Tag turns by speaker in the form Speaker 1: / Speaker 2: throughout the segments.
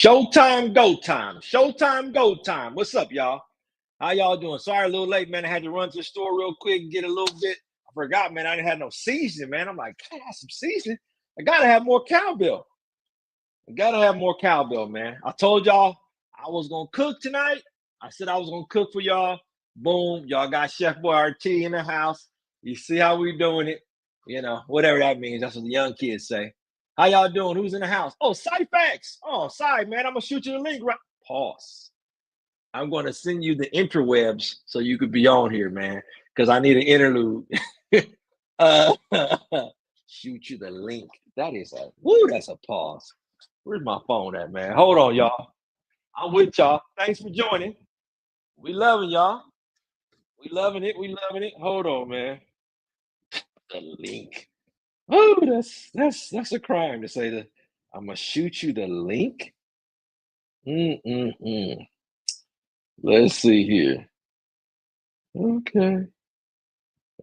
Speaker 1: Showtime, go time. Showtime, go time. What's up, y'all? How y'all doing? Sorry, a little late, man. I had to run to the store real quick and get a little bit. I forgot, man. I didn't have no seasoning, man. I'm like, I got some seasoning. I gotta have more cowbell. I gotta have more cowbell, man. I told y'all I was gonna cook tonight. I said I was gonna cook for y'all. Boom, y'all got Chef Boyardee in the house. You see how we doing it? Whatever that means. That's what the young kids say. How y'all doing? Who's in the house? Oh, Cyfax. Oh, sorry, man. I'm gonna shoot you the link. Right. Pause. I'm gonna send you the interwebs so you could be on here, man. Because I need an interlude. uh, shoot you the link. That's a pause. Where's my phone at, man? Hold on, y'all. I'm with y'all. Thanks for joining. We loving y'all. We loving it. We loving it. Hold on, man. The link. Oh, that's a crime to say that. I'm gonna shoot you the link. Mm-mm-mm. Let's see here. Okay.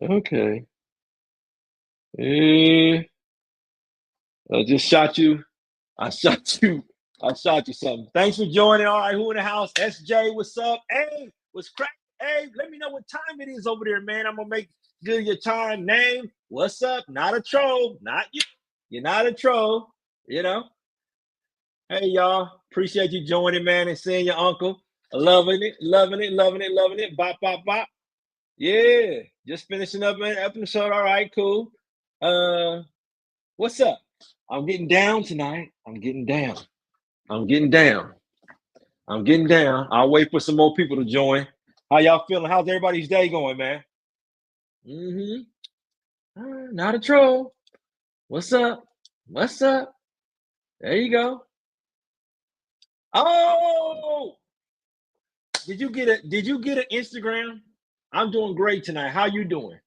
Speaker 1: Okay. Eh, I just shot you. I shot you. I shot you something. Thanks for joining. All right, who in the house? SJ, what's up? Hey, what's crack? Hey, let me know what time it is over there, man. I'm gonna make good your time. Name. What's up? Not a troll. Not you. You're not a troll. You know. Hey, y'all. Appreciate you joining, man, and seeing your uncle. Loving it, loving it, loving it, loving it. Bop, bop, bop. Yeah. Just finishing up an episode. All right, cool. What's up? I'm getting down tonight. I'm getting down. I'm getting down. I'm getting down. I'll wait for some more people to join. How y'all feeling? How's everybody's day going, man? Not a troll. What's up? What's up? There you go. Oh, did you get an Instagram? I'm doing great tonight. How you doing?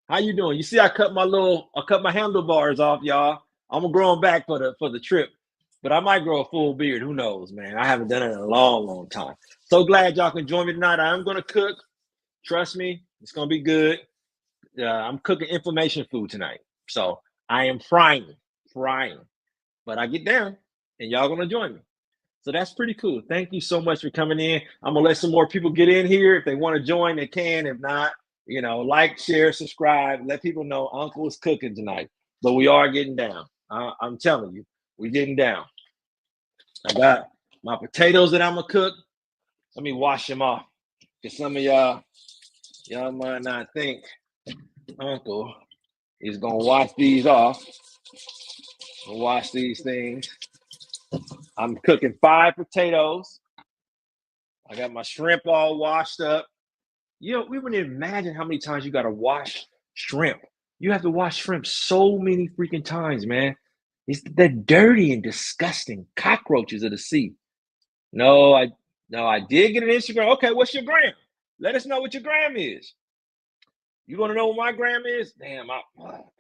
Speaker 1: How you doing? You see, I cut my handlebars off, y'all. I'm gonna grow them back for the trip, but I might grow a full beard. Who knows, man? I haven't done it in a long, long time. So glad y'all can join me tonight. I am gonna cook. Trust me, it's gonna be good. I'm cooking inflammation food tonight, so I am frying, but I get down, and y'all gonna join me. So that's pretty cool. Thank you so much for coming in. I'm gonna let some more people get in here. If they want to join, they can. If not, like, share, subscribe, let people know Uncle is cooking tonight. But we are getting down. I'm telling you, we're getting down. I got my potatoes that I'm gonna cook. Let me wash them off. Because some of y'all might not think Uncle is gonna wash these off. Wash these things. I'm cooking 5 potatoes. I got my shrimp all washed up. We wouldn't imagine how many times you got to wash shrimp. You have to wash shrimp so many freaking times, man. They're dirty and disgusting cockroaches of the sea. No, I did get an Instagram. Okay, what's your gram? Let us know what your gram is. You want to know what my gram is? Damn, I'll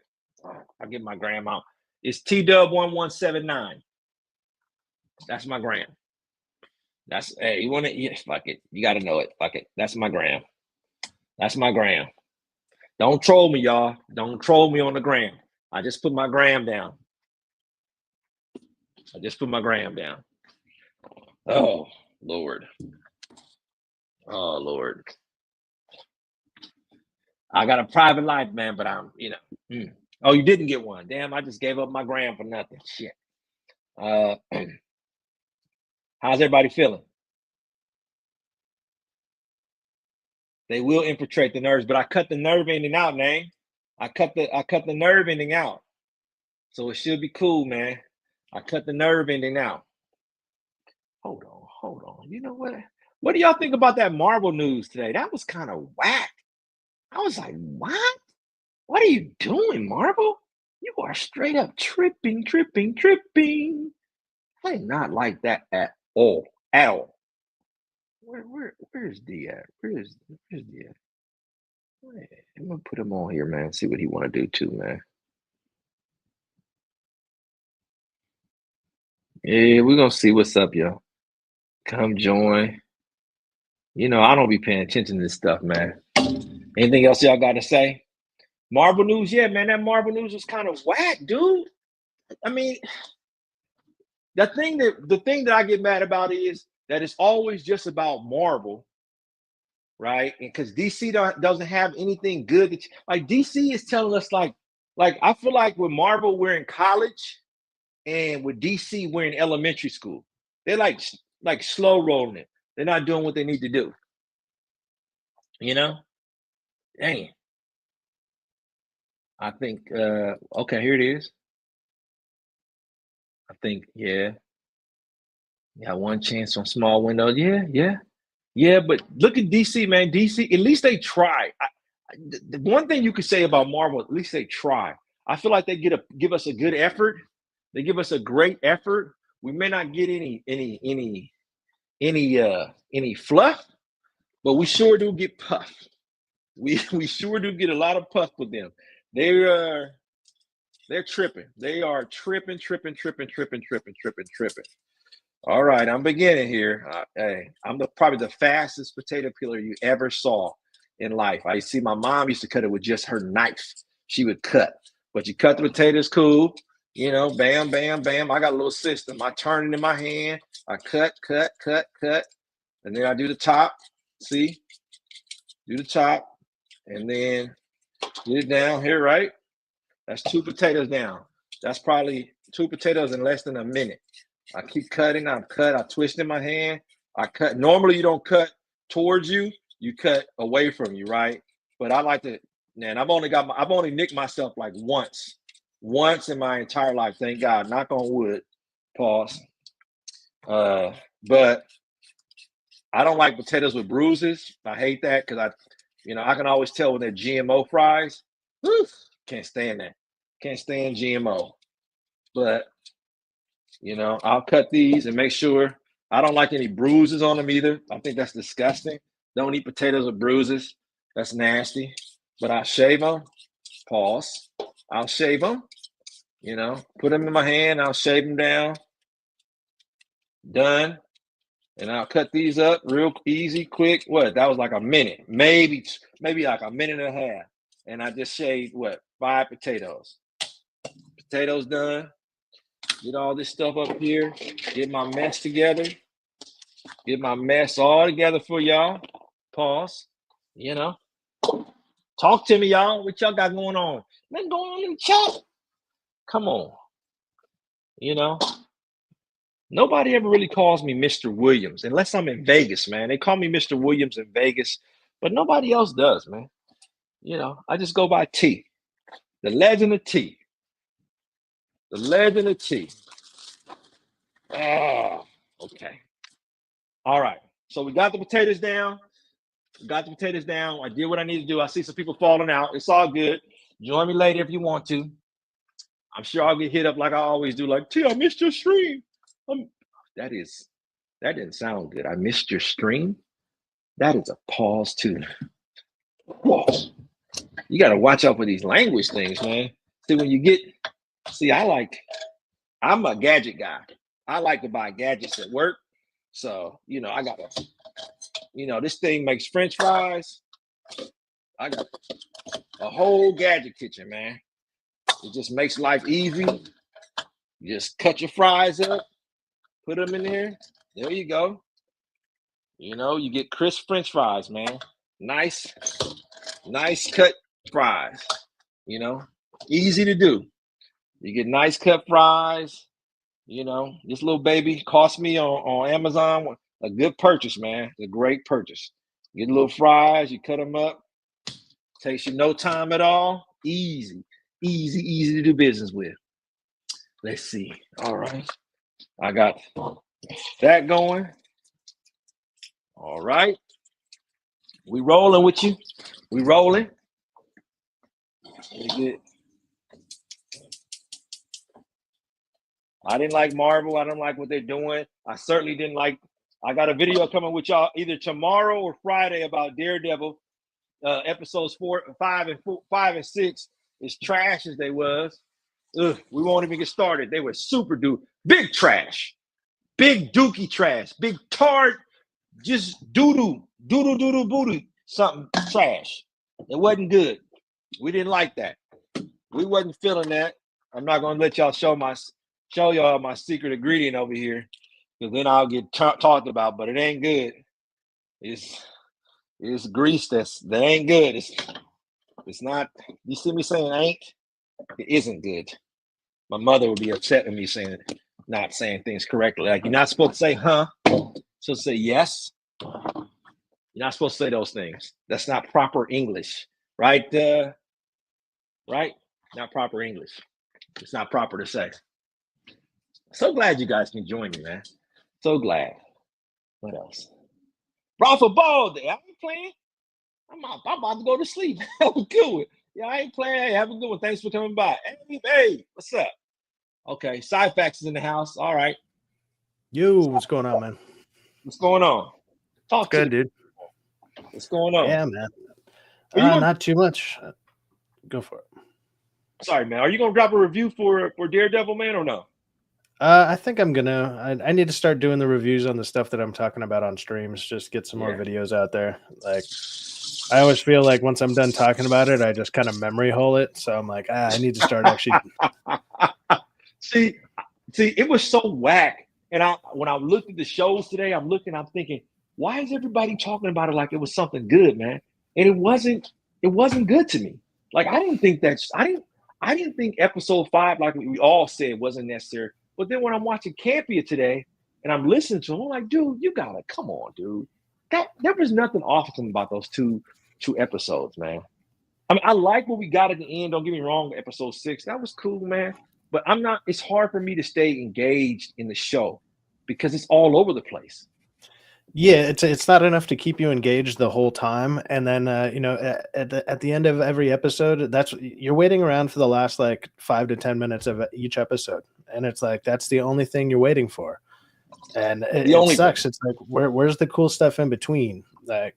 Speaker 1: get my gram out. It's TW1179. That's my gram. Hey, you want it? Yeah, fuck it. You got to know it. Fuck it. That's my gram. That's my gram. Don't troll me, y'all. Don't troll me on the gram. I just put my gram down. Oh, Lord. Oh, Lord. I got a private life, man, but Oh, you didn't get one. Damn, I just gave up my gram for nothing. Shit. How's everybody feeling? They will infiltrate the nerves, but I cut the nerve ending out, man. I cut the nerve ending out. So it should be cool, man. I cut the nerve ending out. Hold on. You know what? What do y'all think about that Marvel news today? That was kind of whack. I was like, what? What are you doing, Marvel? You are straight up tripping. I did not like that at all. At all. Where's D at? Where's D at? I'm gonna put him on here, man. See what he want to do too, man. Yeah, we're gonna see what's up, y'all. Come join. I don't be paying attention to this stuff, man. Anything else y'all got to say? Marvel news, yeah, man. That Marvel news was kind of whack, dude. I mean, the thing that I get mad about is that it's always just about Marvel, right? And because DC doesn't have anything good. Like DC is telling us like I feel like with Marvel we're in college, and with DC we're in elementary school. They're like slow rolling it. They're not doing what they need to do. You know, dang. I think okay, here it is. I think yeah, got one chance on small windows. Yeah. But look at DC, man. DC, at least they try. The one thing you could say about Marvel, at least they try. I feel like they give us a good effort. They give us a great effort. We may not get any fluff, but we sure do get puff. We sure do get a lot of puff with them. They're tripping. They are tripping. All right, I'm beginning here. Hey, I'm probably the fastest potato peeler you ever saw in life. I see my mom used to cut it with just her knife. She would cut, but you cut the potatoes cool. You know, bam, bam, bam. I got a little system. I turn it in my hand. I cut, and then I do the top. See, do the top, and then get it down here. Right, that's 2 potatoes down. That's probably 2 potatoes in less than a minute. I keep cutting. I twist in my hand. I cut. Normally, you don't cut towards you. You cut away from you, right? But I like to. Man, I've only nicked myself like once in my entire life. Thank God. Knock on wood. Pause. But I don't like potatoes with bruises. I hate that because I can always tell when they're GMO fries. Whew, can't stand that. Can't stand GMO. But I'll cut these and make sure I don't like any bruises on them either. I think that's disgusting. Don't eat potatoes with bruises. That's nasty. But I'll shave them. Pause. I'll shave them. Put them in my hand. I'll shave them down. Done. And I'll cut these up real easy, quick. What? That was like a minute. Maybe like a minute and a half. And I just shaved, 5 potatoes. Potatoes done. Get all this stuff up here. Get my mess together. Get my mess all together for y'all. Pause. Talk to me, y'all. What y'all got going on? Nothing going on in the chat. Come on. Nobody ever really calls me Mr. Williams, unless I'm in Vegas, man. They call me Mr. Williams in Vegas, but nobody else does, man. I just go by T. The legend of T. The legend of T. Oh, okay. All right. So we got the potatoes down. I did what I need to do. I see some people falling out. It's all good. Join me later if you want to. I'm sure I'll get hit up like I always do. Like, T, I missed your stream. That didn't sound good. I missed your stream. That is a pause too. Whoa. You got to watch out for these language things, man. I'm a gadget guy. I like to buy gadgets at work. So, I got this thing makes French fries. I got a whole gadget kitchen, man. It just makes life easy. You just cut your fries up, put them in there. There you go. You get crisp French fries, man. Nice cut fries. Easy to do. You get nice cut fries. This little baby cost me on Amazon a good purchase, man. It's a great purchase. Get little fries, you cut them up. Takes you no time at all. Easy to do business with. Let's see. All right. I got that going. All right. We rolling with you. We rolling. I didn't like Marvel. I don't like what they're doing. I certainly didn't like. I got a video coming with y'all either tomorrow or Friday about Daredevil. Episodes 4, 5, and 6 is trash as they was. Ugh, we won't even get started. They were super big trash, big dookie trash, big tart, just doo doo something trash. It wasn't good. We didn't like that. We wasn't feeling that. I'm not gonna let y'all show show y'all my secret ingredient over here, because then I'll get talked about. But it ain't good. It's grease that ain't good. It's not. You see me saying ain't? It isn't good. My mother would be upset with me saying not saying things correctly. Like, you're not supposed to say huh. So say yes. You're not supposed to say those things. That's not proper English, right? Right? Not proper English. It's not proper to say. So glad you guys can join me, man. So glad. What else? Rafa Ball Day. I ain't playing. I'm about to go to sleep. Have a good one. Yeah, I ain't playing. Hey, have a good one. Thanks for coming by. Hey, what's up? Okay, Cyfax is in the house. All right.
Speaker 2: Yo, what's going on, man?
Speaker 1: What's going on?
Speaker 2: Talk good, dude.
Speaker 1: What's going on?
Speaker 2: Yeah, man. Not too much. Go for it.
Speaker 1: Sorry, man. Are you gonna drop a review for Daredevil, man, or no?
Speaker 2: I think I'm gonna. I need to start doing the reviews on the stuff that I'm talking about on streams. Just get some more videos out there. Like, I always feel like once I'm done talking about it, I just kind of memory hole it. So I'm like, I need to start actually.
Speaker 1: See, it was so whack. And when I looked at the shows today, I'm thinking, why is everybody talking about it like it was something good, man? And it wasn't good to me. Like, I didn't think episode 5, like we all said, wasn't necessary. But then when I'm watching Campia today and I'm listening to him, I'm like, dude, you gotta come on, dude. There was nothing awesome about those two episodes, man. I mean, I like what we got at the end. Don't get me wrong, episode 6, that was cool, man. But it's hard for me to stay engaged in the show because it's all over the place.
Speaker 2: Yeah, it's not enough to keep you engaged the whole time, and then at the end of every episode, you're waiting around for the last like 5 to 10 minutes of each episode, and it's like that's the only thing you're waiting for, and it sucks. Thing. It's like where's the cool stuff in between, like,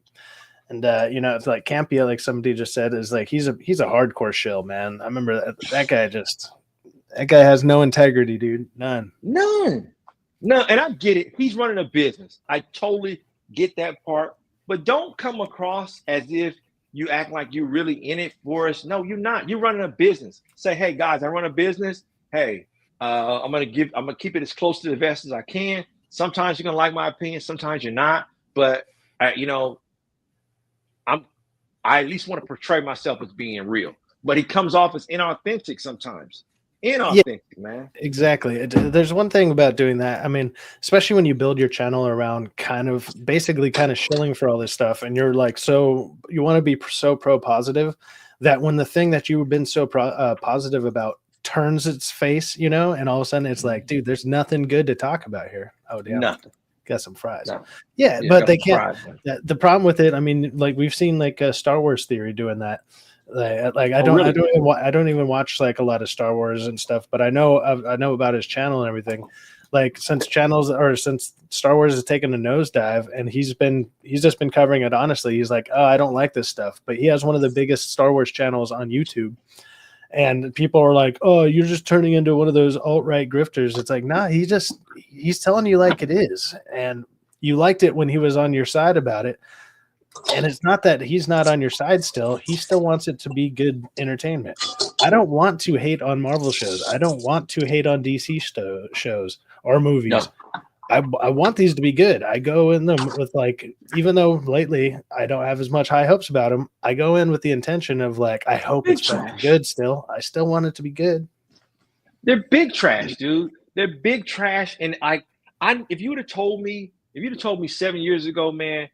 Speaker 2: and it's like Campia, like somebody just said, is like he's a hardcore shill, man. I remember that guy has no integrity, dude, none.
Speaker 1: No, and I get it. He's running a business. I totally get that part. But don't come across as if you act like you're really in it for us. No, you're not. You're running a business. Say, hey, guys, I run a business. Hey, I'm gonna keep it as close to the vest as I can. Sometimes you're gonna like my opinion. Sometimes you're not. But I at least want to portray myself as being real. But he comes off as inauthentic sometimes. Inauthentic, man.
Speaker 2: Exactly. There's one thing about doing that. I mean, especially when you build your channel around kind of shilling for all this stuff, and you're like, so you want to be so pro positive that when the thing that you've been so positive about turns its face, and all of a sudden it's like, dude, there's nothing good to talk about here. Oh, damn.
Speaker 1: Nothing.
Speaker 2: Got some fries. No. Yeah, but they can't. The problem with it, I mean, like we've seen like Star Wars Theory doing that. Like I don't even watch like a lot of Star Wars and stuff, but I know about his channel and everything. Like since Star Wars has taken a nosedive, and he's just been covering it honestly. He's like, oh, I don't like this stuff, but he has one of the biggest Star Wars channels on YouTube, and people are like, oh, you're just turning into one of those alt-right grifters. It's like, nah, he's telling you like it is, and you liked it when he was on your side about it. And it's not that he's not on your side still. He still wants it to be good entertainment. I don't want to hate on Marvel shows. I don't want to hate on DC shows or movies. No. I want these to be good. I go in them with like, even though lately I don't have as much high hopes about them, I go in with the intention of like, I hope it's good still. I still want it to be good.
Speaker 1: They're big trash, dude. They're big trash. And if you would have told me 7 years ago, man,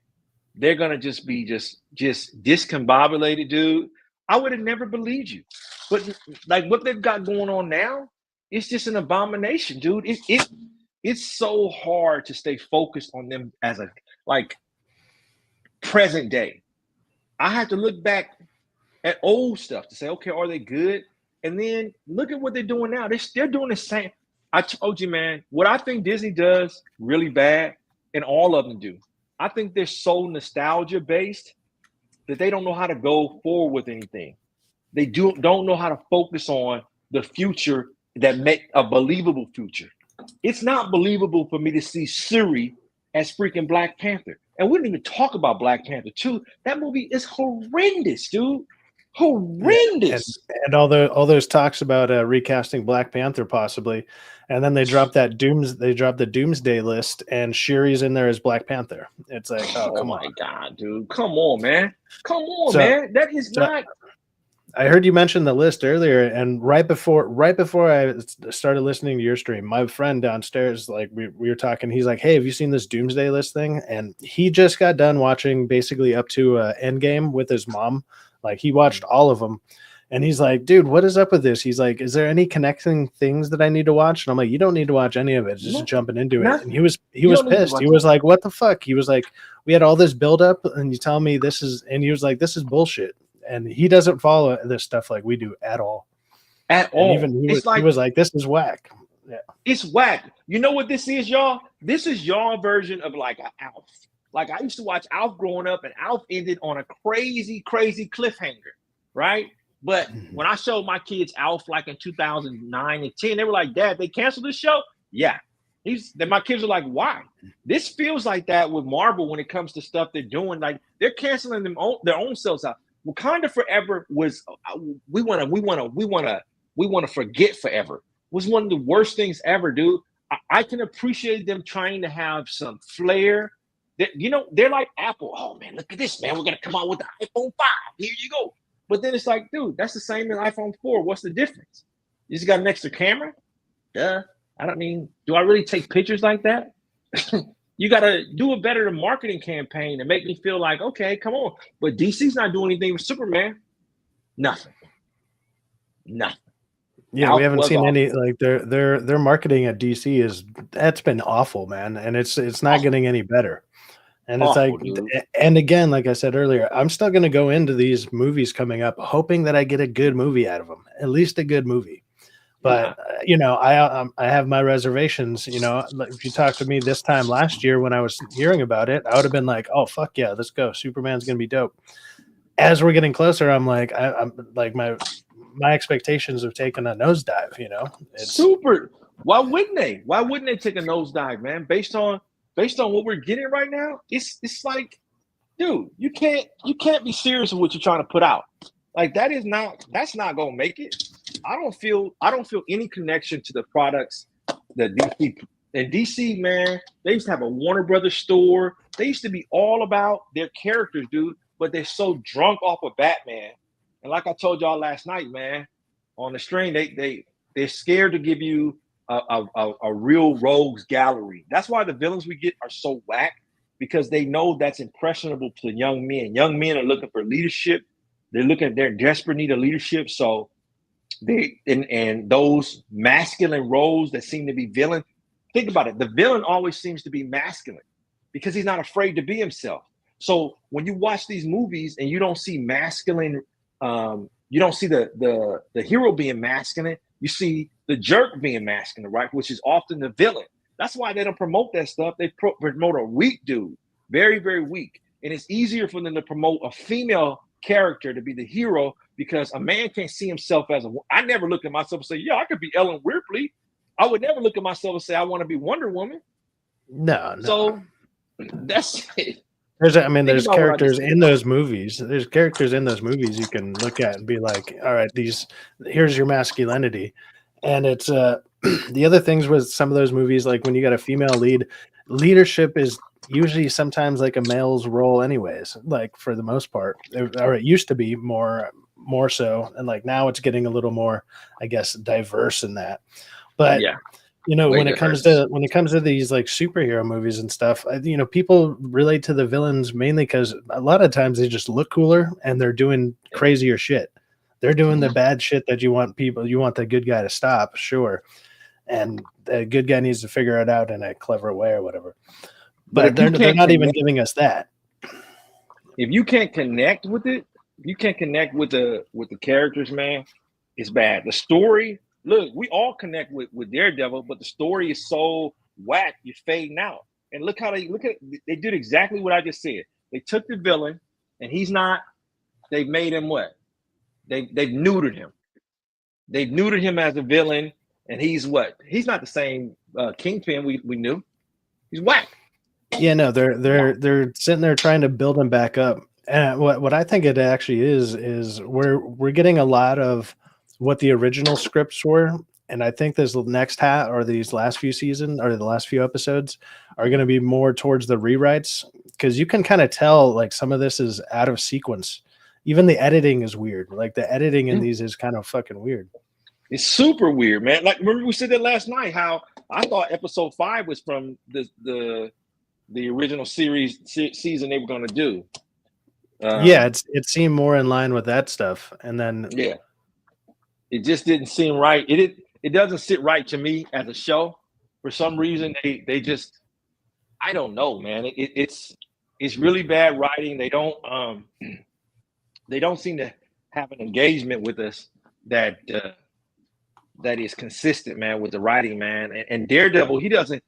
Speaker 1: they're gonna just be just discombobulated, dude, I would have never believed you. But like what they've got going on now, it's just an abomination, dude. It's so hard to stay focused on them as a like present day. I have to look back at old stuff to say, okay, are they good? And then look at what they're doing now. They're doing the same. I told you, man, what I think Disney does really bad, and all of them do. I think they're so nostalgia based that they don't know how to go forward with anything. They don't know how to focus on the future that make a believable future. It's not believable for me to see Shuri as freaking Black Panther. And we didn't even talk about Black Panther 2. That movie is horrendous, dude. Horrendous.
Speaker 2: And all those talks about recasting Black Panther possibly, and then they dropped the Doomsday list, and Shuri's in there as Black Panther. It's like, oh come on,
Speaker 1: my God, dude, come on, man, man. That is not.
Speaker 2: I heard you mention the list earlier, and right before I started listening to your stream, my friend downstairs, like we were talking, he's like, "Hey, have you seen this Doomsday list thing?" And he just got done watching basically up to Endgame with his mom. Like he watched all of them, and he's like, "Dude, what is up with this?" He's like, "Is there any connecting things that I need to watch?" And I'm like, "You don't need to watch any of it. Just jumping into it." And he was pissed. He was like, "What the fuck?" He was like, "We had all this build up, and you tell me this is," and he was like, "This is bullshit." And he doesn't follow this stuff like we do at all.
Speaker 1: At all.
Speaker 2: Even he was like, "This is whack." Yeah,
Speaker 1: it's whack. You know what this is, y'all? This is y'all version of like an Alf. Like I used to watch Alf growing up, and Alf ended on a crazy, crazy cliffhanger, right? But when I showed my kids Alf like in 2009 and 10, they were like, "Dad, they canceled this show?" Yeah. My kids are like, "Why?" This feels like that with Marvel when it comes to stuff they're doing. Like they're canceling their own selves out. Wakanda Forever was we want to forget forever. Was one of the worst things ever, dude. I can appreciate them trying to have some flair. They're like Apple. Oh man, look at this, man. We're gonna come out with the iPhone 5. Here you go. But then it's like, dude, that's the same as iPhone 4. What's the difference? You just got an extra camera? Duh. Do I really take pictures like that? You got to do a better marketing campaign and make me feel like, okay, come on. But DC's not doing anything with Superman. Nothing.
Speaker 2: Yeah, we haven't seen any, like their marketing at DC that's been awful, man. And it's not getting any better. And it's awful, like, dude. And again, like I said earlier, I'm still going to go into these movies coming up, hoping that I get a good movie out of them, at least a good movie. But, I have my reservations. If you talked to me this time last year when I was hearing about it, I would have been like, oh, fuck yeah, let's go. Superman's going to be dope. As we're getting closer, I'm like, I'm like my expectations have taken a nosedive, It's
Speaker 1: super. Why wouldn't they? Why wouldn't they take a nosedive, man? Based on what we're getting right now, it's like, dude, you can't be serious with what you're trying to put out. Like that's not gonna make it. I don't feel any connection to the products that DC, man. They used to have a Warner Brothers store. They used to be all about their characters, dude. But they're so drunk off of Batman. And like I told y'all last night, man, on the stream, they're scared to give you a real rogues gallery. That's why the villains we get are so whack, because they know that's impressionable to young men. Young men are looking for leadership. They're in desperate need of leadership. So and those masculine roles that seem to be villain. Think about it. The villain always seems to be masculine because he's not afraid to be himself. So when you watch these movies and you don't see masculine, you don't see the hero being masculine, you see the jerk being masculine, right? Which is often the villain. That's why they don't promote that stuff. They promote a weak dude, very, very weak. And it's easier for them to promote a female character to be the hero because a man can't see himself as I never look at myself and say, yeah, I could be Ellen Ripley. I would never look at myself and say, I want to be Wonder Woman.
Speaker 2: No.
Speaker 1: So that's it.
Speaker 2: There's characters in those movies. There's characters in those movies you can look at and be like, all right, here's your masculinity. And it's the other things with some of those movies, like when you got a female lead, leadership is usually sometimes like a male's role anyways, like for the most part, or it used to be more so. And like now it's getting a little more, I guess, diverse in that. But yeah. When it comes to these like superhero movies and stuff, people relate to the villains mainly because a lot of times they just look cooler and they're doing crazier shit. They're doing the bad shit that you want the good guy to stop, sure. And the good guy needs to figure it out in a clever way or whatever. But they're not even giving us that.
Speaker 1: If you can't connect with it, you can't connect with the characters, man, it's bad. The story. Look, we all connect with Daredevil, but the story is so whack, you're fading out. And look how they did exactly what I just said. They took the villain, and he's not. They've made him what? They've neutered him. They've neutered him as a villain, and he's what? He's not the same Kingpin we knew. He's whack.
Speaker 2: Yeah, no, they're sitting there trying to build him back up, And what I think it actually is we're getting a lot of what the original scripts were, and I think this next hat or these last few seasons or the last few episodes are going to be more towards the rewrites, because you can kind of tell like some of this is out of sequence. Even the editing is weird. Like the editing in these is kind of fucking weird.
Speaker 1: It's super weird, man. Like remember we said that last night, how I thought episode 5 was from the original series season they were going to do.
Speaker 2: Yeah, it seemed more in line with that stuff, and then
Speaker 1: it just didn't seem right. It doesn't sit right to me as a show. For some reason, they just, I don't know, man. It's really bad writing. They don't seem to have an engagement with us that is consistent, man, with the writing, man. And Daredevil, he doesn't.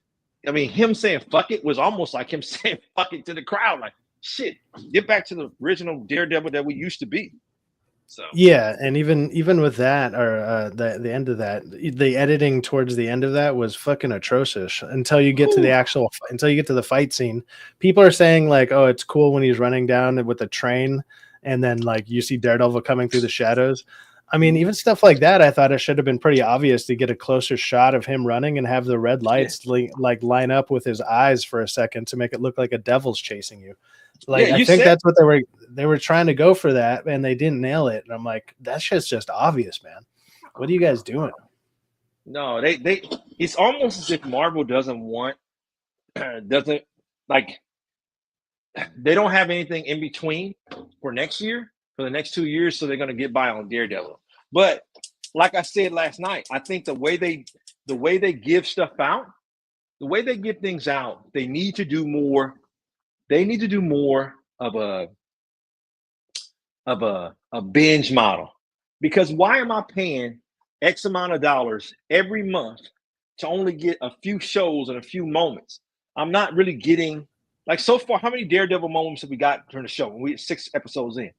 Speaker 1: I mean, him saying "fuck it" was almost like him saying "fuck it" to the crowd. Like, shit, get back to the original Daredevil that we used to be. So
Speaker 2: yeah, and even with that, or the end of that, the editing towards the end of that was fucking atrocious until you get to the fight scene. People are saying like, oh, it's cool when he's running down with the train, and then like you see Daredevil coming through the shadows. I mean, even stuff like that, I thought it should have been pretty obvious to get a closer shot of him running and have the red lights like line up with his eyes for a second to make it look like a devil's chasing you. Like I think that's what they were trying to go for that, and they didn't nail it. And I'm like, that shit's just obvious, man. What are you guys doing?
Speaker 1: No, they it's almost as if Marvel doesn't like, they don't have anything in between for next year, for the next 2 years, so they're going to get by on Daredevil. But like I said last night, I think the way they give stuff out, the way they give things out, they need to do more. They need to do more of a binge model, because why am I paying X amount of dollars every month to only get a few shows and a few moments? I'm not really getting, like, so far, how many Daredevil moments have we got during the show? We're 6 episodes in.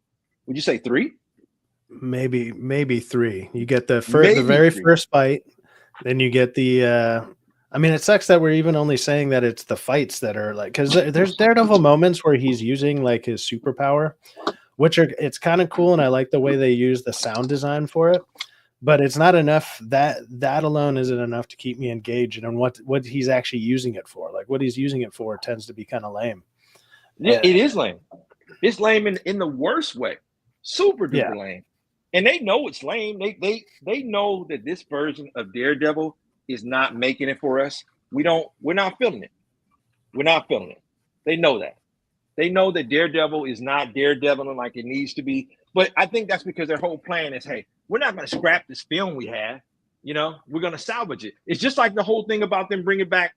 Speaker 1: Would you say 3?
Speaker 2: Maybe 3. You get the first fight, then you get the I mean, it sucks that we're even only saying that it's the fights that are like, because there's Daredevil moments where he's using like his superpower, it's kind of cool, and I like the way they use the sound design for it. But it's not enough. That alone isn't enough to keep me engaged in what he's actually using it for. Like what he's using it for tends to be kind of lame.
Speaker 1: Yeah, it is lame. It's lame in the worst way. Super duper lame. And they know it's lame. They know that this version of Daredevil is not making it for us. We're not feeling it. We're not feeling it. They know that. They know that Daredevil is not Daredeviling like it needs to be. But I think that's because their whole plan is, hey, we're not going to scrap this film we have. You know, we're going to salvage it. It's just like the whole thing about them bringing back,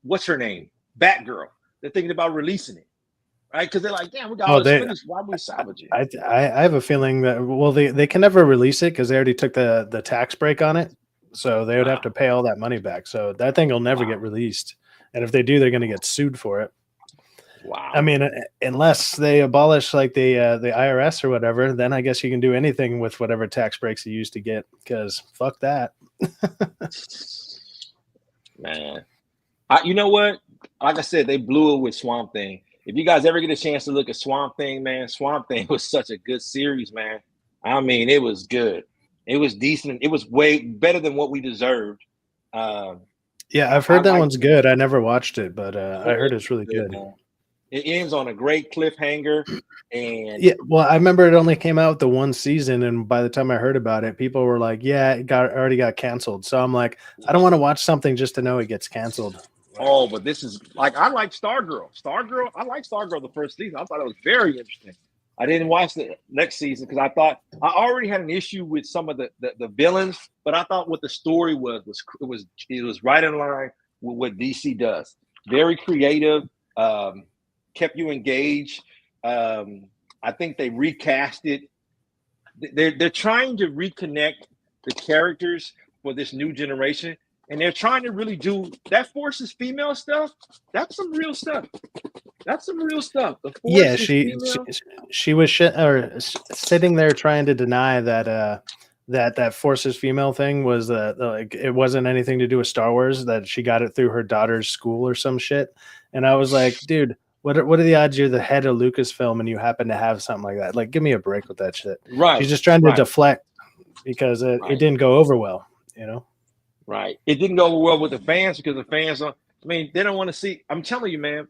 Speaker 1: what's her name? Batgirl. They're thinking about releasing it. Right? Because they're like, damn, we got all this footage. Why would we salvage it?
Speaker 2: I have a feeling that, well, they can never release it because they already took the tax break on it. So they would have to pay all that money back. So that thing will never get released. And if they do, they're going to get sued for it.
Speaker 1: Wow.
Speaker 2: I mean, unless they abolish like the IRS or whatever, then I guess you can do anything with whatever tax breaks you used to get, because fuck that.
Speaker 1: Man. You know what? Like I said, they blew it with Swamp Thing. If you guys ever get a chance to look at Swamp Thing, man, Swamp Thing was such a good series, man. I mean, it was good. It was decent. It was way better than what we deserved.
Speaker 2: Yeah, I've heard that one's good. I never watched it, but I heard it's really good.
Speaker 1: It ends on a great cliffhanger. And
Speaker 2: yeah, well, I remember it only came out the one season, and by the time I heard about it, people were like, yeah, it already got canceled. So I'm like, I don't want to watch something just to know it gets canceled.
Speaker 1: Oh, but this is like, I like Stargirl. I like Stargirl the first season. I thought it was very interesting. I didn't watch the next season because I thought I already had an issue with some of the villains, but I thought what the story was right in line with what DC does. Very creative, kept you engaged. I think they recast it. They're trying to reconnect the characters for this new generation. And they're trying to really do that. Forces female stuff. That's some real stuff. That's some real stuff.
Speaker 2: Yeah, she was sitting there trying to deny that that Forces female thing was like it wasn't anything to do with Star Wars. That she got it through her daughter's school or some shit. And I was like, dude, What are the odds you're the head of Lucasfilm and you happen to have something like that? Like, give me a break with that shit.
Speaker 1: Right.
Speaker 2: She's just trying to deflect because it didn't go over well, you know?
Speaker 1: Right. It didn't go over well with the fans because the fans are, I mean, they don't want to see. I'm telling you, man,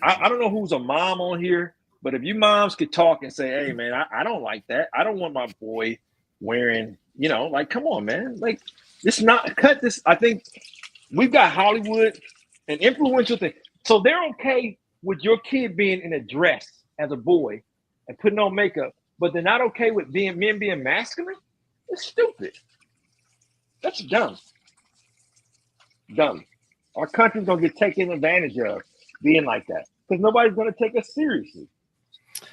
Speaker 1: I don't know who's a mom on here, but if you moms could talk and say, hey, man, I don't like that. I don't want my boy wearing, you know, like, come on, man. Like, this not cut this. I think we've got Hollywood, an influential thing. So they're okay with your kid being in a dress as a boy and putting on makeup, but they're not okay with men being masculine? It's stupid. That's dumb. Dumb. Our country's gonna get taken advantage of being like that because nobody's gonna take us seriously.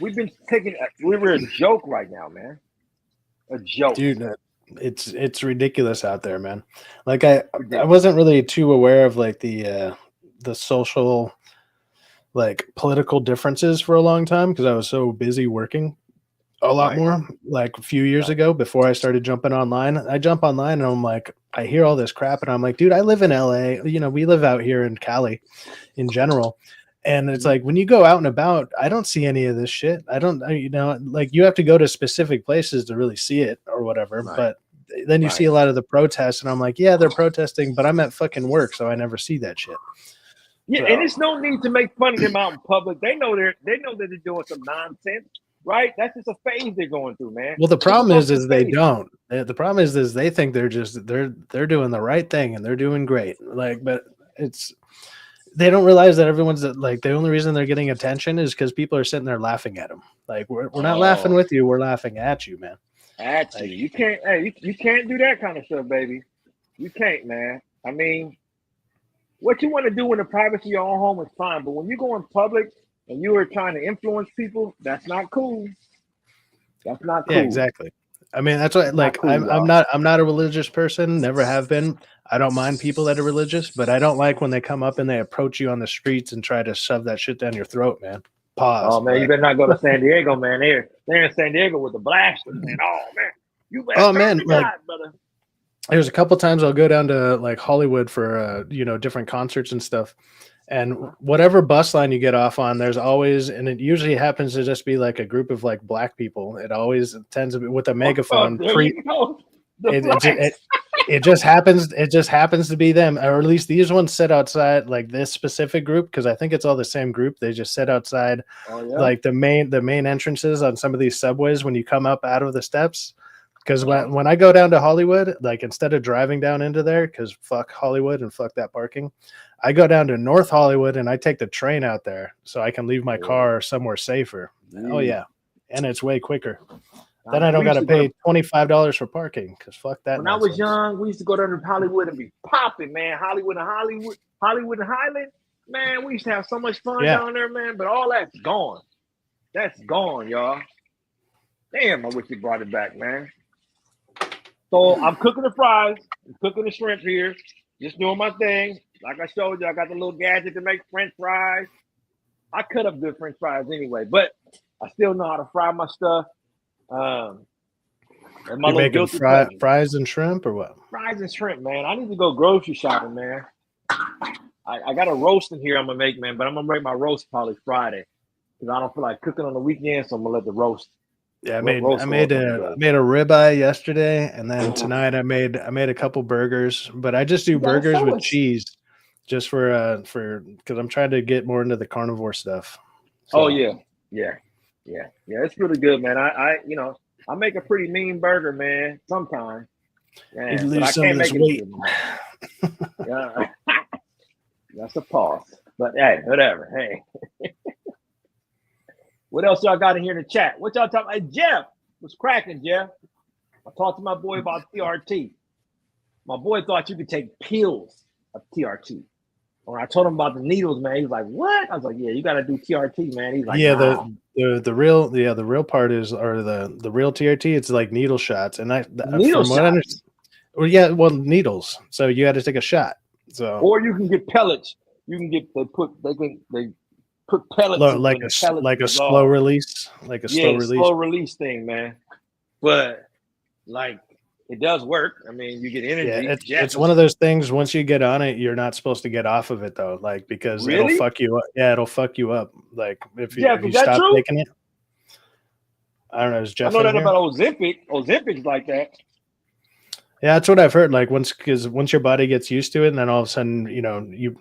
Speaker 1: We're a joke right now, man. A joke,
Speaker 2: dude. It's ridiculous out there, man. Like I wasn't really too aware of like the social, like political differences for a long time because I was so busy working a lot more. Like a few years ago, before I started jumping online, I jump online and I'm like, I hear all this crap and I'm like, dude, I live in LA. You know, we live out here in Cali in general. And it's like, when you go out and about, I don't see any of this shit. I don't, you know, like you have to go to specific places to really see it or whatever. Right. But then you see a lot of the protests and I'm like, yeah, they're protesting, but I'm at fucking work. So I never see that shit.
Speaker 1: Yeah. So, and it's no need to make fun of them out in public. They know that they're doing some nonsense. Right, that's just a phase they're going through, man.
Speaker 2: Well, the problem is they don't. The problem is they think they're doing the right thing and they're doing great. Like, but they don't realize that everyone's like the only reason they're getting attention is because people are sitting there laughing at them. Like, we're not laughing with you, we're laughing at you, man.
Speaker 1: At you, you can't. Hey, you can't do that kind of stuff, baby. You can't, man. I mean, what you want to do in the privacy of your own home is fine, but when you go in public and you are trying to influence people, that's not cool. That's not cool.
Speaker 2: Yeah, exactly. I mean, that's what like cool, I'm not a religious person, never have been. I don't mind people that are religious, but I don't like when they come up and they approach you on the streets and try to shove that shit down your throat, man. Pause.
Speaker 1: Oh man, you better not go to San Diego, man. They're in San Diego with the blasters, man. Oh man. You better brother.
Speaker 2: There's a couple times I'll go down to like Hollywood for you know, different concerts and stuff. And whatever bus line you get off on, there's always, and it usually happens to just be like a group of like black people. It always tends to be with a megaphone. It just happens to be them, or at least these ones sit outside, like this specific group, because I think it's all the same group. They just sit outside, like the main entrances on some of these subways when you come up out of the steps. Because when I go down to Hollywood, like instead of driving down into there, because fuck Hollywood and fuck that parking, I go down to North Hollywood and I take the train out there so I can leave my car somewhere safer. Oh yeah, and it's way quicker. Then I don't got to pay $25 for parking because fuck that.
Speaker 1: When I was young, we used to go down to Hollywood and be popping, man. Hollywood and Highland, man. We used to have so much fun down there, man. But all that's gone. That's gone, y'all. Damn, I wish they brought it back, man. So I'm cooking the fries, I'm cooking the shrimp here, just doing my thing. Like I showed you, I got the little gadget to make French fries. I cut up good French fries anyway, but I still know how to fry my stuff.
Speaker 2: You're making fries and shrimp or what?
Speaker 1: Fries and shrimp, man. I need to go grocery shopping, man. I got a roast in here I'm gonna make, man, but I'm gonna make my roast probably Friday because I don't feel like cooking on the weekend, so I'm gonna let the roast.
Speaker 2: Yeah, I made a ribeye yesterday, and then tonight I made a couple burgers, but I just do burgers with cheese, just for because I'm trying to get more into the carnivore stuff.
Speaker 1: So. Oh yeah, it's really good, man. I make a pretty mean burger, man. Sometimes, man, but I can't make it. Yeah, that's a pause. But hey, whatever. Hey. What else y'all got in here in the chat? What y'all talking about? Hey, Jeff, what's cracking, Jeff? I talked to my boy about TRT. My boy thought you could take pills of TRT. When I told him about the needles, man, he was like, "What?" I was like, "Yeah, you got to do TRT, man." He's like,
Speaker 2: "Yeah,
Speaker 1: nah.
Speaker 2: the real part is, or the real TRT. It's like needle shots, and
Speaker 1: needle shots.
Speaker 2: Needles. So you had to take a shot. So
Speaker 1: or you can get pellets. You can get they put pellets
Speaker 2: like a slow release,
Speaker 1: slow release thing, man. But like It does work. I mean, you get energy.
Speaker 2: Yeah, it's one of those things. Once you get on it, you're not supposed to get off of it though, like because it'll fuck you up. Yeah, it'll fuck you up. Like if you stop taking it. I don't know. Is Jeff?
Speaker 1: I know that about Ozempic. Ozempic's like that.
Speaker 2: Yeah, that's what I've heard. Like once your body gets used to it, and then all of a sudden, you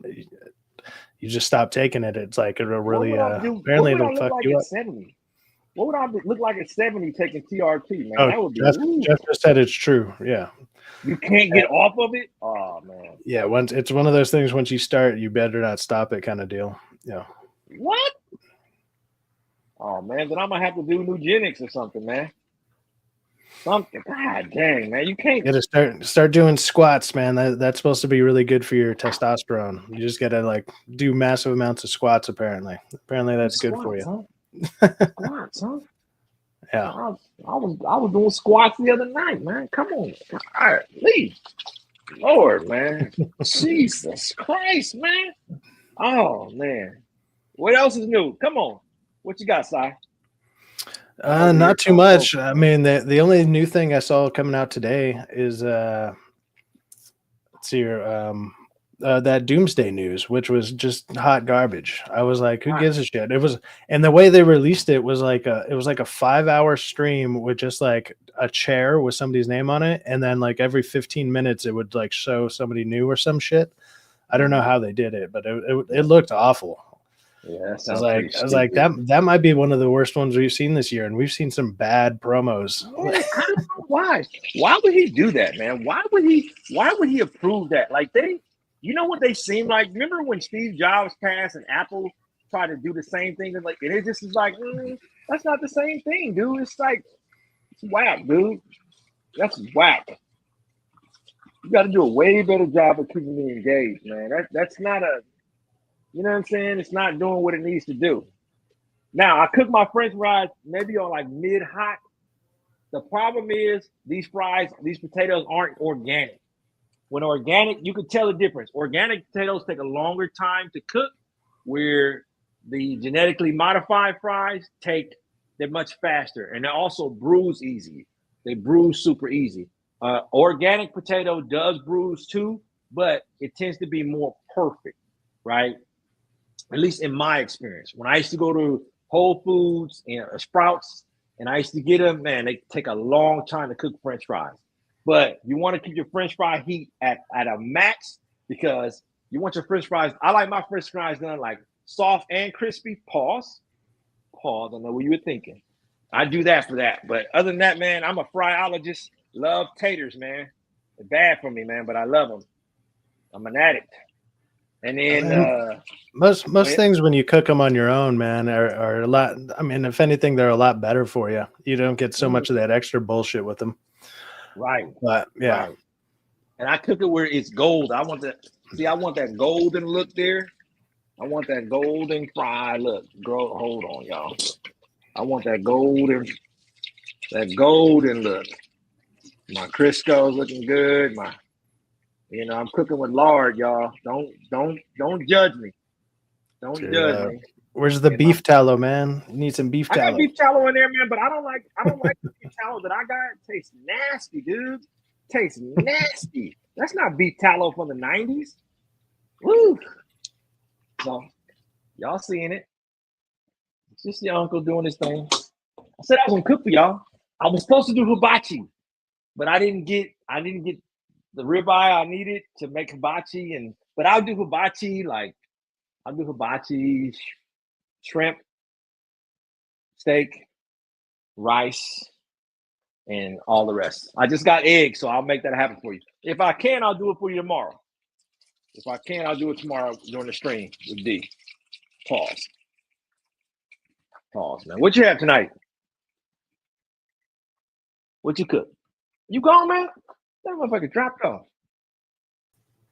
Speaker 2: just stop taking it. It's like it'll really apparently it'll fuck you up.
Speaker 1: 70? What would I look like at 70 taking TRT, man?
Speaker 2: Oh, that would be Jeff just said it's true. Yeah.
Speaker 1: You can't get off of it? Oh man.
Speaker 2: Yeah, it's one of those things once you start, you better not stop it kind of deal. Yeah.
Speaker 1: What? Oh man, then I'm gonna have to do Nugenics or something, man. Something. God dang, man. You can't.
Speaker 2: You gotta start doing squats, man. That's supposed to be really good for your testosterone. You just gotta like do massive amounts of squats, apparently. Apparently that's good for you.
Speaker 1: Huh? Squats, huh?
Speaker 2: Yeah.
Speaker 1: I was doing squats the other night, man. Come on. All right, leave. Lord, man. Jesus Christ, man. Oh man. What else is new? Come on. What you got, Si?
Speaker 2: Not too much. I mean, the only new thing I saw coming out today is let's see here, that Doomsday News, which was just hot garbage. I was like, who gives a shit? It was, and the way they released it was like a 5-hour stream with just like a chair with somebody's name on it, and then like every 15 minutes it would like show somebody new or some shit. I don't know how they did it, but it looked awful.
Speaker 1: Yeah,
Speaker 2: I was like that might be one of the worst ones we've seen this year, and we've seen some bad promos.
Speaker 1: Man, I don't know why. Why would he do that, man? Why would he approve that? Like you know what they seem like? Remember when Steve Jobs passed and Apple tried to do the same thing? And it just is like, that's not the same thing, dude. It's like it's whack, dude. That's whack. You got to do a way better job of keeping me engaged, man. That's not a. You know what I'm saying? It's not doing what it needs to do. Now, I cook my French fries maybe on like mid-hot. The problem is these potatoes aren't organic. When organic, you can tell the difference. Organic potatoes take a longer time to cook, where the genetically modified fries they're much faster, and they also bruise easy. They bruise super easy. Organic potato does bruise too, but it tends to be more perfect, right? At least in my experience. When I used to go to Whole Foods and Sprouts, and I used to get them, man, they take a long time to cook French fries. But you want to keep your French fry heat at a max, because you want your French fries. I like my French fries done like soft and crispy. Pause. I know what you were thinking. I do that for that. But other than that, man, I'm a fryologist. Love taters, man. They're bad for me, man, but I love them. I'm an addict. And then
Speaker 2: most things when you cook them on your own, man, are a lot. I mean, if anything, they're a lot better for you. You don't get so much of that extra bullshit with them.
Speaker 1: Right.
Speaker 2: But yeah.
Speaker 1: Right. And I cook it where it's gold. I want that golden look there. I want that golden fry look. Girl, hold on, y'all. I want that golden look. My Crisco's looking good. I'm cooking with lard, y'all. Don't judge me. Don't judge me.
Speaker 2: Where's the beef tallow, man? You need some beef tallow.
Speaker 1: I got beef tallow in there, man, but I don't like the beef tallow that I got. It tastes nasty, dude. Tastes nasty. That's not beef tallow from the 90s. Woo. So y'all seeing it. It's just your uncle doing his thing. I said I was gonna cook for y'all. I was supposed to do hibachi, but I didn't get the ribeye I needed to make hibachi, but I'll do hibachi, shrimp, steak, rice, and all the rest. I just got eggs, so I'll make that happen for you. If I can, I'll do it for you tomorrow. If I can, I'll do it tomorrow during the stream with D. Pause, man. What you have tonight? What you cook? You gone, man? That motherfucker dropped off.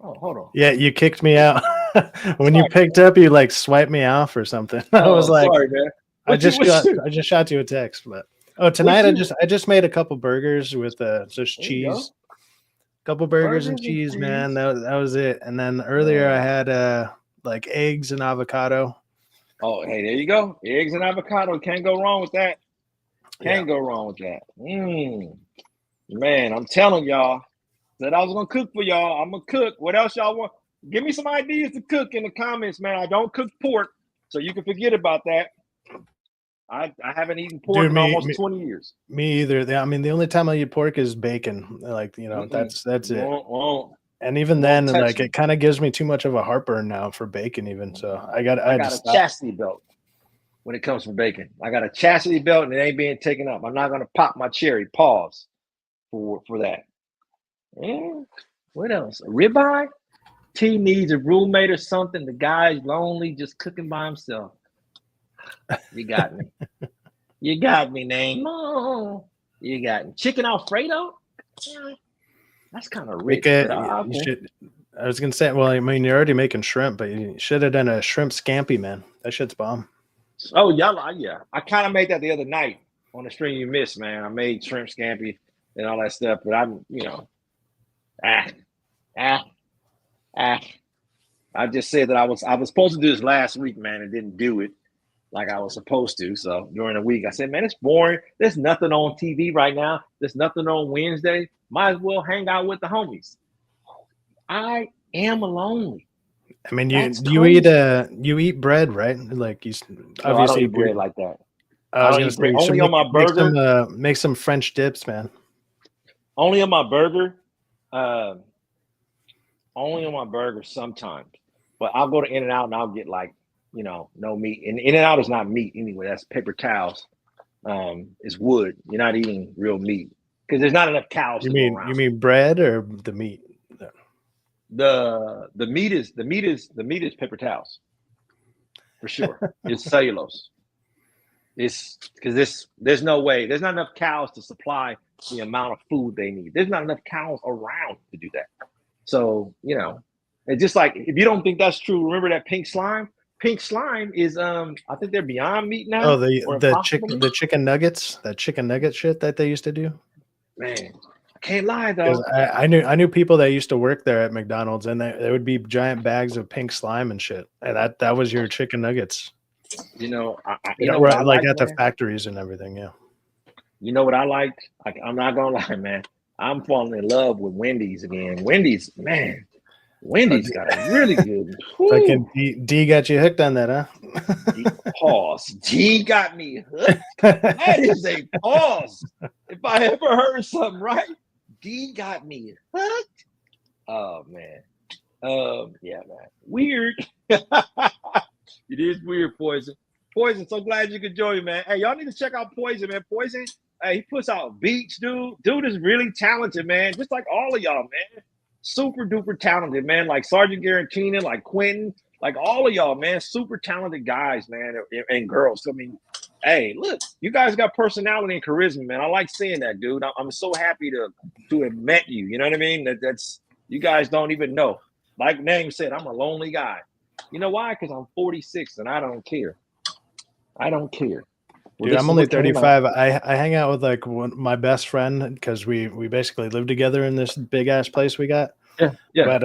Speaker 1: Oh, hold on.
Speaker 2: Yeah, you kicked me out. When you picked up, you like swiped me off or something. I was like,
Speaker 1: sorry, man.
Speaker 2: I just shot you a text, but tonight I just made a couple burgers with just cheese. Couple burgers and cheese, man. That was it. And then earlier I had like eggs and avocado.
Speaker 1: Oh, hey, there you go. Eggs and avocado. Can't go wrong with that. Can't go wrong with that. Man, I'm telling y'all that I was gonna cook for y'all. I'm gonna cook. What else y'all want? Give me some ideas to cook in the comments, man. I don't cook pork, so you can forget about that. I haven't eaten pork in almost 20 years.
Speaker 2: Me either. I mean, the only time I eat pork is bacon. Like, that's it. And even then, like, it kind of gives me too much of a heartburn now for bacon. Even so, I got
Speaker 1: a chastity belt when it comes to bacon. I got a chastity belt, and it ain't being taken up. I'm not gonna pop my cherry. Pause for that. Yeah. What else? A ribeye? T needs a roommate or something. The guy's lonely, just cooking by himself. You got me. You got me, name. Oh, you got me. Chicken Alfredo? That's kind of rich.
Speaker 2: I was gonna say, well, I mean, you're already making shrimp, but you should have done a shrimp scampi, man. That shit's bomb.
Speaker 1: Oh yeah. I kind of made that the other night on the stream you missed, man. I made shrimp scampi and all that stuff, but I'm, I just said that I was supposed to do this last week, man, and didn't do it like I was supposed to. So during the week, I said, man, it's boring. There's nothing on TV right now. There's nothing on Wednesday. Might as well hang out with the homies. I am lonely.
Speaker 2: I mean, you eat bread, right? Like you obviously
Speaker 1: I don't eat bread like that.
Speaker 2: I was gonna say,
Speaker 1: only on my burger.
Speaker 2: Make some French dips, man.
Speaker 1: Only on my burger. Only on my burger sometimes. But I'll go to In-N-Out and I'll get like, no meat. And In-N-Out is not meat anyway. That's paper towels. It's wood. You're not eating real meat because there's not enough cows.
Speaker 2: You mean bread or the meat?
Speaker 1: No. The meat is paper towels for sure. It's cellulose. It's because there's no way. There's not enough cows to supply the amount of food they need. There's not enough cows around to do that. So, it's just like, if you don't think that's true, remember that pink slime? Pink slime is, I think they're Beyond Meat now.
Speaker 2: Oh, the chicken nuggets, that chicken nugget shit that they used to do.
Speaker 1: Man, I can't lie though.
Speaker 2: I knew people that used to work there at McDonald's, and there would be giant bags of pink slime and shit, and that was your chicken nuggets.
Speaker 1: Like
Speaker 2: at the factories and everything. Yeah.
Speaker 1: You know what I liked? I'm not gonna lie, man. I'm falling in love with Wendy's again. Wendy's, man. Wendy's got a really good.
Speaker 2: Fucking D got you hooked on that, huh?
Speaker 1: Pause. D got me hooked. That is a pause. If I ever heard something right, D got me hooked. Oh man. Yeah, man. Weird. It is weird, Poison. Poison, so glad you could join me, man. Hey, y'all need to check out Poison, man. Poison, hey, he puts out beats, dude. Dude is really talented, man. Just like all of y'all, man. Super duper talented, man. Like Sergeant Garantina, like Quentin, like all of y'all, man. Super talented guys, man, and girls. I mean, hey, look, you guys got personality and charisma, man. I like seeing that, dude. I'm so happy to have met you. You know what I mean? That's you guys don't even know. Like Name said, I'm a lonely guy. You know why? Because I'm 46 and I don't care. I don't care.
Speaker 2: Dude, I'm only 35. I hang out with like my best friend because we basically live together in this big ass place we got.
Speaker 1: Yeah.
Speaker 2: But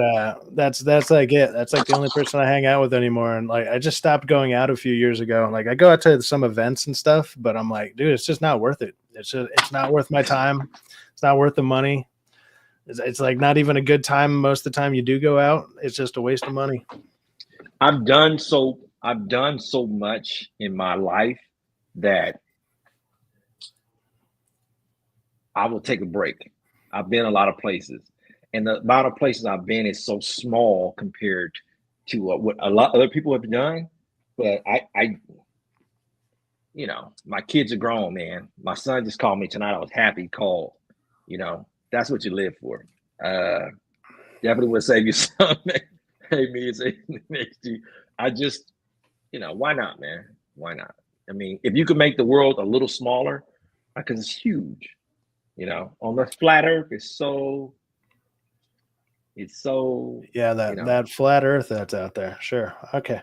Speaker 2: that's like it. That's like the only person I hang out with anymore. And like I just stopped going out a few years ago. Like I go out to some events and stuff, but I'm like, dude, it's just not worth it. It's not worth my time. It's not worth the money. It's like not even a good time most of the time you do go out. It's just a waste of money.
Speaker 1: I've done so much in my life that I will take a break. I've been a lot of places, and the amount of places I've been is so small compared to what a lot of other people have done. But I my kids are grown, man. My son just called me tonight. I was happy he called. That's what you live for. Definitely would save you some. Hey, me, it's next to you. I just, why not, man? Why not? I mean, if you could make the world a little smaller, because it's huge, on the flat earth, it's so.
Speaker 2: Yeah, that flat earth that's out there. Sure. Okay.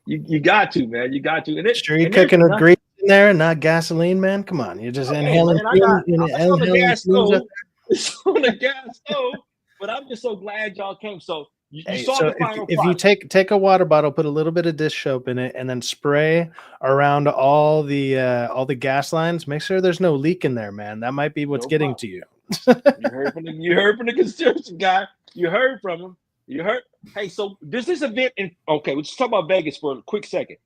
Speaker 1: You got to, man. You got to. And
Speaker 2: sure you're cooking with grease in there and not gasoline, man? Come on. You're just inhaling.
Speaker 1: It's on the gas stove. It's on the gas stove. But I'm just so glad y'all came. So You saw
Speaker 2: so
Speaker 1: the final
Speaker 2: if you take a water bottle, put a little bit of dish soap in it, and then spray around all the gas lines, make sure there's no leak in there, man. That might be what's getting to you.
Speaker 1: You heard from the conspiracy guy. You heard from him. You heard. Hey, so does this event okay, let's talk about Vegas for a quick second.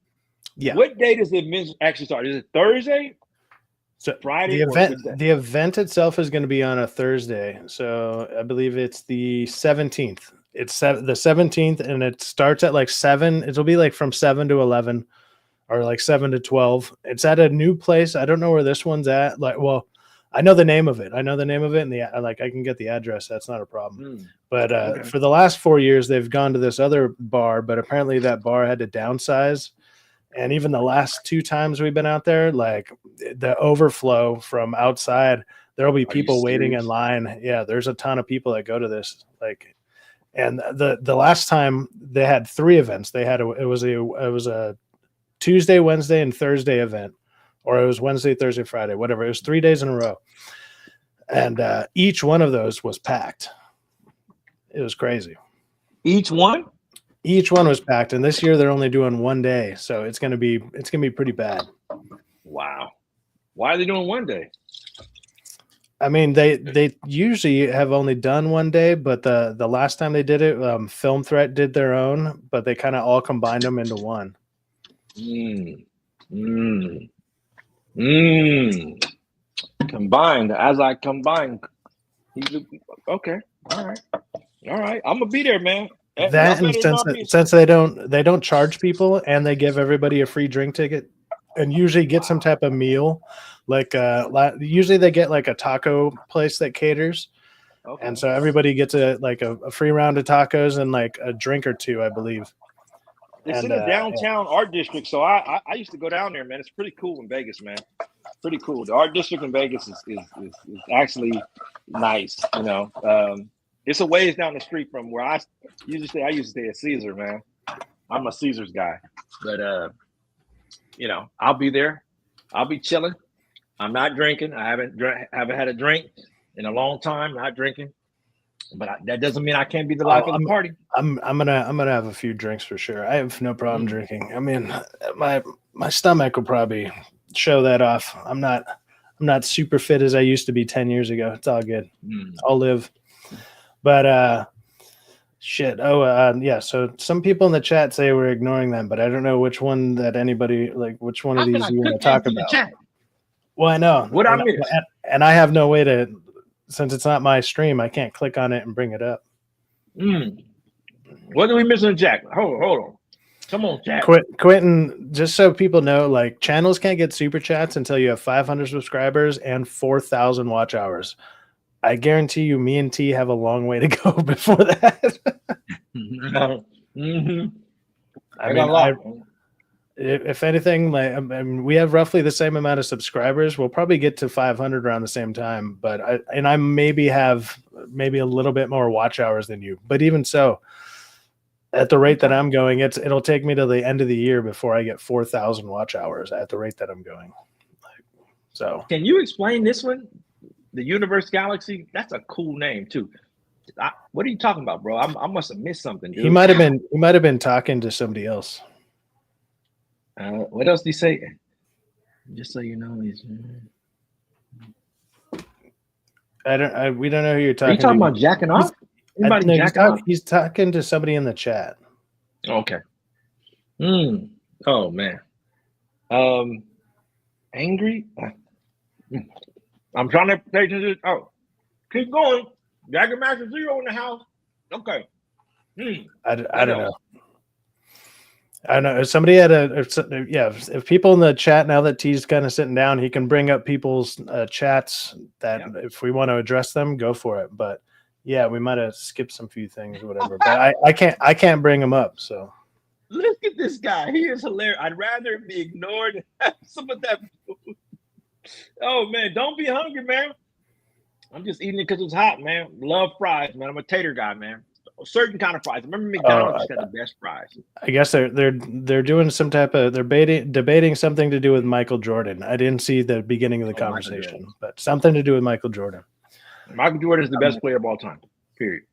Speaker 2: Yeah.
Speaker 1: What day does the event actually start? Is it Thursday?
Speaker 2: So
Speaker 1: Friday?
Speaker 2: The event itself is going to be on a Thursday. So I believe it's the 17th. It's the 17th, and it starts at like 7. It'll be like from 7 to 11 or like 7 to 12. It's at a new place. I don't know where this one's at. Like, well, I know the name of it. And I can get the address. That's not a problem. But for the last 4 years, they've gone to this other bar, but apparently that bar had to downsize. And even the last 2 times we've been out there, like the overflow from outside, there'll be people waiting in line. Yeah, there's a ton of people that go to this. Like, and the last time they had 3 events. They had it was a Tuesday, Wednesday, and Thursday event, or it was Wednesday, Thursday, Friday, whatever. It was 3 days in a row, and each one of those was packed. It was crazy.
Speaker 1: Each one
Speaker 2: was packed, and this year they're only doing 1 day, so it's gonna be pretty bad.
Speaker 1: Wow, why are they doing 1 day?
Speaker 2: I mean, they usually have only done 1 day, but the last time they did it, Film Threat did their own, but they kind of all combined them into one.
Speaker 1: Combined. As I combine. Okay. All right. I'm gonna be there, man.
Speaker 2: That and since they don't charge people, and they give everybody a free drink ticket, and usually get some type of meal, like usually they get like a taco place that caters, and so everybody gets a free round of tacos and like a drink or 2, I believe.
Speaker 1: It's in the downtown art district, so I used to go down there, man. It's pretty cool in Vegas, man. Pretty cool. The art district in Vegas is actually nice. You know, it's a ways down the street from where I used to stay. I used to stay at Caesar, man. I'm a Caesar's guy, but you know, I'll be there. I'll be chilling. I'm not drinking. I haven't had a drink in a long time. Not drinking. But that doesn't mean I can't be the life of the party.
Speaker 2: I'm gonna have a few drinks for sure. I have no problem drinking. I mean, my stomach will probably show that off. I'm not super fit as I used to be 10 years ago. It's all good. I'll live. But shit. Yeah. So some people in the chat say we're ignoring them, but I don't know which one that anybody which one of these you want to talk about. Well, I know.
Speaker 1: What I miss?
Speaker 2: And I have no way to. Since it's not my stream, I can't click on it and bring it up.
Speaker 1: What are we missing, Jack? Hold on. Come on, Jack.
Speaker 2: Quentin, just so people know, like, channels can't get super chats until you have 500 subscribers and 4,000 watch hours. I guarantee you, me and T have a long way to go before that. I mean, if anything, like, I mean, we have roughly the same amount of subscribers. We'll probably get to 500 around the same time, but I maybe have a little bit more watch hours than you. But even so, at the rate that I'm going, it'll take me to the end of the year before I get 4,000 watch hours at the rate that I'm going. So,
Speaker 1: can you explain this one? The Universe Galaxy. That's a cool name too. What are you talking about, bro? I must have missed something, dude.
Speaker 2: He might have been talking to somebody else.
Speaker 1: What else did he say? Just so you know, he's.
Speaker 2: We don't know who you're talking.
Speaker 1: Are you talking about jacking off?
Speaker 2: He's talking to somebody in the chat.
Speaker 1: Okay. Oh man. Angry. I'm trying to pay attention. Oh, keep going. Jagger Master Zero in the house. Okay.
Speaker 2: I don't know. I don't know. If somebody had if people in the chat, now that T's kind of sitting down, he can bring up people's chats that if we want to address them, go for it. But yeah, we might have skipped some few things or whatever. But I can't bring them up. So
Speaker 1: look at this guy. He is hilarious. I'd rather be ignored and have some of that food. Oh man, don't be hungry, man. I'm just eating it because it's hot, man. Love fries, man. I'm a tater guy, man. A certain kind of fries. Remember McDonald's had the best fries.
Speaker 2: I guess they're doing some type of debating something to do with Michael Jordan. I didn't see the beginning of the conversation, but something to do with Michael Jordan.
Speaker 1: Michael Jordan is the best player of all time. Period.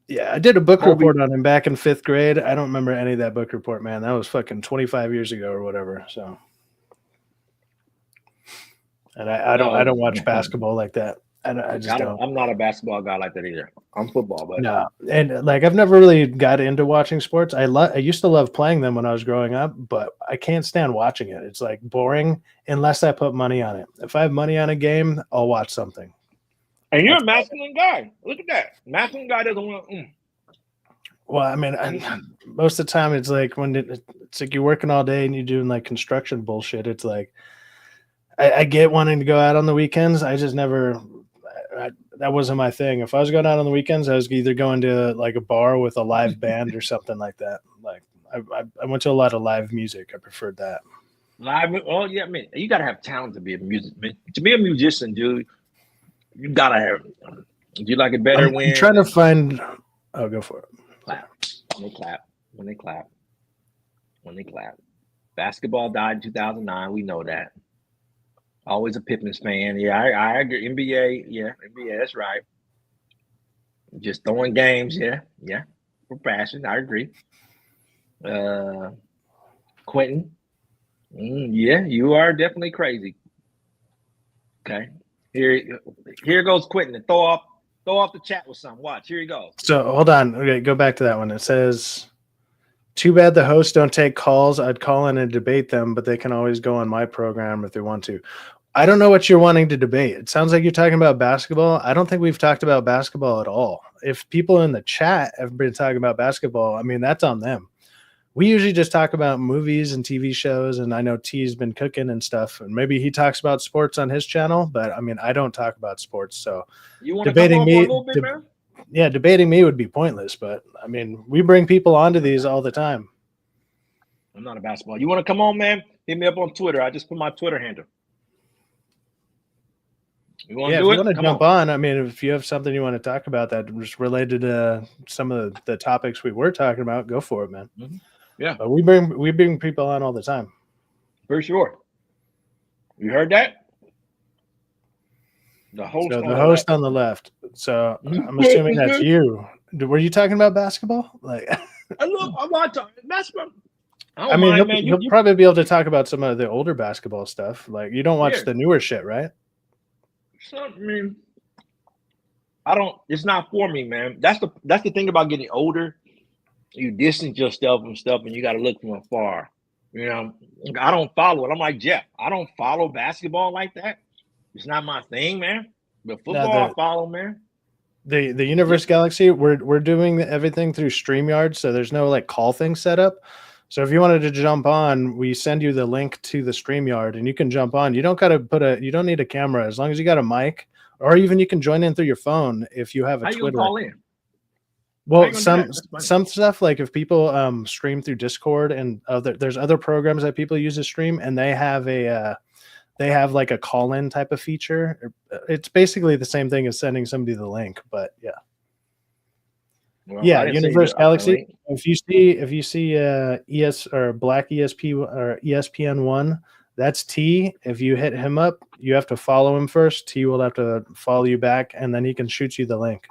Speaker 2: Yeah, I did a book report on him back in 5th grade. I don't remember any of that book report, man. That was fucking 25 years ago or whatever. So, and I don't watch basketball like that. I just don't.
Speaker 1: I'm not a basketball guy like that either. I'm football, but
Speaker 2: no. And like I've never really got into watching sports. I used to love playing them when I was growing up, but I can't stand watching it. It's like boring unless I put money on it. If I have money on a game, I'll watch something.
Speaker 1: And you're a masculine guy. Look at that. Masculine guy doesn't want.
Speaker 2: Well, I mean, most of the time it's like when it's like you're working all day and you're doing like construction bullshit. It's like I get wanting to go out on the weekends. I just never. That wasn't my thing. If I was going out on the weekends, I was either going to like a bar with a live band or something like that. Like I went to a lot of live music. I preferred that.
Speaker 1: Live? Oh yeah, I mean, you gotta have talent to be a musician. To be a musician, dude, you gotta have. Do you like it better when?
Speaker 2: I'm trying to find. Oh, go for it.
Speaker 1: Clap. When they clap. When they clap. Basketball died in 2009. We know that. Always a Pistons fan. Yeah, I agree. NBA. Yeah, NBA. That's right. Just throwing games. Yeah. For passion. I agree. Quentin. Yeah, you are definitely crazy. Okay. Here goes Quentin. Throw off the chat with something. Watch. Here he goes.
Speaker 2: So hold on. Okay, go back to that one. It says, "Too bad the hosts don't take calls. I'd call in and debate them, but they can always go on my program if they want to." I don't know what you're wanting to debate. It sounds like you're talking about basketball. I don't think we've talked about basketball at all. If people in the chat have been talking about basketball, I mean, that's on them. We usually just talk about movies and TV shows, and I know T's been cooking and stuff, and maybe he talks about sports on his channel, but I mean, I don't talk about sports, so
Speaker 1: you want to debating me, a little bit, man?
Speaker 2: Yeah, debating me would be pointless, but I mean, we bring people onto these all the time.
Speaker 1: I'm not a basketball. You want to come on, man? Hit me up on Twitter. I just put my Twitter handle. You want to do it?
Speaker 2: If you want to jump on, I mean, if you have something you want to talk about that was related to some of the topics we were talking about, go for it, man.
Speaker 1: Mm-hmm. Yeah,
Speaker 2: but we bring people on all the time,
Speaker 1: for sure. You heard that? The host
Speaker 2: on the left. So I'm assuming that's you. Were you talking about basketball? Like,
Speaker 1: I want to basketball.
Speaker 2: I mean, you'll probably be able to talk about some of the older basketball stuff. Like, you don't watch the newer shit, right?
Speaker 1: So, I mean, I don't. It's not for me, man. That's the thing about getting older. You distance yourself from stuff, and you got to look from afar. You know, I don't follow it. I'm like Jeff. I don't follow basketball like that. It's not my thing, man. But football, I follow, man.
Speaker 2: The Universe Galaxy, we're doing everything through StreamYard, so there's no like call thing set up. So if you wanted to jump on, we send you the link to the StreamYard, and you can jump on. You don't got to you don't need a camera as long as you got a mic, or even you can join in through your phone if you have a Twitter.
Speaker 1: How you call in?
Speaker 2: Well, some stuff, like if people stream through Discord and there's other programs that people use to stream, and they have like a call-in type of feature. It's basically the same thing as sending somebody the link, but yeah. Well, yeah, Universe Galaxy. If you see ES or Black ESP or ESPN1, that's T. If you hit him up, you have to follow him first. T will have to follow you back, and then he can shoot you the link.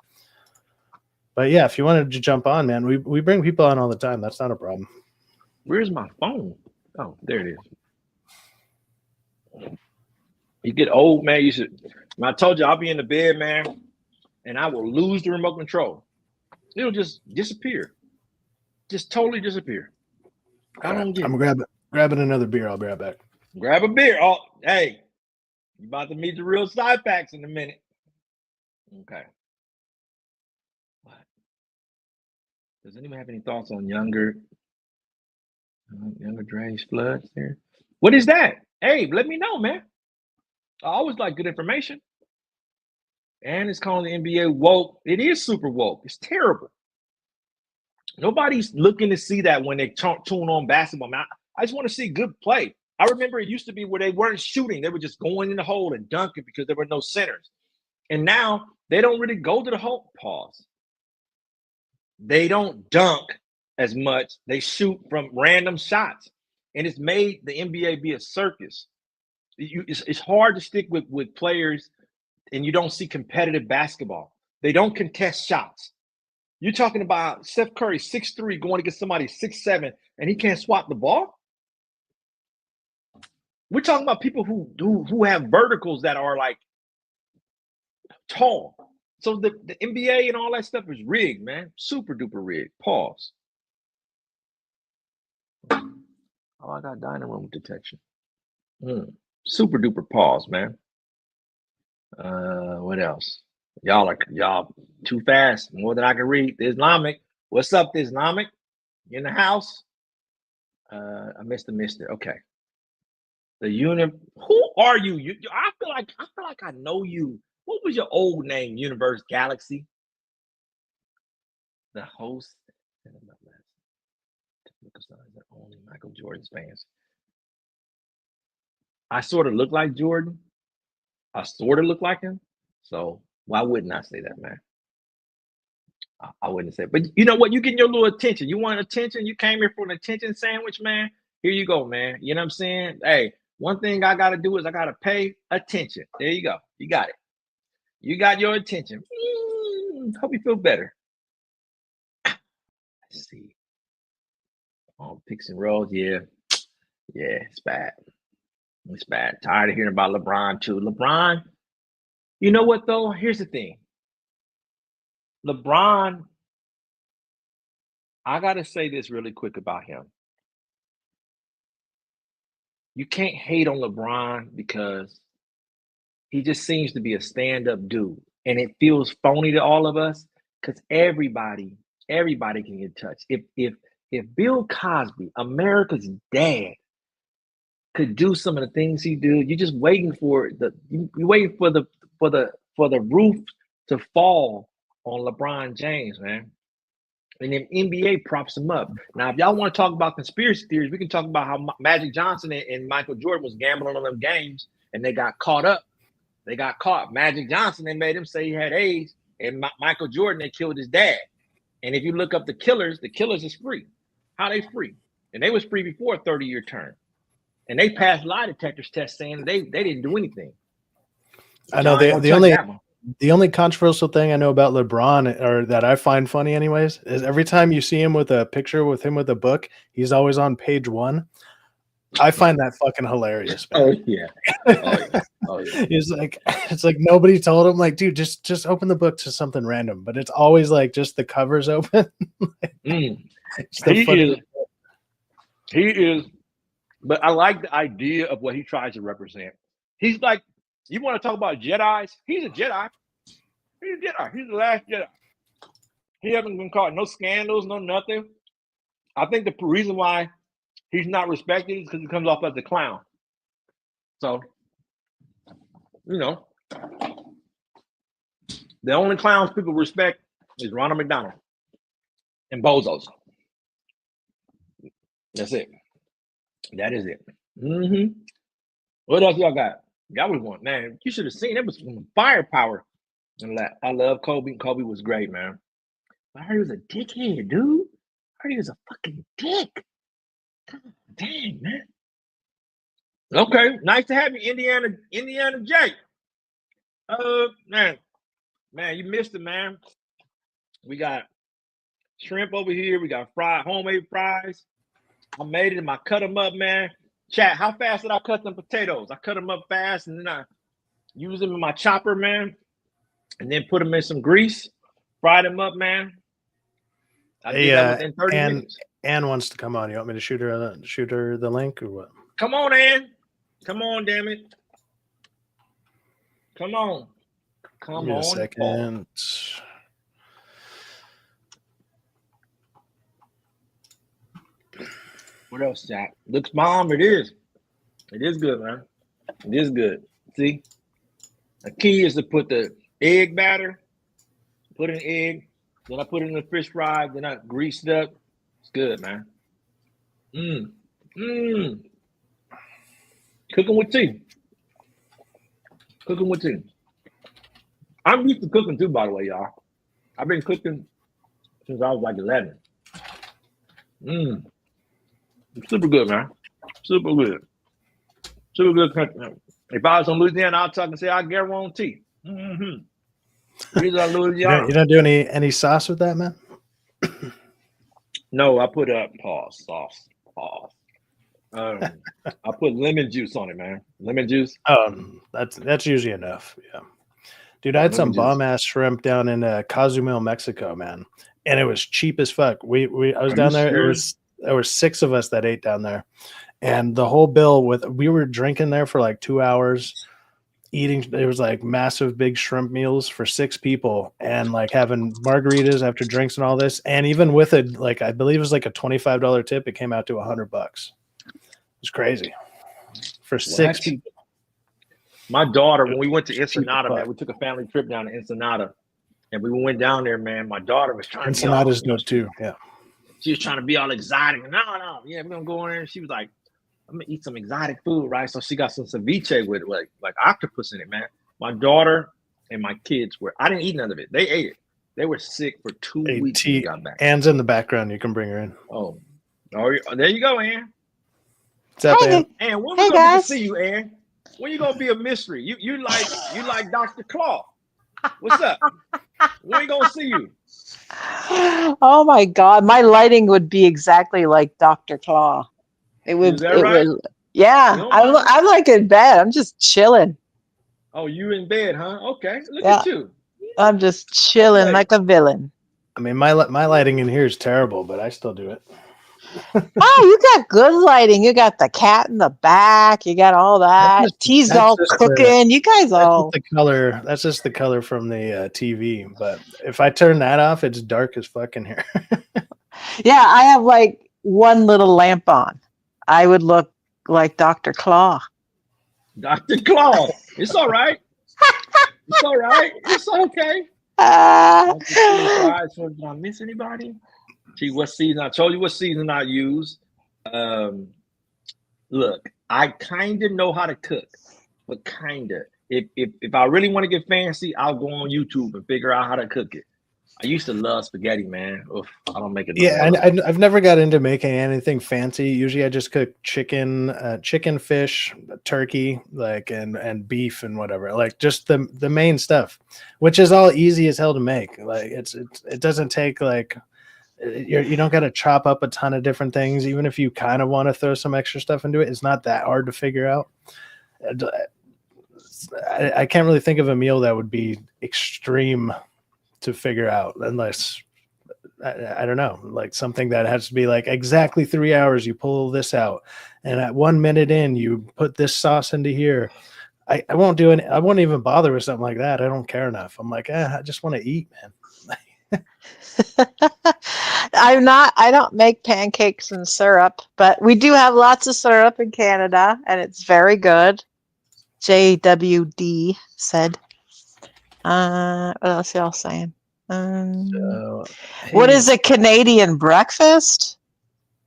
Speaker 2: But yeah, if you wanted to jump on, man, we bring people on all the time. That's not a problem.
Speaker 1: Where's my phone? Oh, there it is. You get old, man. You should. I told you I'll be in the bed, man, and I will lose the remote control. It'll just disappear, just totally disappear. I don't get.
Speaker 2: I'm grabbing another beer. I'll be right back.
Speaker 1: Grab a beer. Oh, hey, you about to meet the real side packs in a minute. Okay. What? Does anyone have any thoughts on younger Dre's floods there? What is that? Hey, let me know, man. I always like good information. And it's calling the NBA woke. It is super woke. It's terrible. Nobody's looking to see that when they tune on basketball. Man, I just want to see good play. I remember it used to be where they weren't shooting. They were just going in the hole and dunking because there were no centers. And now they don't really go to the hole. Pause. They don't dunk as much. They shoot from random shots. And it's made the NBA be a circus. It's hard to stick with players and you don't see competitive basketball. They don't contest shots. You're talking about Steph Curry 6'3" going against somebody 6'7", and he can't swat the ball. We're talking about people who have verticals that are like tall. So the NBA and all that stuff is rigged, man. Super duper rigged. Pause. Oh, I got dining room detection. Super duper pause, man. What else? Y'all too fast. More than I can read. The Islamic. What's up, the Islamic? You in the house? I missed the mister. Okay. The unit. Who are you? I feel like I know you. What was your old name? Universe Galaxy. The host. Only Michael Jordan's fans. I sort of look like Jordan. I sort of look like him. So why wouldn't I say that, man? I wouldn't say it. But you know what? You getting your little attention. You want attention? You came here for an attention sandwich, man. Here you go, man. You know what I'm saying? Hey, one thing I got to do is I got to pay attention. There you go. You got it. You got your attention. Hope you feel better. Let's see. Oh, picks and rolls. Yeah, it's bad. It's bad. Tired of hearing about LeBron too. LeBron, you know what though? Here's the thing. LeBron, I gotta say this really quick about him. You can't hate on LeBron because he just seems to be a stand-up dude. And it feels phony to all of us because everybody can get touched. If Bill Cosby, America's dad, could do some of the things he did, you're just waiting for you're waiting for the roof to fall on LeBron James, man. And then NBA props him up. Now, if y'all want to talk about conspiracy theories, we can talk about how Magic Johnson and Michael Jordan was gambling on them games, and they got caught up. They got caught. Magic Johnson, they made him say he had AIDS, and Michael Jordan, they killed his dad. And if you look up the killers is free. How they free? And they was free before a 30-year term. And they passed lie detectors tests saying they didn't do anything.
Speaker 2: I know the only controversial thing I know about LeBron, or that I find funny anyways, is every time you see him with a picture with him with a book, he's always on page 1. I find that fucking hilarious, man.
Speaker 1: Oh yeah.
Speaker 2: It's like nobody told him, like, dude, just open the book to something random, but it's always like just the covers open.
Speaker 1: He is, but I like the idea of what he tries to represent. He's like, you want to talk about Jedis? He's a Jedi. He's a Jedi. He's the last Jedi. He hasn't been caught no scandals, no nothing. I think the reason why he's not respected is because he comes off as a clown. So, you know, the only clowns people respect is Ronald McDonald and bozos. That's it. That is it. What else y'all got? Y'all was one, man. You should have seen it was firepower. And I love Kobe. Kobe was great, man. I heard he was a dickhead, dude. I heard he was a fucking dick. God dang, man. Okay, nice to have you, Indiana J. Man, you missed it, man. We got shrimp over here. We got homemade fries. I made it and I cut them up, man. Chat, how fast did I cut them potatoes? I cut them up fast and then I use them in my chopper, man. And then put them in some grease, fried them up, man. I did that within 30 minutes.
Speaker 2: Ann wants to come on. You want me to shoot her the link or what?
Speaker 1: Come on, Ann. Come on, damn it. Come on. Come on.
Speaker 2: A second.
Speaker 1: What else, Jack? Looks bomb. It is. It is good, man. It is good. See? The key is to put the egg batter, put an egg, then I put it in the fish fry, then I grease it up. It's good, man. Cooking with tea. Cooking with tea. I'm used to cooking too, by the way, y'all. I've been cooking since I was like 11. Super good, man. Super good. Super good cooking. If I was in Louisiana, I'd talk and say I guarantee.
Speaker 2: You don't do any sauce with that, man?
Speaker 1: No, I put up sauce. I put lemon juice on it, man. Lemon juice.
Speaker 2: That's usually enough. Yeah, dude, I had some bomb ass shrimp down in Cozumel, Mexico, man, and it was cheap as fuck. I was down there. There were 6 of us that ate down there, and the whole bill we were drinking there for like 2 hours. Eating, it was like massive big shrimp meals for 6 people and like having margaritas after drinks and all this. And even with it, like I believe it was like a $25 tip, it came out to $100. It was crazy for 6 people.
Speaker 1: My daughter, when we went to Ensenada, man, we took a family trip down to Ensenada, and we went down there, man. My daughter was trying to
Speaker 2: Ensenada's good too. Yeah,
Speaker 1: she was trying to be all exotic. No, yeah, we're gonna go in there. And she was like, I'm gonna eat some exotic food, right? So she got some ceviche with like octopus in it, man. My daughter and my kids I didn't eat none of it. They ate it. They were sick for 2 weeks when we got back.
Speaker 2: Anne's in the background. You can bring her in.
Speaker 1: Oh, there you go, Ann.
Speaker 2: What's up, Ann?
Speaker 1: Ann, when we gonna see you, Ann? When you gonna be a mystery? You like Dr. Claw. What's up? When we gonna see you?
Speaker 3: Oh my God, my lighting would be exactly like Dr. Claw. It would.
Speaker 1: Is that right?
Speaker 3: Yeah, I'm like in bed. I'm just chilling.
Speaker 1: Oh, you in bed, huh? Okay, look at you.
Speaker 3: I'm just chilling like a villain.
Speaker 2: I mean, my lighting in here is terrible, but I still do it.
Speaker 3: Oh, you got good lighting. You got the cat in the back. You got all that. T's all cooking. You guys all.
Speaker 2: The color. That's just the color from the TV. But if I turn that off, it's dark as fuck in here.
Speaker 3: Yeah, I have like one little lamp on. I would look like Dr. Claw.
Speaker 1: Dr. Claw. It's all right. It's all right. It's okay. Did I miss anybody? See what season? I told you what season I use. Look, I kind of know how to cook, but kind of. If I really want to get fancy, I'll go on YouTube and figure out how to cook it. I used to love spaghetti, man. Oof, I don't make it.
Speaker 2: Yeah, I've never got into making anything fancy. Usually, I just cook chicken, fish, turkey, like and beef and whatever. Like just the main stuff, which is all easy as hell to make. Like it doesn't take like you don't got to chop up a ton of different things. Even if you kind of want to throw some extra stuff into it, it's not that hard to figure out. I can't really think of a meal that would be extreme to figure out unless I don't know, like something that has to be like exactly 3 hours. You pull this out, and at 1 minute in, you put this sauce into here. I won't do it. I won't even bother with something like that. I don't care enough. I'm like, I just want to eat, man.
Speaker 3: I don't make pancakes and syrup, but we do have lots of syrup in Canada, and it's very good. JWD said. What else y'all saying? What is a Canadian breakfast?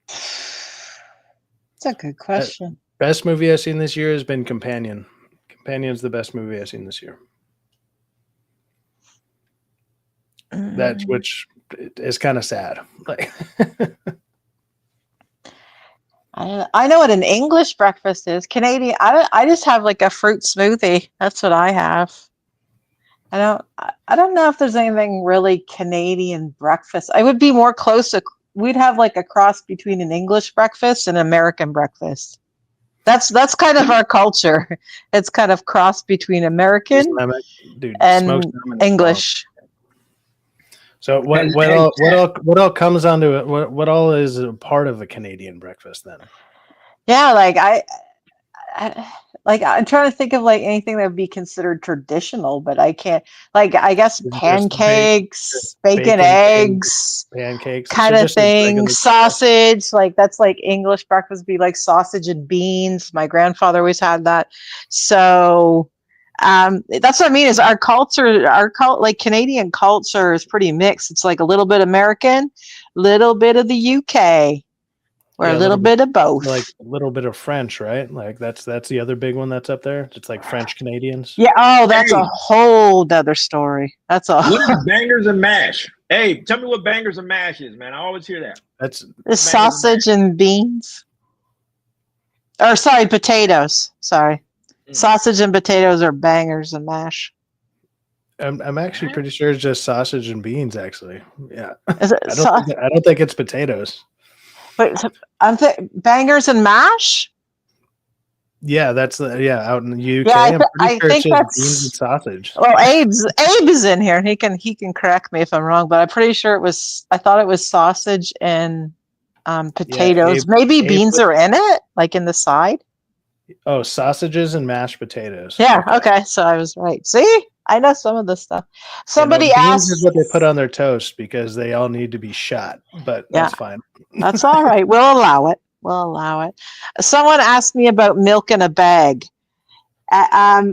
Speaker 3: That's a good question.
Speaker 2: Best movie I've seen this year has been Companion. Companion's the best movie I've seen this year. That's which is kind of sad. Like
Speaker 3: I know what an English breakfast is. Canadian, I just have like a fruit smoothie. That's what I have. I don't know if there's anything really Canadian breakfast. I would be more close to. We'd have like a cross between an English breakfast and American breakfast. That's kind of our culture. It's kind of cross between American and English.
Speaker 2: So what all comes onto it? What all is a part of a Canadian breakfast then?
Speaker 3: Yeah, like I'm trying to think of like anything that would be considered traditional, but I can't. Like I guess pancakes, bacon, eggs,
Speaker 2: pancakes,
Speaker 3: kind of thing. Sausage, like that's like English breakfast would be like sausage and beans. My grandfather always had that. So that's what I mean is our culture, like Canadian culture is pretty mixed. It's like a little bit American, little bit of the UK. Or a little bit of both.
Speaker 2: Like a little bit of French, right? Like that's the other big one that's up there. It's like French Canadians.
Speaker 3: Yeah. Oh, that's a whole other story. That's a.
Speaker 1: What is bangers and mash? Hey, tell me what bangers and mash is, man. I always hear that.
Speaker 2: That's
Speaker 3: sausage and beans. Or sorry, potatoes. Sorry, sausage and potatoes are bangers and mash.
Speaker 2: I'm actually pretty sure it's just sausage and beans. Actually, yeah.
Speaker 3: Is it
Speaker 2: I don't think it's potatoes.
Speaker 3: Wait, bangers and mash?
Speaker 2: Yeah, that's out in the UK.
Speaker 3: Yeah,
Speaker 2: I'm pretty
Speaker 3: I
Speaker 2: sure it's
Speaker 3: think
Speaker 2: just
Speaker 3: that's.
Speaker 2: beans and sausage.
Speaker 3: Well, Abe is in here. He can correct me if I'm wrong, but I'm pretty sure it was. I thought it was sausage and potatoes.
Speaker 2: Yeah,
Speaker 3: Maybe beans are in it, like in the side.
Speaker 2: Oh, sausages and mashed potatoes.
Speaker 3: Yeah. Okay. So I was right. See, I know some of this stuff. Somebody
Speaker 2: beans
Speaker 3: asked.
Speaker 2: Is what they put on their toast because they all need to be shot, but that's fine.
Speaker 3: That's all right. We'll allow it. We'll allow it. Someone asked me about milk in a bag. I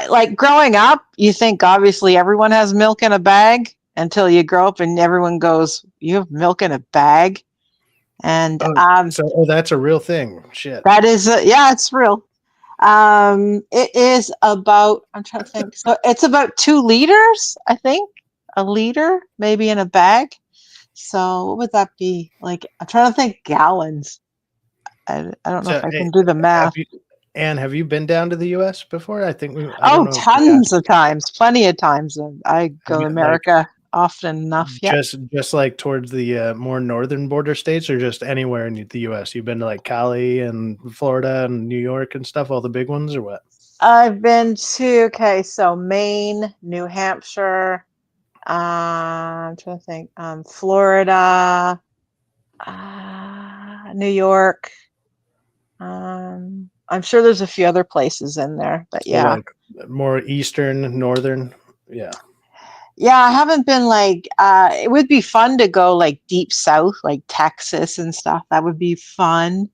Speaker 3: like growing up, you think obviously everyone has milk in a bag until you grow up and everyone goes, "You have milk in a bag?" And
Speaker 2: that's a real thing. Shit.
Speaker 3: That is it's real. It is about, I'm trying to think. So it's about 2 liters, I think. A liter maybe in a bag. So what would that be? Like, I'm trying to think gallons. I don't know if I can do the math.
Speaker 2: Have you been down to the U.S. before? I think
Speaker 3: tons of times, plenty of times. I go to America often enough. Yeah,
Speaker 2: just like towards the more northern border states, or just anywhere in the U.S. You've been to like Cali and Florida and New York and stuff, all the big ones, or what?
Speaker 3: I've been to so Maine, New Hampshire. I'm trying to think. Florida, New York. I'm sure there's a few other places in there, but yeah.
Speaker 2: Like more eastern, northern. Yeah.
Speaker 3: Yeah, I haven't been like, it would be fun to go like deep south, like Texas and stuff. That would be fun.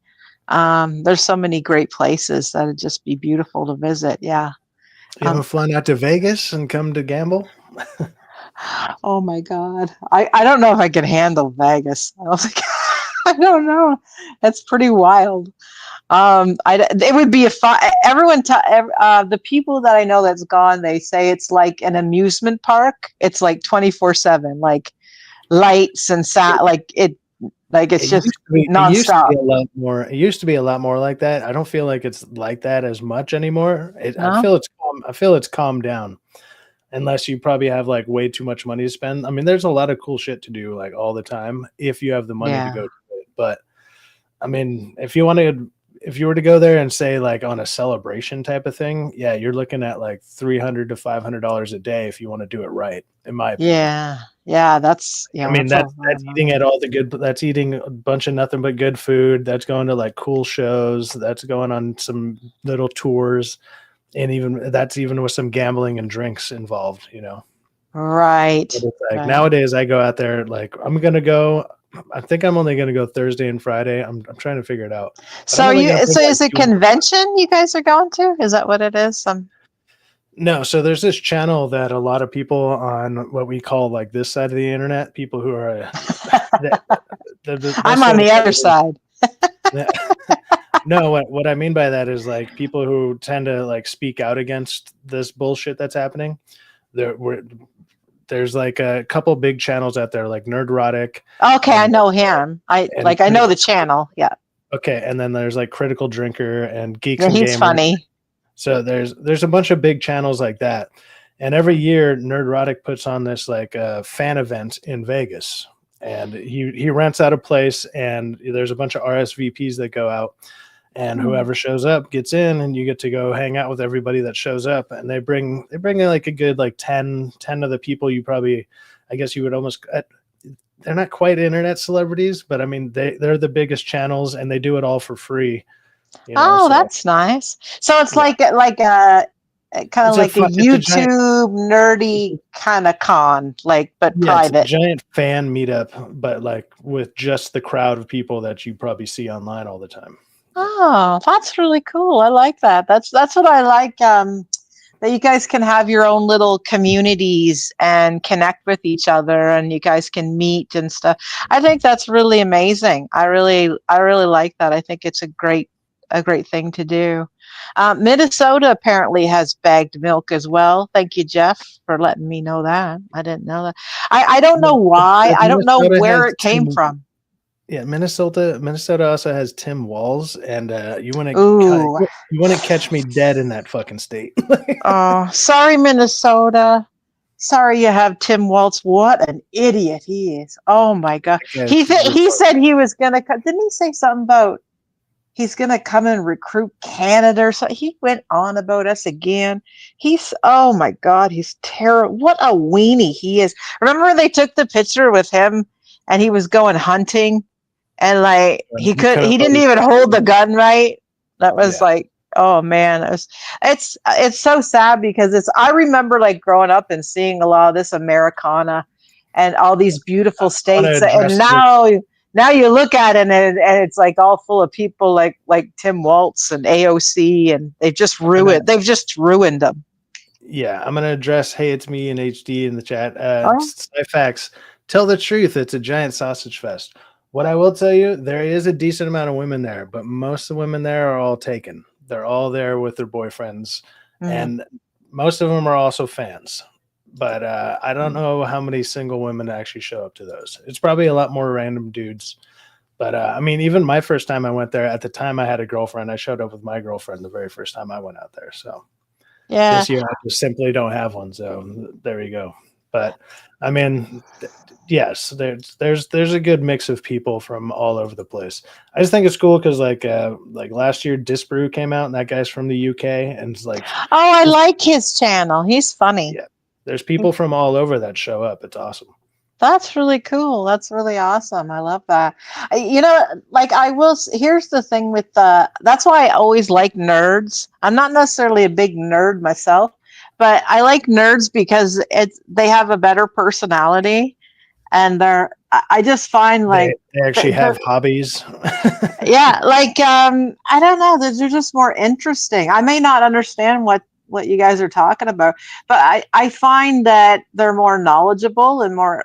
Speaker 3: There's so many great places that would just be beautiful to visit. Yeah.
Speaker 2: You haven't flown out to Vegas and come to gamble?
Speaker 3: Oh my God. I don't know if I can handle Vegas. I don't know. That's pretty wild. It would be a fun. Everyone, the people that I know that's gone, they say it's like an amusement park. It's like 24/7, like lights and sound, like it's just nonstop.
Speaker 2: It used to be a lot more like that. I don't feel like it's like that as much anymore. I feel it's calmed down, unless you probably have like way too much money to spend. I mean, there's a lot of cool shit to do like all the time if you have the money to go to it. But I mean, if you were to go there and say like on a celebration type of thing, yeah, you're looking at like $300 to $500 a day if you want to do it right, in my opinion.
Speaker 3: Yeah, that's
Speaker 2: I mean that's eating at all the good. That's eating a bunch of nothing but good food. That's going to like cool shows. That's going on some little tours, and even with some gambling and drinks involved.
Speaker 3: Right.
Speaker 2: Like nowadays, I go out there like I'm gonna go. I think I'm only going to go Thursday and Friday. I'm trying to figure it out.
Speaker 3: So is it convention you guys are going to? Is that what it is?
Speaker 2: No. So there's this channel that a lot of people on what we call like this side of the internet, people who are,
Speaker 3: I'm on the other side.
Speaker 2: No, what I mean by that is like people who tend to like speak out against this bullshit that's happening. There's like a couple big channels out there, like Nerdrotic.
Speaker 3: Okay, I know him. I know the channel. Yeah.
Speaker 2: Okay, and then there's like Critical Drinker and Geeks and
Speaker 3: He's
Speaker 2: Gamers.
Speaker 3: funny.
Speaker 2: So there's a bunch of big channels like that, and every year Nerdrotic puts on this like fan event in Vegas, and he rents out a place, and there's a bunch of RSVPs that go out. And whoever shows up gets in, and you get to go hang out with everybody that shows up. And they bring in like a good like 10 of the people you probably, I guess you would almost, they're not quite internet celebrities, but I mean they're the biggest channels, and they do it all for free.
Speaker 3: That's nice. So it's like a kind of like a YouTube nerdy kind of con, like but private.
Speaker 2: It's a giant fan meetup, but like with just the crowd of people that you probably see online all the time.
Speaker 3: Oh, that's really cool. I like that. That's what I like. That you guys can have your own little communities and connect with each other, and you guys can meet and stuff. I think that's really amazing. I really like that. I think it's a great thing to do. Minnesota apparently has bagged milk as well. Thank you, Jeff, for letting me know that. I didn't know that. I don't know why. I don't know where it came from.
Speaker 2: Yeah, Minnesota also has Tim Walz, and you want to catch me dead in that fucking state.
Speaker 3: Oh, sorry, Minnesota. Sorry, you have Tim Waltz. What an idiot he is! Oh my God, he said he was gonna. Didn't he say something about he's gonna come and recruit Canada or something? He went on about us again. Oh my God, he's terrible. What a weenie he is. Remember when they took the picture with him and he was going hunting and like he didn't even hold the gun right. That was like, oh man, it's so sad because I remember like growing up and seeing a lot of this Americana and all these beautiful states, and now you look at it and it's like all full of people like Tim Waltz and AOC, and they've just ruined them.
Speaker 2: Yeah, I'm gonna address Hey It's Me and HD in the chat. Facts. Tell the truth, it's a giant sausage fest. What I will tell you, there is a decent amount of women there, but most of the women there are all taken. They're all there with their boyfriends, and most of them are also fans. But I don't know how many single women actually show up to those. It's probably a lot more random dudes. But I mean, even my first time I went there, at the time I had a girlfriend. I showed up with my girlfriend the very first time I went out there. So this year I just simply don't have one. So there you go. But I mean, yes, there's a good mix of people from all over the place. I just think it's cool because like last year Disbrew came out, and that guy's from the UK, and it's like,
Speaker 3: oh, I like his channel. He's funny.
Speaker 2: Yeah, there's people from all over that show up. It's awesome.
Speaker 3: That's really cool. That's really awesome. I love that. Here's the thing with that's why I always like nerds. I'm not necessarily a big nerd myself, but I like nerds because they have a better personality, and I just find like
Speaker 2: they actually have hobbies.
Speaker 3: Yeah, like I don't know, they're just more interesting. I may not understand what you guys are talking about, but I find that they're more knowledgeable and more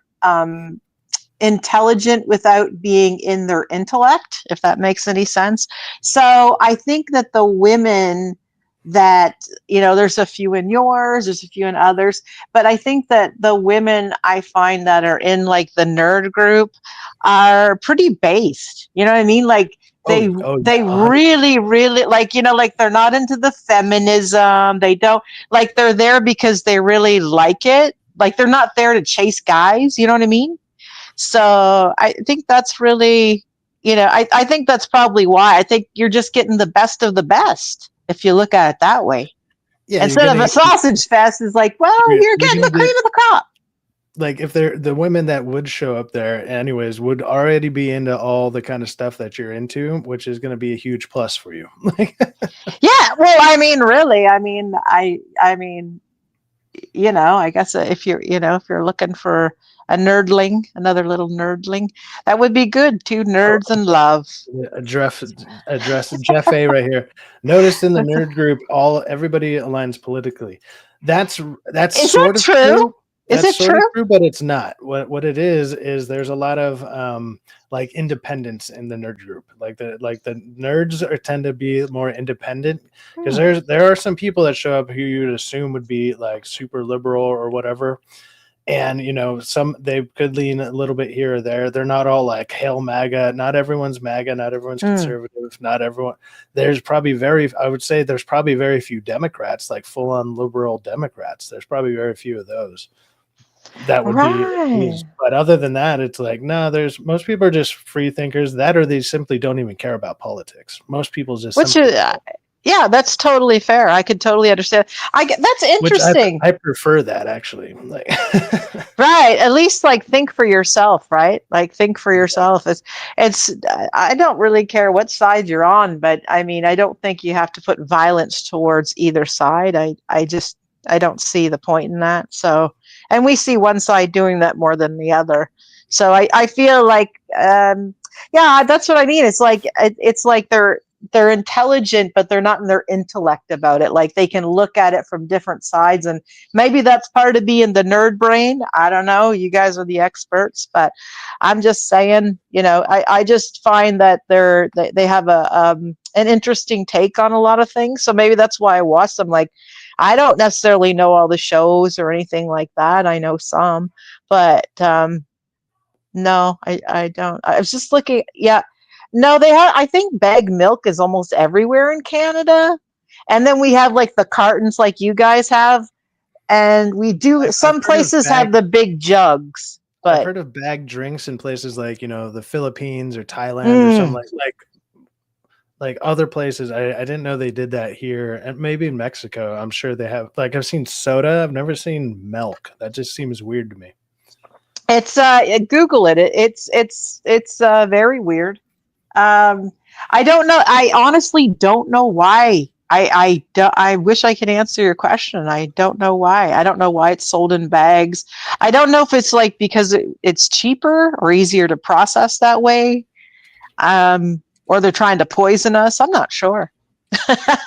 Speaker 3: intelligent without being in their intellect, if that makes any sense. So I think that the women that, there's a few in yours, there's a few in others, but I think that the women I find that are in like the nerd group are pretty based. You know what I mean? Like they really, really like, like they're not into the feminism. They don't like, they're there because they really like it. Like they're not there to chase guys. You know what I mean? So I think that's really, I think that's probably why. I think you're just getting the best of the best if you look at it that way. Yeah. Instead of a sausage fest, is like, well, you're getting the cream of the crop.
Speaker 2: Like if the women that would show up there anyways would already be into all the kind of stuff that you're into, which is going to be a huge plus for you.
Speaker 3: Yeah. Well, I mean, really, I mean, I guess if you're looking for a nerdling, another little nerdling, that would be good. Two nerds in love.
Speaker 2: Address Jeff A right here. Notice in the nerd group, everybody aligns politically. That's
Speaker 3: is sort that of true? Is it
Speaker 2: true? But it's not. What it is there's a lot of like independence in the nerd group. Like the nerds tend to be more independent because there are some people that show up who you'd assume would be like super liberal or whatever. And they could lean a little bit here or there. They're not all like hail MAGA. Not everyone's MAGA. Not everyone's conservative. Not everyone. There's probably very few Democrats, like full on liberal Democrats. There's probably very few of those. That would be, but other than that, it's like no. Most people are just free thinkers. That or they simply don't even care about politics. Most people just.
Speaker 3: Yeah, that's totally fair. I could totally understand. That's interesting.
Speaker 2: I prefer that actually. Like,
Speaker 3: right. At least like think for yourself, right? Like think for yourself. It's. I don't really care what side you're on, but I mean, I don't think you have to put violence towards either side. I don't see the point in that. So, and we see one side doing that more than the other. So I feel like, yeah, that's what I mean. It's like they're intelligent, but they're not in their intellect about it. Like they can look at it from different sides, and maybe that's part of being the nerd brain. I don't know. You guys are the experts, but I'm just saying, I just find that they have an interesting take on a lot of things. So maybe that's why I watch them. Like, I don't necessarily know all the shows or anything like that. I know some, but no, I don't. I was just looking. Yeah. No, they have. I think Bag Milk is almost everywhere in Canada, and then we have like the cartons like you guys have, and we do. Some places have the big jugs, but
Speaker 2: I've heard of bagged drinks in places like the Philippines or Thailand or something like other places. I didn't know they did that here, and maybe in Mexico. I'm sure they have. Like I've seen soda. I've never seen milk. That just seems weird to me.
Speaker 3: It's Google it. It's very weird. I don't know. I honestly don't know why. I wish I could answer your question. I don't know why. I don't know why it's sold in bags. I don't know if it's like because it's cheaper or easier to process that way, or they're trying to poison us. I'm not sure.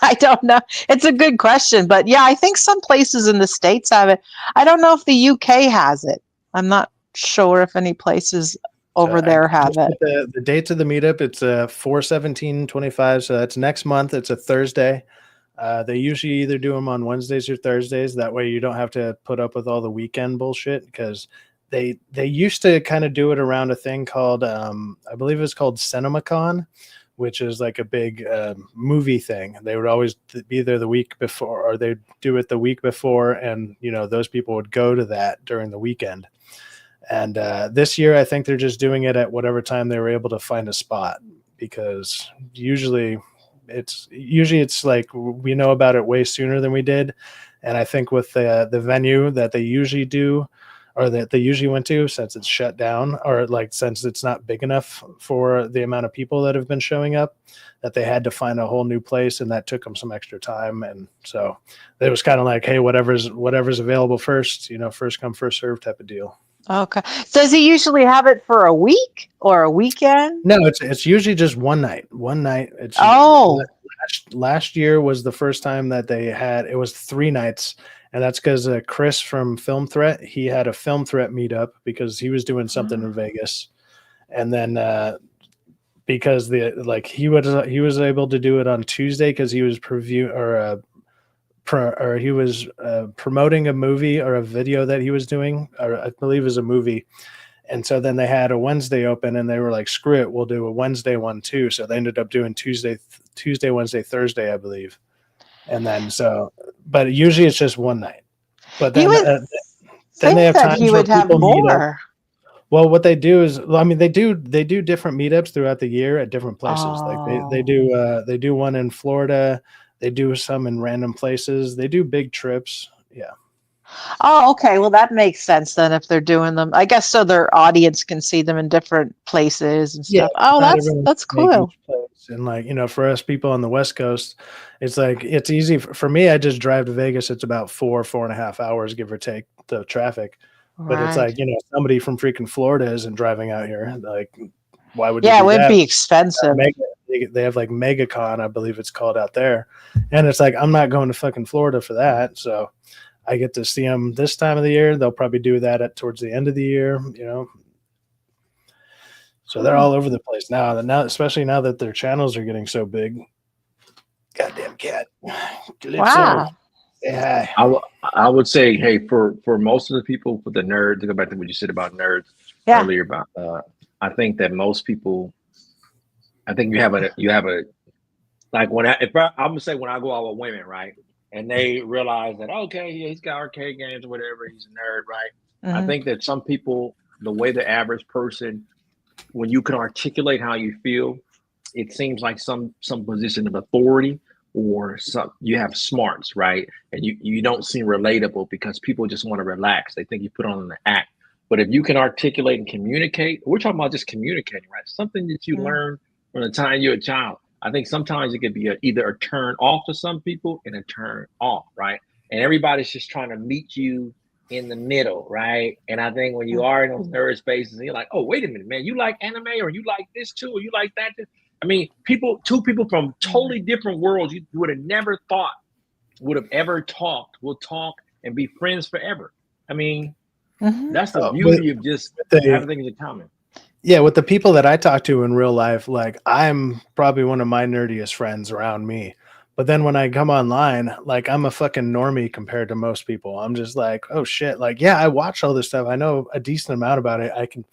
Speaker 3: I don't know. It's a good question, but yeah, I think some places in the States have it. I don't know if the UK has it. I'm not sure if any places over there have it.
Speaker 2: The dates of the meetup, it's 4/17/25, so that's next month. It's a Thursday. They usually either do them on Wednesdays or Thursdays. That way you don't have to put up with all the weekend bullshit, because they used to kind of do it around a thing called I believe it's called CinemaCon, which is like a big movie thing. They would always be there the week before, or they'd do it the week before, and those people would go to that during the weekend. And this year, I think they're just doing it at whatever time they were able to find a spot, because usually it's like we know about it way sooner than we did. And I think with the venue that they usually do, or that they usually went to, since it's shut down, or like since it's not big enough for the amount of people that have been showing up, that they had to find a whole new place, and that took them some extra time. And so it was kind of like, hey, whatever's available first, first come, first serve type of deal.
Speaker 3: Okay. Does he usually have it for a week or a weekend?
Speaker 2: No, it's usually just one night. One night. It's last year was the first time that they had. It was 3 nights, and that's because Chris from Film Threat, he had a Film Threat meetup because he was doing something in Vegas, and then because he was able to do it on Tuesday because he was he was promoting a movie or a video that he was doing, or I believe it was a movie. And so then they had a Wednesday open, and they were like, screw it, we'll do a Wednesday one too. So they ended up doing Tuesday, Wednesday, Thursday, I believe. And then but usually it's just one night. But then,
Speaker 3: then they have times he would have more.
Speaker 2: Well, what they do is, they do different meetups throughout the year at different places. Like they do one in Florida. They do some in random places. They do big trips. Yeah.
Speaker 3: Oh, okay. Well, that makes sense then if they're doing them. I guess so their audience can see them in different places and stuff. Yeah, oh, that's cool.
Speaker 2: And for us people on the West Coast, it's like, it's easy. For me, I just drive to Vegas. It's about 4.5 hours, give or take, the traffic. Right. But it's like, somebody from freaking Florida isn't driving out here. Like, why would you do
Speaker 3: it would be expensive.
Speaker 2: They have like MegaCon, I believe it's called, out there. And it's like, I'm not going to fucking Florida for that. So I get to see them this time of the year. They'll probably do that towards the end of the year, So they're all over the place now, especially now that their channels are getting so big. Goddamn cat.
Speaker 3: Wow.
Speaker 1: Yeah. I would say, hey, for most of the people, for the nerds, to go back to what you said about nerds earlier about, I think that most people, I think you have a like I'm gonna say when I go out with women, right, and they realize that he's got arcade games or whatever, he's a nerd, right? Mm-hmm. I think that some people, the way the average person, when you can articulate how you feel, it seems like some position of authority, or you have smarts, right? And you don't seem relatable because people just want to relax. They think you put on an act. But if you can articulate and communicate, we're talking about just communicating, right? Something that you learn from the time you're a child. I think sometimes it could be either a turn off to some people and a turn off, right? And everybody's just trying to meet you in the middle, right? And I think when you are in those nerd spaces, you're like, oh, wait a minute, man, you like anime, or you like this too, or you like that too? I mean, two people from totally different worlds you would have never thought would have ever talked, will talk and be friends forever. I mean, that's the beauty of just having things in common.
Speaker 2: Yeah, with the people that I talk to in real life, like, I'm probably one of my nerdiest friends around me. But then when I come online, like, I'm a fucking normie compared to most people. I'm just like, oh shit, like, yeah, I watch all this stuff. I know a decent amount about it. I can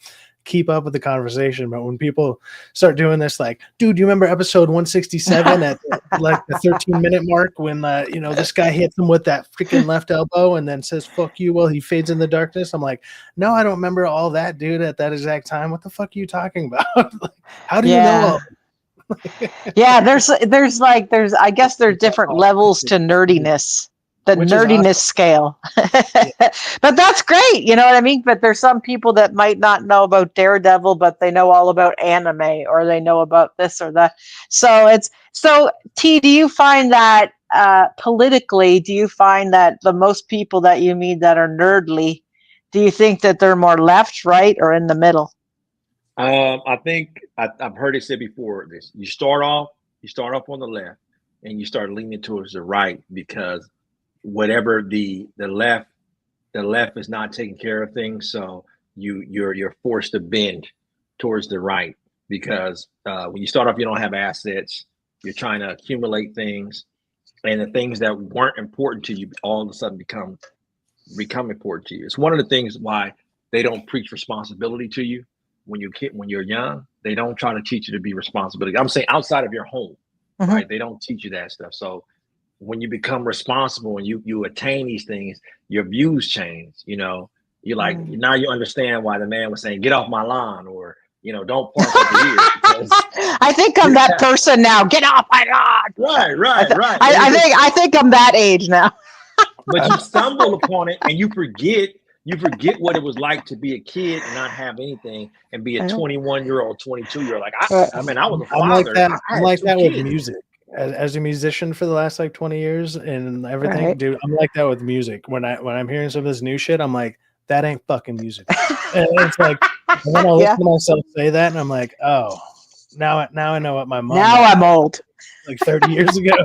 Speaker 2: keep up with the conversation. But when people start doing this, like, dude, you remember episode 167 at like the 13-minute mark when this guy hits him with that freaking left elbow and then says "fuck you" while he fades in the darkness? I'm like, no, I don't remember all that, dude, at that exact time. What the fuck are you talking about? Like, how do you know all?
Speaker 3: Yeah, there's I guess there's different levels to nerdiness. The
Speaker 2: Which
Speaker 3: nerdiness
Speaker 2: awesome.
Speaker 3: Scale. But that's great, you know what I mean? But there's some people that might not know about Daredevil, but they know all about anime, or they know about this or that. So T, do you find that politically, do you find that the most people that you meet that are nerdly, do you think that they're more left, right, or in the middle?
Speaker 1: I think I've heard it said before. This you start off on the left, and you start leaning towards the right, because whatever the left is not taking care of things, so you're forced to bend towards the right, because when you start off, you don't have assets. You're trying to accumulate things, and the things that weren't important to you all of a sudden become important to you. It's one of the things why they don't preach responsibility to you when you're young. They don't try to teach you to be responsible. I'm saying outside of your home, right? They don't teach you that stuff. So when you become responsible and you attain these things, your views change. You're like, now you understand why the man was saying, "Get off my lawn," or "Don't park over here."
Speaker 3: I think I'm that person now. Get off my lawn.
Speaker 1: Right.
Speaker 3: I think I'm that age now.
Speaker 1: But you stumble upon it and you forget what it was like to be a kid and not have anything, and be a 21-year-old, 22-year-old. Like I was a father.
Speaker 2: I'm like that with music. As a musician for the last 20 years and everything, right. Dude, I'm like that with music. When I'm hearing some of this new shit, I'm like, that ain't fucking music. And it's like, when I listen to myself say that, and I'm like, oh, now I know what my mom.
Speaker 3: Now I'm old.
Speaker 2: 30 years ago.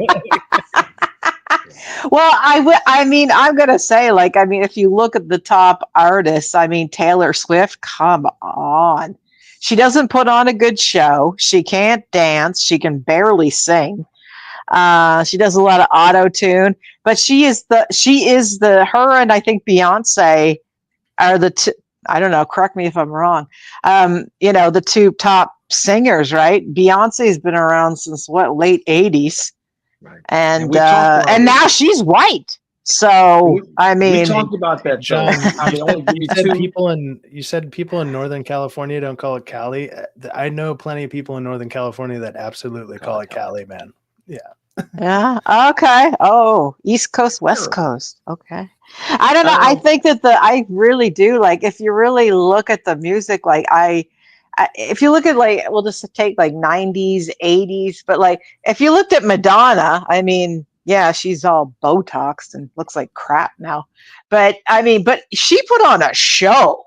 Speaker 3: Well, I'm gonna say, if you look at the top artists, Taylor Swift, come on. She doesn't put on a good show. She can't dance. She can barely sing. She does a lot of auto tune, but her and I think Beyonce are the two. I don't know. Correct me if I'm wrong. The two top singers, right? Beyonce's been around since late 80s, right? And now she's white. So
Speaker 1: we talked about that,
Speaker 2: John. You said people in Northern California don't call it Cali. I know plenty of people in Northern California that absolutely call it Cali, man. Yeah.
Speaker 3: Yeah. Okay. Oh, East Coast, West Coast. Okay. I don't know. I think that I really do. If you really look at the music, if you look at we'll just take 90s, 80s, but if you looked at Madonna, yeah, she's all Botoxed and looks like crap now. But she put on a show.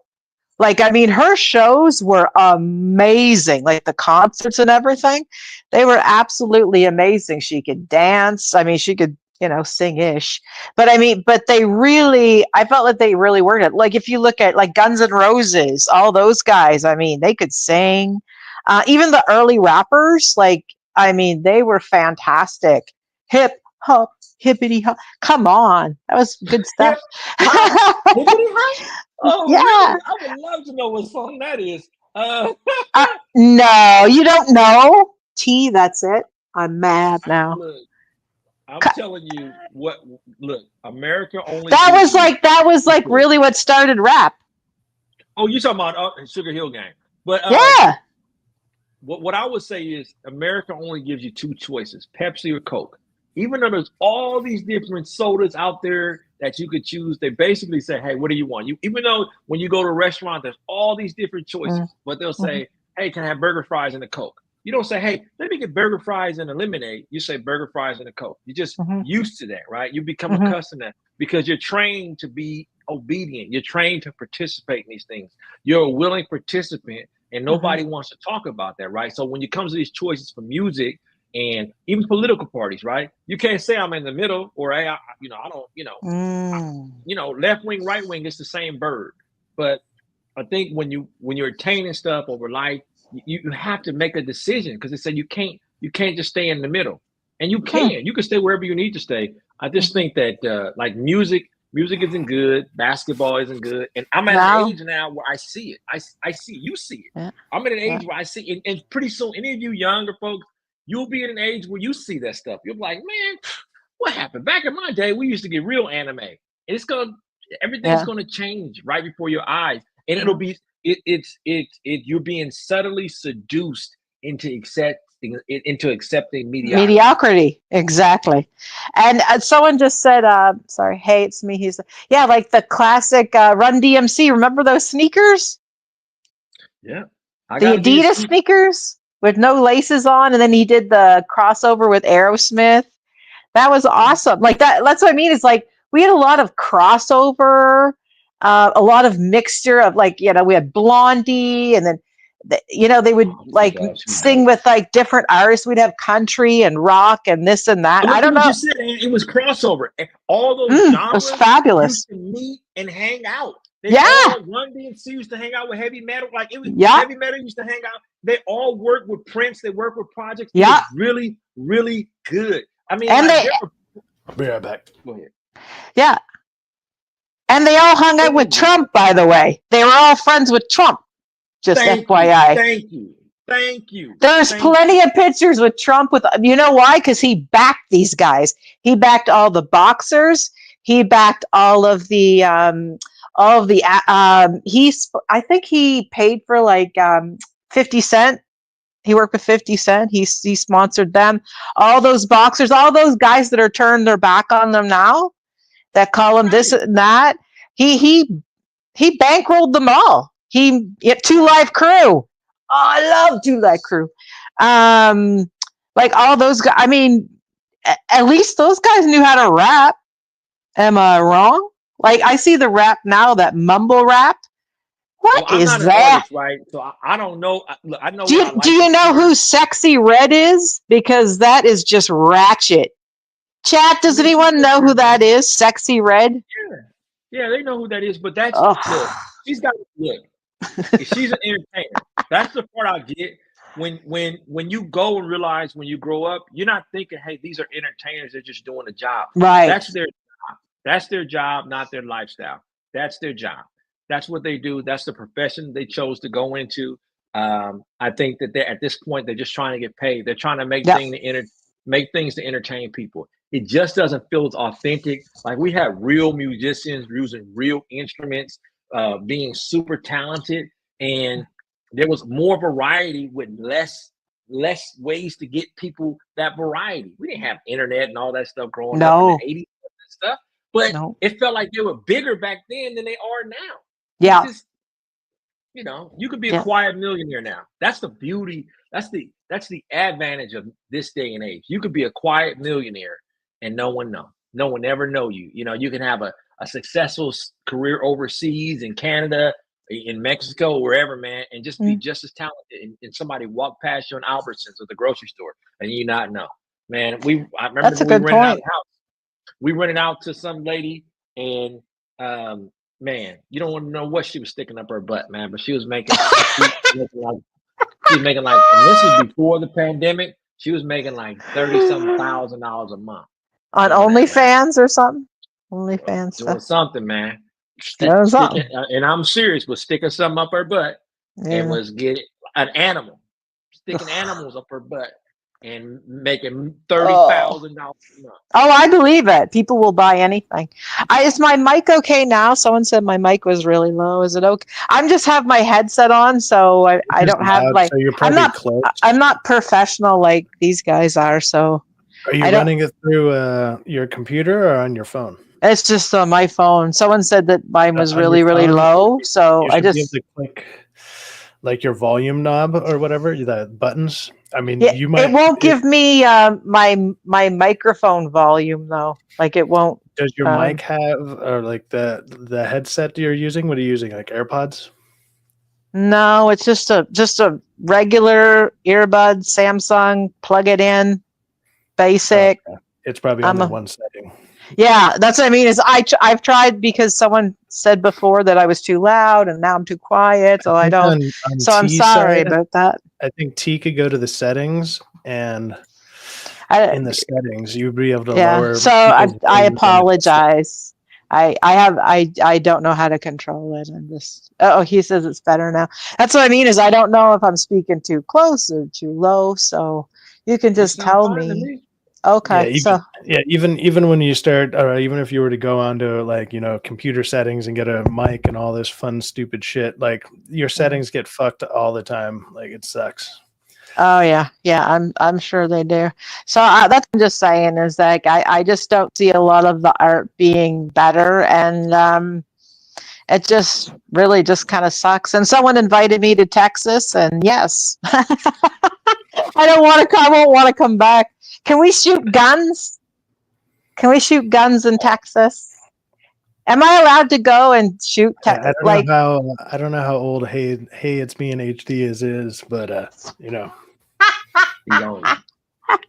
Speaker 3: Her shows were amazing. The concerts and everything, they were absolutely amazing. She could dance. She could, sing-ish. But I felt like they really worked it. If you look at Guns N' Roses, all those guys, they could sing. Even the early rappers, they were fantastic. Hip hop, hippity hop. Come on, that was good stuff.
Speaker 1: Hippity hop? Oh yeah, really? I would love to know what song that is.
Speaker 3: No, you don't know. T, that's it. I'm mad now.
Speaker 1: Look, I'm telling you what. Look, America only.
Speaker 3: That was really what started rap.
Speaker 1: Oh, you talking about Sugar Hill Gang? But
Speaker 3: yeah.
Speaker 1: What I would say is America only gives you two choices: Pepsi or Coke. Even though there's all these different sodas out there that you could choose, they basically say, "Hey, what do you want?" Even though when you go to a restaurant, there's all these different choices, but they'll say, "Hey, can I have burger, fries, and a Coke?" You don't say, "Hey, let me get burger, fries, and a lemonade." You say burger, fries, and a Coke. You're just used to that, right? You become accustomed to that because you're trained to be obedient. You're trained to participate in these things. You're a willing participant, and nobody wants to talk about that, right? So when it comes to these choices for music, and even political parties, right? You can't say I'm in the middle, or I don't, left wing, right wing, it's the same bird. But I think when you're attaining stuff over life, you have to make a decision, because they said you can't just stay in the middle, and you can stay wherever you need to stay. I just think that music Music isn't good. Basketball isn't good. And I'm at an age now where I see it. I see you see it.
Speaker 3: Yeah.
Speaker 1: I'm at an age where I see it. And pretty soon, any of you younger folks, you'll be at an age where you see that stuff. You'll be like, man, what happened? Back in my day, we used to get real anime. And everything's gonna change right before your eyes. And it'll be you're being subtly seduced into accepting mediocrity.
Speaker 3: Exactly. And someone just said, sorry, hey, it's me. He's like the classic Run DMC. Remember those sneakers?
Speaker 1: Yeah.
Speaker 3: The Adidas sneakers with no laces on, and then he did the crossover with Aerosmith. That was awesome. Like that's what I mean. It's like we had a lot of crossover, a lot of mixture of like, we had Blondie, and then they would sing with like different artists. We'd have country and rock and this and that. I don't know.
Speaker 1: You said it was crossover. All those genres
Speaker 3: it was fabulous.
Speaker 1: Used to meet and hang out. Run DMC used to hang out with heavy metal. Like it was heavy metal used to hang out. They all worked with Prince. They worked with projects. It was really, really good. I mean,
Speaker 2: I'll be right back.
Speaker 1: Go ahead.
Speaker 3: Yeah. And they all hung out with Trump, by the way. They were all friends with Trump. Just FYI.
Speaker 1: Thank you.
Speaker 3: There's plenty of pictures with Trump with, you know why? Because he backed these guys. He backed all the boxers. He backed all of the, I think he paid for like 50 Cent. He worked with 50 Cent. He sponsored them. All those boxers, all those guys that are turned their back on them now, that call him this and that. He bankrolled them all. 2 Live Crew. Oh, I love 2 Live Crew. Like all those guys. I mean, at least those guys knew how to rap. Am I wrong? Like I see the rap now, that mumble rap. What is that?
Speaker 1: Artist, right? So I don't know. I know.
Speaker 3: Do you know who Sexy Red is? Because that is just ratchet. Chat, does anyone know who that is? Sexy Red?
Speaker 1: Yeah, they know who that is. But that's she's got look. She's an entertainer. That's the part I get. When you go and realize when you grow up, you're not thinking, hey, these are entertainers. They're just doing a job.
Speaker 3: Right.
Speaker 1: That's their job. That's their job, not their lifestyle. That's their job. That's what they do. That's the profession they chose to go into. I think that they're at this point, they're just trying to get paid. They're trying to make things to entertain people. It just doesn't feel as authentic. Like we have real musicians using real instruments, being super talented, and there was more variety with less ways to get people that variety. We didn't have internet and all that stuff growing up in the 80s and stuff, but it felt like they were bigger back then than they are now.
Speaker 3: Yeah.
Speaker 1: Just, you could be a quiet millionaire now. That's the beauty. That's the advantage of this day and age. You could be a quiet millionaire and no one ever know you. You can have a successful career overseas in Canada, in Mexico, wherever, man, and just be just as talented. And somebody walk past you in Albertsons or the grocery store and you not know. Man, I remember
Speaker 3: that's a good point.
Speaker 1: Out the house. We rented out to some lady and man, you don't want to know what she was sticking up her butt, man, but she was making and this is before the pandemic. She was making like $30,000 a month.
Speaker 3: On OnlyFans or something? OnlyFans
Speaker 1: doing something, man.
Speaker 3: Something.
Speaker 1: And I'm serious, was sticking something up her butt and was getting an animal, sticking animals up her butt and making $30,000 a month.
Speaker 3: Oh, I believe it. People will buy anything. Is my mic okay now? Someone said my mic was really low. Is it okay? I'm just have my headset on, so I don't have like. So I'm not professional like these guys are. So.
Speaker 2: Are you running it through your computer or on your phone?
Speaker 3: It's just on my phone. Someone said that mine was really, really low. So I just be able to
Speaker 2: click like your volume knob or whatever, the buttons. I mean,
Speaker 3: you might. It won't give me my microphone volume though. Like it won't.
Speaker 2: Does your mic have or like the headset you're using? What are you using? Like AirPods?
Speaker 3: No, it's just a regular earbud. Samsung. Plug it in. Basic.
Speaker 2: Okay. It's probably only one setting.
Speaker 3: Yeah, that's what I mean. I've tried because someone said before that I was too loud, and now I'm too quiet, so I don't. So I'm sorry about that.
Speaker 2: I think T could go to the settings, and in the settings you'd be able to lower.
Speaker 3: So I apologize. I don't know how to control it. I'm just, oh, he says it's better now. That's what I mean is I don't know if I'm speaking too close or too low. So you can just tell me. Okay.
Speaker 2: Even when you start, or even if you were to go onto like, computer settings and get a mic and all this fun, stupid shit, like your settings get fucked all the time. Like it sucks.
Speaker 3: Oh yeah. I'm sure they do. So that's what I'm just saying is like I just don't see a lot of the art being better, and it just really just kind of sucks. And someone invited me to Texas, and yes, I don't want to come. I won't want to come back. Can we shoot guns? Can we shoot guns in Texas? Am I allowed to go and shoot?
Speaker 2: I don't know how old Hey It's Me and HD is, but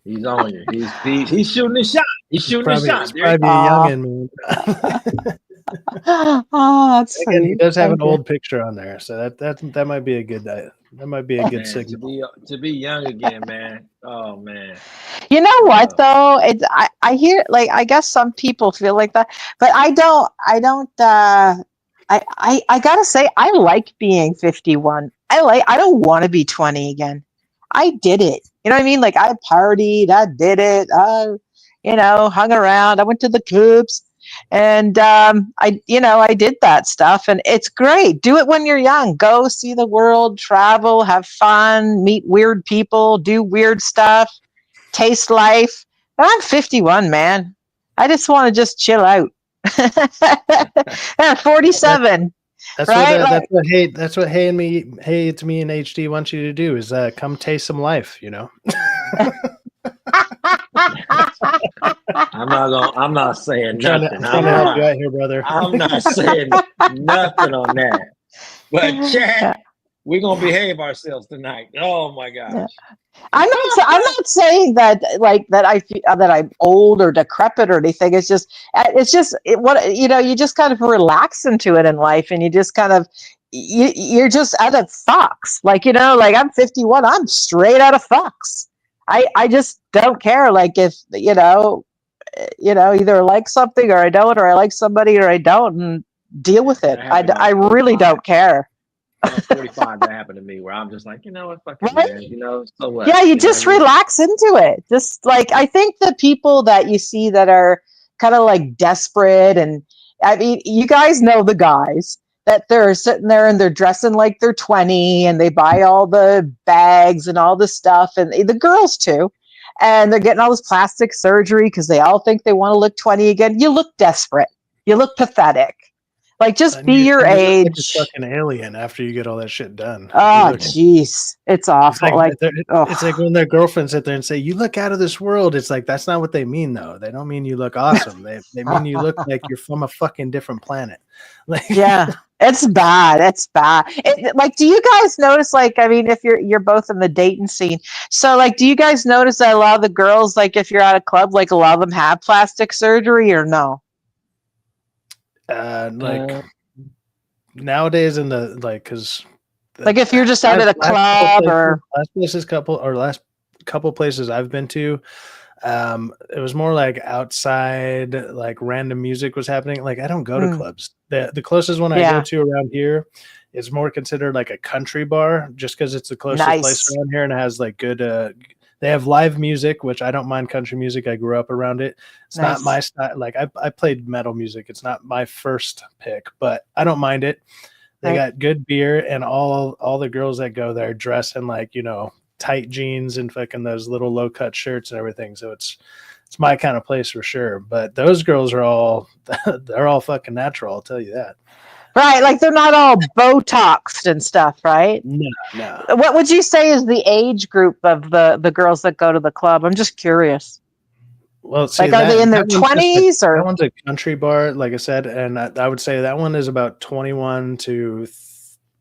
Speaker 1: he's on you. He's shooting a shot. He's shooting a shot.
Speaker 2: He's probably a youngin', man.
Speaker 3: Oh, that's
Speaker 2: funny. He does have an old picture on there, so that might be a good signal
Speaker 1: to be young again, man. Oh man.
Speaker 3: You know what though? I hear, like, I guess some people feel like that, but I don't. I gotta say I like being 51. I don't want to be 20 again. I did it. You know what I mean? Like I partied, I did it. Hung around. I went to the clubs. And I did that stuff, and it's great. Do it when you're young. Go see the world, travel, have fun, meet weird people, do weird stuff, taste life. But I'm 51, man. I just want to just chill out. I'm 47.
Speaker 2: That's
Speaker 3: right?
Speaker 2: That's what Hey It's Me and HD wants you to do is come taste some life.
Speaker 1: I'm not saying nothing.
Speaker 2: I'm trying to help you out here, brother.
Speaker 1: I'm not saying nothing on that. But Chad, we're gonna behave ourselves tonight. Oh my gosh.
Speaker 3: Yeah. I'm not saying that I feel that I'm old or decrepit or anything. It's just you just kind of relax into it in life, and you just kind of you're just out of Fox. Like I'm 51. I'm straight out of Fox. I just don't care. Like if either I like something or I don't, or I like somebody or I don't, and deal with it. I really don't care.
Speaker 1: 45, that happened to me where I'm just like, what, fucking
Speaker 3: right?
Speaker 1: man, so what?
Speaker 3: Yeah, you just relax into it. Just like, I think the people that you see that are kind of like desperate, and I mean, you guys know the guys that they're sitting there and they're dressing like they're 20 and they buy all the bags and all the stuff, and the girls too. And they're getting all this plastic surgery because they all think they want to look 20 again. You look desperate. You look pathetic. Like, just be your age.
Speaker 2: You're like a fucking alien after you get all that shit done.
Speaker 3: Oh, jeez. It's awful.
Speaker 2: It's like when their girlfriends sit there and say, "You look out of this world." It's like, that's not what they mean, though. They don't mean you look awesome. They mean you look like you're from a fucking different planet. Like,
Speaker 3: yeah, it's bad. It's bad. Do you guys notice, like, I mean, if you're both in the dating scene, so, like, do you guys notice that a lot of the girls, like, if you're at a club, like, a lot of them have plastic surgery, or no?
Speaker 2: Nowadays because
Speaker 3: if you're just out at a club
Speaker 2: last couple places I've been to, it was more like outside, like random music was happening. Like I don't go to clubs. The closest one I go to around here is more considered like a country bar, just because it's the closest place around here and it has like good they have live music, which I don't mind country music. I grew up around it. It's not my style. Like I played metal music. It's not my first pick, but I don't mind it. They got good beer, and all the girls that go there dress in like, tight jeans and fucking those little low cut shirts and everything. So it's my kind of place for sure. But those girls are they're all fucking natural. I'll tell you that.
Speaker 3: Right, like they're not all Botoxed and stuff, right?
Speaker 2: No.
Speaker 3: What would you say is the age group of the girls that go to the club? I'm just curious.
Speaker 2: Well, see,
Speaker 3: are they in their 20s or?
Speaker 2: That one's a country bar, like I said, and I would say that one is about 21 to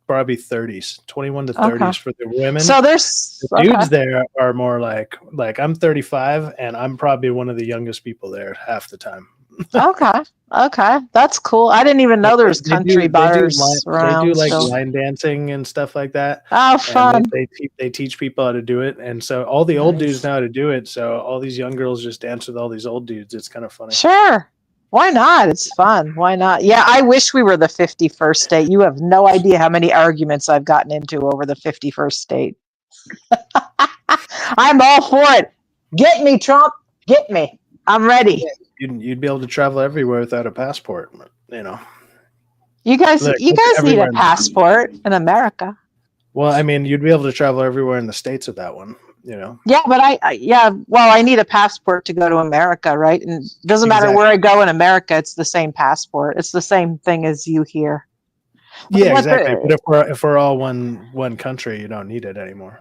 Speaker 2: probably 30s, 21 to 30s for the women.
Speaker 3: So there's
Speaker 2: the dudes there are more like I'm 35, and I'm probably one of the youngest people there half the time.
Speaker 3: Okay, that's cool. I didn't even know there was country bars around.
Speaker 2: They do like line dancing and stuff like that.
Speaker 3: Oh, fun!
Speaker 2: They teach people how to do it, and so all the old dudes know how to do it. So all these young girls just dance with all these old dudes. It's kind of funny.
Speaker 3: Sure. Why not? It's fun. Why not? Yeah, I wish we were the 51st state. You have no idea how many arguments I've gotten into over the 51st state. I'm all for it. Get me, Trump. Get me. I'm ready.
Speaker 2: You'd be able to travel everywhere without a passport. You know.
Speaker 3: You guys need a passport in America.
Speaker 2: Well, I mean, you'd be able to travel everywhere in the States with that one. You know.
Speaker 3: Yeah, but I need a passport to go to America, right? And it doesn't matter where I go in America, it's the same passport. It's the same thing as you here.
Speaker 2: Yeah, exactly. But if we're all one country, you don't need it anymore.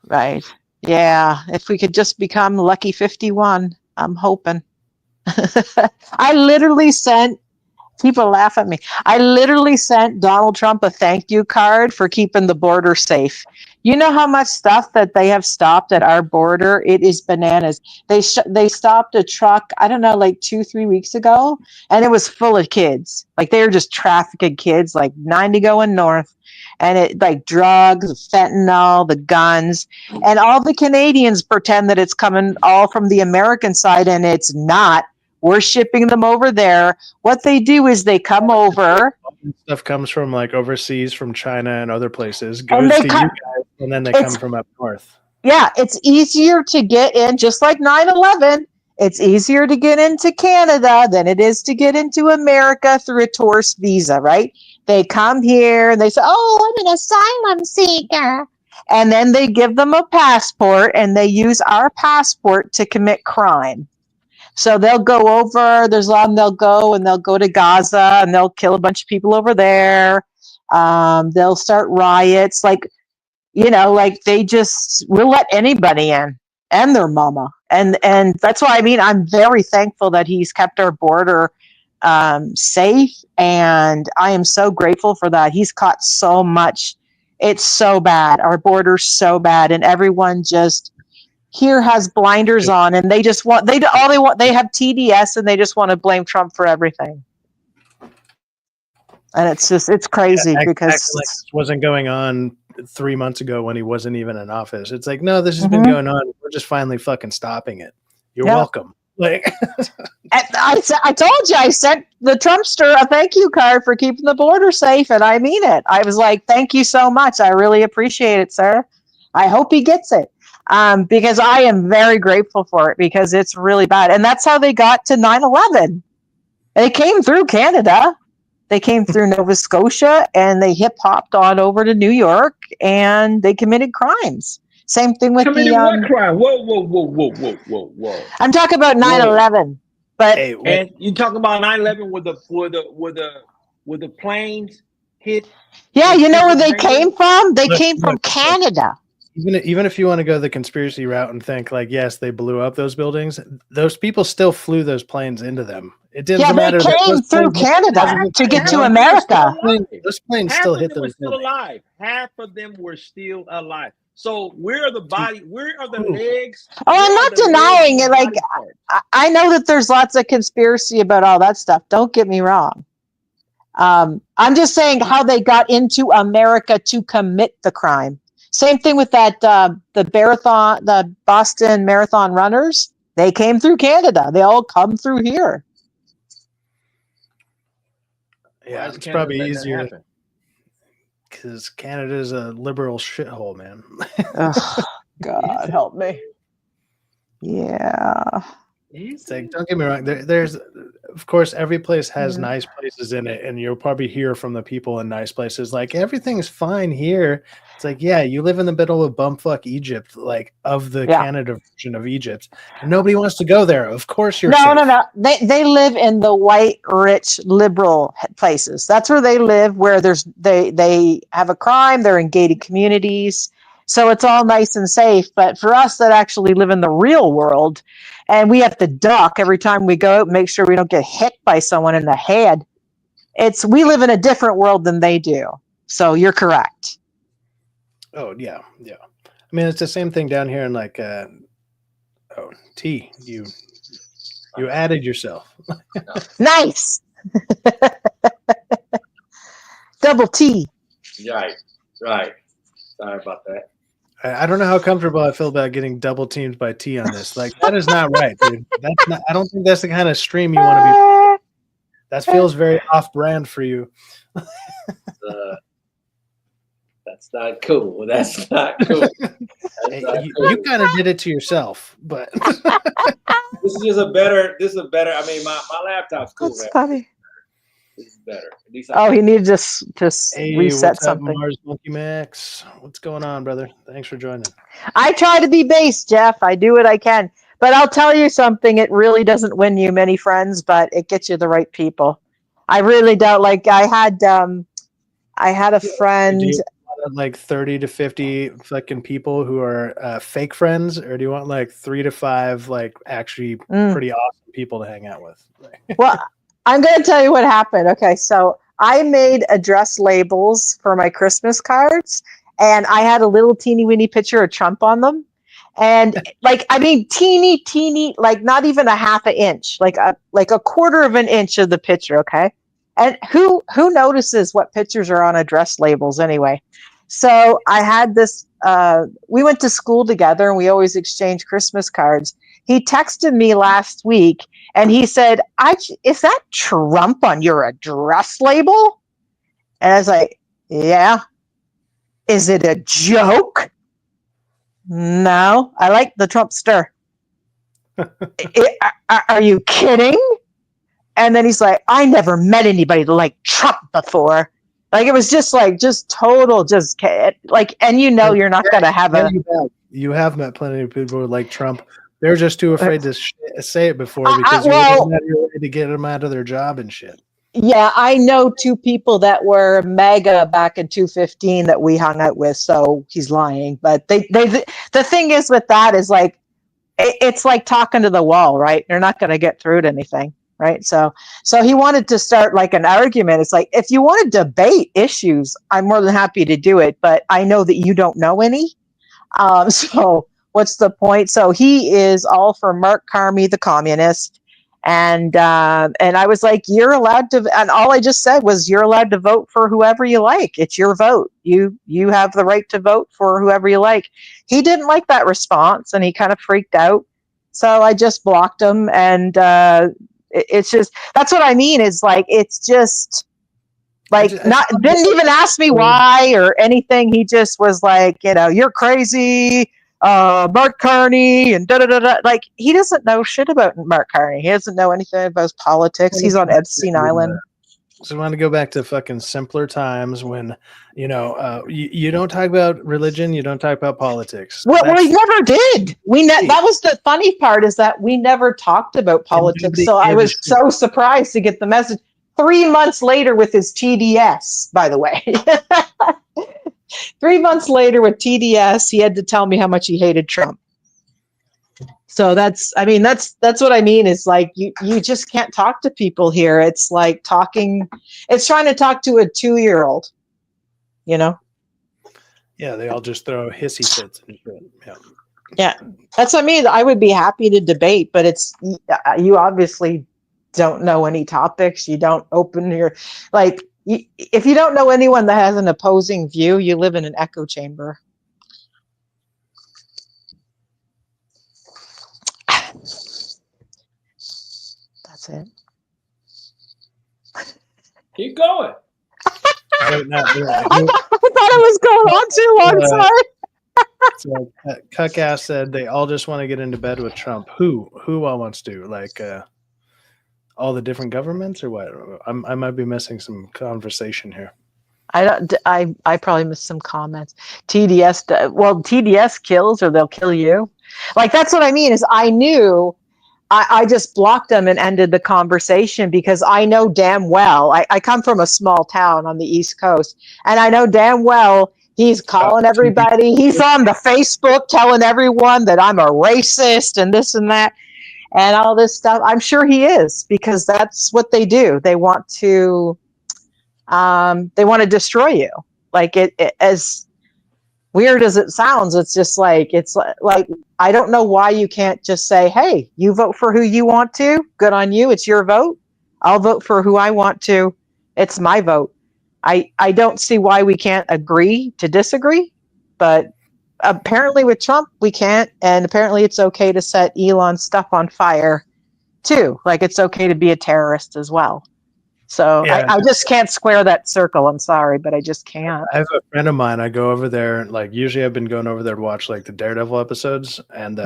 Speaker 3: Right. Yeah. If we could just become Lucky 51, I'm hoping. I literally sent people laugh at me. I literally sent Donald Trump a thank you card for keeping the border safe. You know how much stuff that they have stopped at our border? It is bananas. They stopped a truck, I don't know, like 2-3 weeks ago, and it was full of kids. Like they were just trafficking kids, like 90 going north. And it like drugs, fentanyl, the guns, and all the Canadians pretend that it's coming all from the American side, and it's not. We're shipping them over there. What they do is they come over.
Speaker 2: Stuff comes from like overseas, from China and other places, goes to you guys, and then they come from up north.
Speaker 3: Yeah, it's easier to get in, just like 9/11. It's easier to get into Canada than it is to get into America through a tourist visa, right? They come here and they say, oh, I'm an asylum seeker. And then they give them a passport and they use our passport to commit crime. So they'll go over, there's a lot of them, they'll go to Gaza and they'll kill a bunch of people over there. They'll start riots. Like, you know, like they just will let anybody in and their mama. And that's why, I mean, I'm very thankful that he's kept our border safe. And I am so grateful for that. He's caught so much. It's so bad. Our border's so bad. And everyone just here has blinders on and they just want, they have TDS and they just want to blame Trump for everything. And it's crazy because
Speaker 2: like this wasn't going on 3 months ago when he wasn't even in office. It's like, no, this has been going on. We're just finally fucking stopping it. You're welcome. Like,
Speaker 3: I told you, I sent the Trumpster a thank you card for keeping the border safe, and I mean it. I was like, thank you so much. I really appreciate it, sir. I hope he gets it. Because I am very grateful for it because it's really bad. And that's how they got to 9/11. They came through Canada. They came through Nova Scotia and they hip-hopped on over to New York and they committed crimes. Same thing with
Speaker 1: committed what crime? Whoa.
Speaker 3: I'm talking about 9/11. But
Speaker 1: and you talk about 9/11 with the planes hit.
Speaker 3: Yeah, you know where they came from? They came from Canada.
Speaker 2: Even if you want to go the conspiracy route and think like, yes, they blew up those buildings, those people still flew those planes into them. It didn't matter.
Speaker 3: They came through Canada to get to America.
Speaker 2: Those planes still hit
Speaker 1: them. Still alive. Half of them were still alive. So where are the body? Where are the legs?
Speaker 3: Oh, I'm not denying it. Like I know that there's lots of conspiracy about all that stuff. Don't get me wrong. I'm just saying how they got into America to commit the crime. Same thing with that the Boston Marathon runners. They came through Canada. They all come through here.
Speaker 2: Yeah, it's probably easier because Canada's a liberal shithole, man.
Speaker 3: Oh, God help me. Yeah.
Speaker 2: It's like, don't get me wrong. There's, of course, every place has nice places in it, and you'll probably hear from the people in nice places like everything's fine here. It's like, yeah, you live in the middle of bumfuck Egypt, like of the Canada version of Egypt, and nobody wants to go there. Of course, you're safe.
Speaker 3: No. They live in the white, rich, liberal places. That's where they live. Where they have a crime. They're in gated communities, so it's all nice and safe. But for us that actually live in the real world, and we have to duck every time we go out, make sure we don't get hit by someone in the head. We live in a different world than they do. So you're correct.
Speaker 2: Oh yeah. I mean, it's the same thing down here in like, T. You added yourself.
Speaker 3: Nice. Double T.
Speaker 4: Right. Sorry about that.
Speaker 2: I don't know how comfortable I feel about getting double teamed by T on this. Like, that is not right, dude. That's not. I don't think that's the kind of stream you want to be. That feels very off-brand for you.
Speaker 4: That's not cool. That's not cool.
Speaker 2: You kind of did it to yourself, but
Speaker 4: this is just a better. I mean, my laptop's cool.
Speaker 3: That's funny.
Speaker 4: This is better.
Speaker 3: He needed to
Speaker 2: hey,
Speaker 3: reset
Speaker 2: what's
Speaker 3: something.
Speaker 2: Up, Mars Monkey Max? What's going on, brother? Thanks for joining.
Speaker 3: I try to be base, Jeff. I do what I can. But I'll tell you something, it really doesn't win you many friends, but it gets you the right people. I really don't. Like, I had a friend.
Speaker 2: Do you want like 30 to 50 fucking people who are fake friends, or do you want like 3 to 5 like actually pretty awesome people to hang out with?
Speaker 3: Well, I'm going to tell you what happened. Okay, so I made address labels for my Christmas cards, and I had a little teeny weeny picture of Trump on them. And teeny, like not even a half an inch, like a quarter of an inch of the picture. Okay. And who notices what pictures are on address labels anyway? So I had this, we went to school together and we always exchanged Christmas cards. He texted me last week and he said, is that Trump on your address label? And I was like, yeah. Is it a joke? No, I like the Trumpster. Are you kidding? And then he's like, I never met anybody like Trump before. Like, it was just total, and you're not going to have
Speaker 2: You have met plenty of people who like Trump. They're just too afraid to say it before because you're ready to get them out of their job and shit.
Speaker 3: Yeah, I know 2 people that were MAGA back in 2015 that we hung out with, so he's lying. But the thing is with that is like, it's like talking to the wall, right? You're not going to get through to anything, right? So he wanted to start like an argument. It's like, if you want to debate issues, I'm more than happy to do it, but I know that you don't know any. So what's the point? So he is all for Mark Carney, the communist. And I was like, you're allowed to, and all I just said was, you're allowed to vote for whoever you like. It's your vote. You have the right to vote for whoever you like. He didn't like that response and he kind of freaked out. So I just blocked him. And it's just, that's what I mean is like, it's just like, didn't even ask me why or anything. He just was like, you're crazy. Mark Carney and da-da-da-da. Like, he doesn't know shit about Mark Carney. He doesn't know anything about politics. He's on Epstein Island.
Speaker 2: So I want to go back to fucking simpler times when, you don't talk about religion, you don't talk about politics.
Speaker 3: Well, we never did. That was the funny part, is that we never talked about politics. So I was so surprised to get the message 3 months later with his TDS, by the way. 3 months later with TDS, he had to tell me how much he hated Trump. So that's what I mean. Is like, you just can't talk to people here. It's like it's trying to talk to a 2-year-old,
Speaker 2: Yeah, they all just throw hissy fits and shit.
Speaker 3: Yeah, that's what I mean. I would be happy to debate, but you obviously don't know any topics. You don't open your, like, if you don't know anyone that has an opposing view, you live in an echo chamber. That's it.
Speaker 4: Keep going.
Speaker 3: I thought it was going on too long. Sorry.
Speaker 2: So Cuckass said they all just want to get into bed with Trump. Who all wants to? Like, all the different governments, or what? I might be missing some conversation here.
Speaker 3: I probably missed some comments. TDS kills, or they'll kill you. Like, that's what I mean. Is I knew. I just blocked them and ended the conversation because I know damn well. I come from a small town on the East Coast, and I know damn well he's calling everybody. He's on the Facebook telling everyone that I'm a racist and this and that. And all this stuff. I'm sure he is, because that's what they do. They want to destroy you. Like, it as weird as it sounds, it's just like, I don't know why you can't just say, hey, you vote for who you want to. Good on you. It's your vote. I'll vote for who I want to. It's my vote. I don't see why we can't agree to disagree, but apparently with Trump we can't, and apparently it's okay to set Elon's stuff on fire too. Like it's okay to be a terrorist as well. So
Speaker 2: Yeah.
Speaker 3: I just can't square that circle. I'm sorry, but I just can't.
Speaker 2: I have a friend of mine. I go over there. Like usually, I've been going over there to watch like the Daredevil episodes, and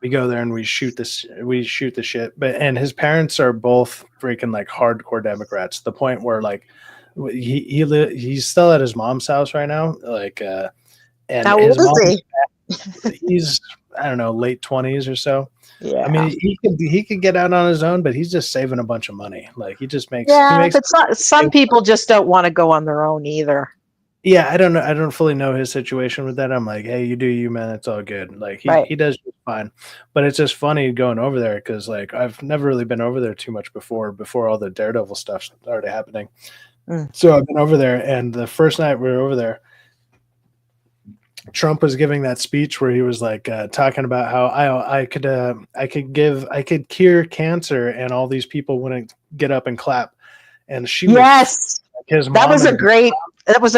Speaker 2: we go there and we shoot this. We shoot the shit. And his parents are both freaking like hardcore Democrats. To the point where like he's still at his mom's house right now. Like and
Speaker 3: how
Speaker 2: his
Speaker 3: old is
Speaker 2: he? He's I don't know, late 20s or so.
Speaker 3: Yeah,
Speaker 2: I mean, he could get out on his own, but he's just saving a bunch of money. Like he just makes.
Speaker 3: Yeah,
Speaker 2: he makes,
Speaker 3: but some people just don't want to go on their own either.
Speaker 2: Yeah, I don't know. I don't fully know his situation with that. I'm like, hey, you do you, man. It's all good. Like he does just fine. But it's just funny going over there because like I've never really been over there too much before all the Daredevil stuff started happening. So I've been over there, and the first night we were over there, Trump was giving that speech where he was like talking about how I could cure cancer, and all these people wouldn't get up and clap. And she
Speaker 3: yes,
Speaker 2: his
Speaker 3: that was a great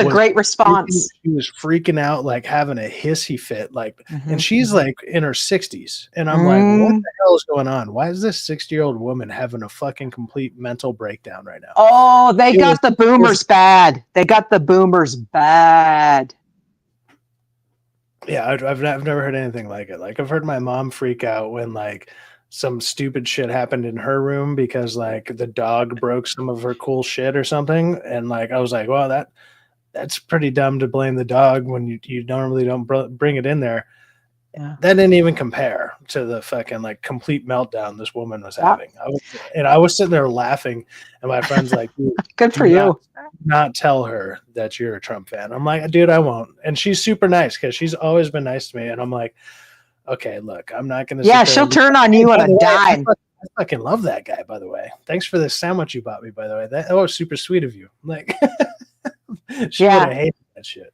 Speaker 3: great response.
Speaker 2: He was freaking out, like having a hissy fit, like, and she's like in her 60s, and I'm like, what the hell is going on? Why is this 60-year-old woman having a fucking complete mental breakdown right now?
Speaker 3: Oh, they got the boomers bad. They got the boomers bad.
Speaker 2: Yeah, I've never heard anything like it. Like I've heard my mom freak out when like some stupid shit happened in her room because like the dog broke some of her cool shit or something, and like I was like, well, that's pretty dumb to blame the dog when you normally don't bring it in there. Yeah. That didn't even compare to the fucking like complete meltdown this woman was having. I was sitting there laughing, and my friend's like,
Speaker 3: good for you.
Speaker 2: Not tell her that you're a Trump fan. I'm like, dude, I won't. And she's super nice because she's always been nice to me. And I'm like, okay, look, I'm not going to.
Speaker 3: Yeah, she'll turn on you on a dime.
Speaker 2: I fucking love that guy, by the way. Thanks for the sandwich you bought me, by the way. That was super sweet of you. Like, she would have hated that shit.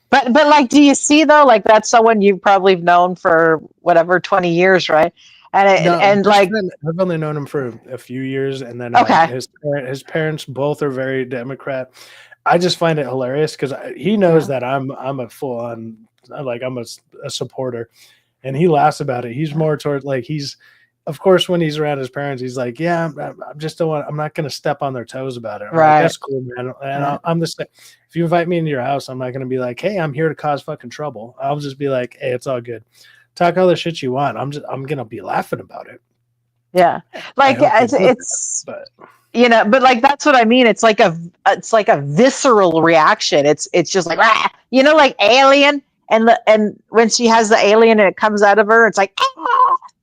Speaker 3: But like, do you see though? Like, that's someone you've probably known for whatever 20 years, right? And like,
Speaker 2: I've only known him for a few years, and then his parents both are very Democrat. I just find it hilarious because he knows that I'm a full on, like I'm a supporter, and he laughs about it. He's more towards like he's, of course, when he's around his parents, he's like, yeah, I'm just don't want. I'm not going to step on their toes about it.
Speaker 3: Right?
Speaker 2: Like, that's cool, man. And I'm the same. If you invite me into your house, I'm not going to be like, hey, I'm here to cause fucking trouble. I'll just be like, hey, it's all good. Talk all the shit you want. I'm gonna be laughing about it.
Speaker 3: Yeah, like it's you know, but like that's what I mean. It's like a visceral reaction. It's just like you know, like Alien, and when she has the alien and it comes out of her, it's like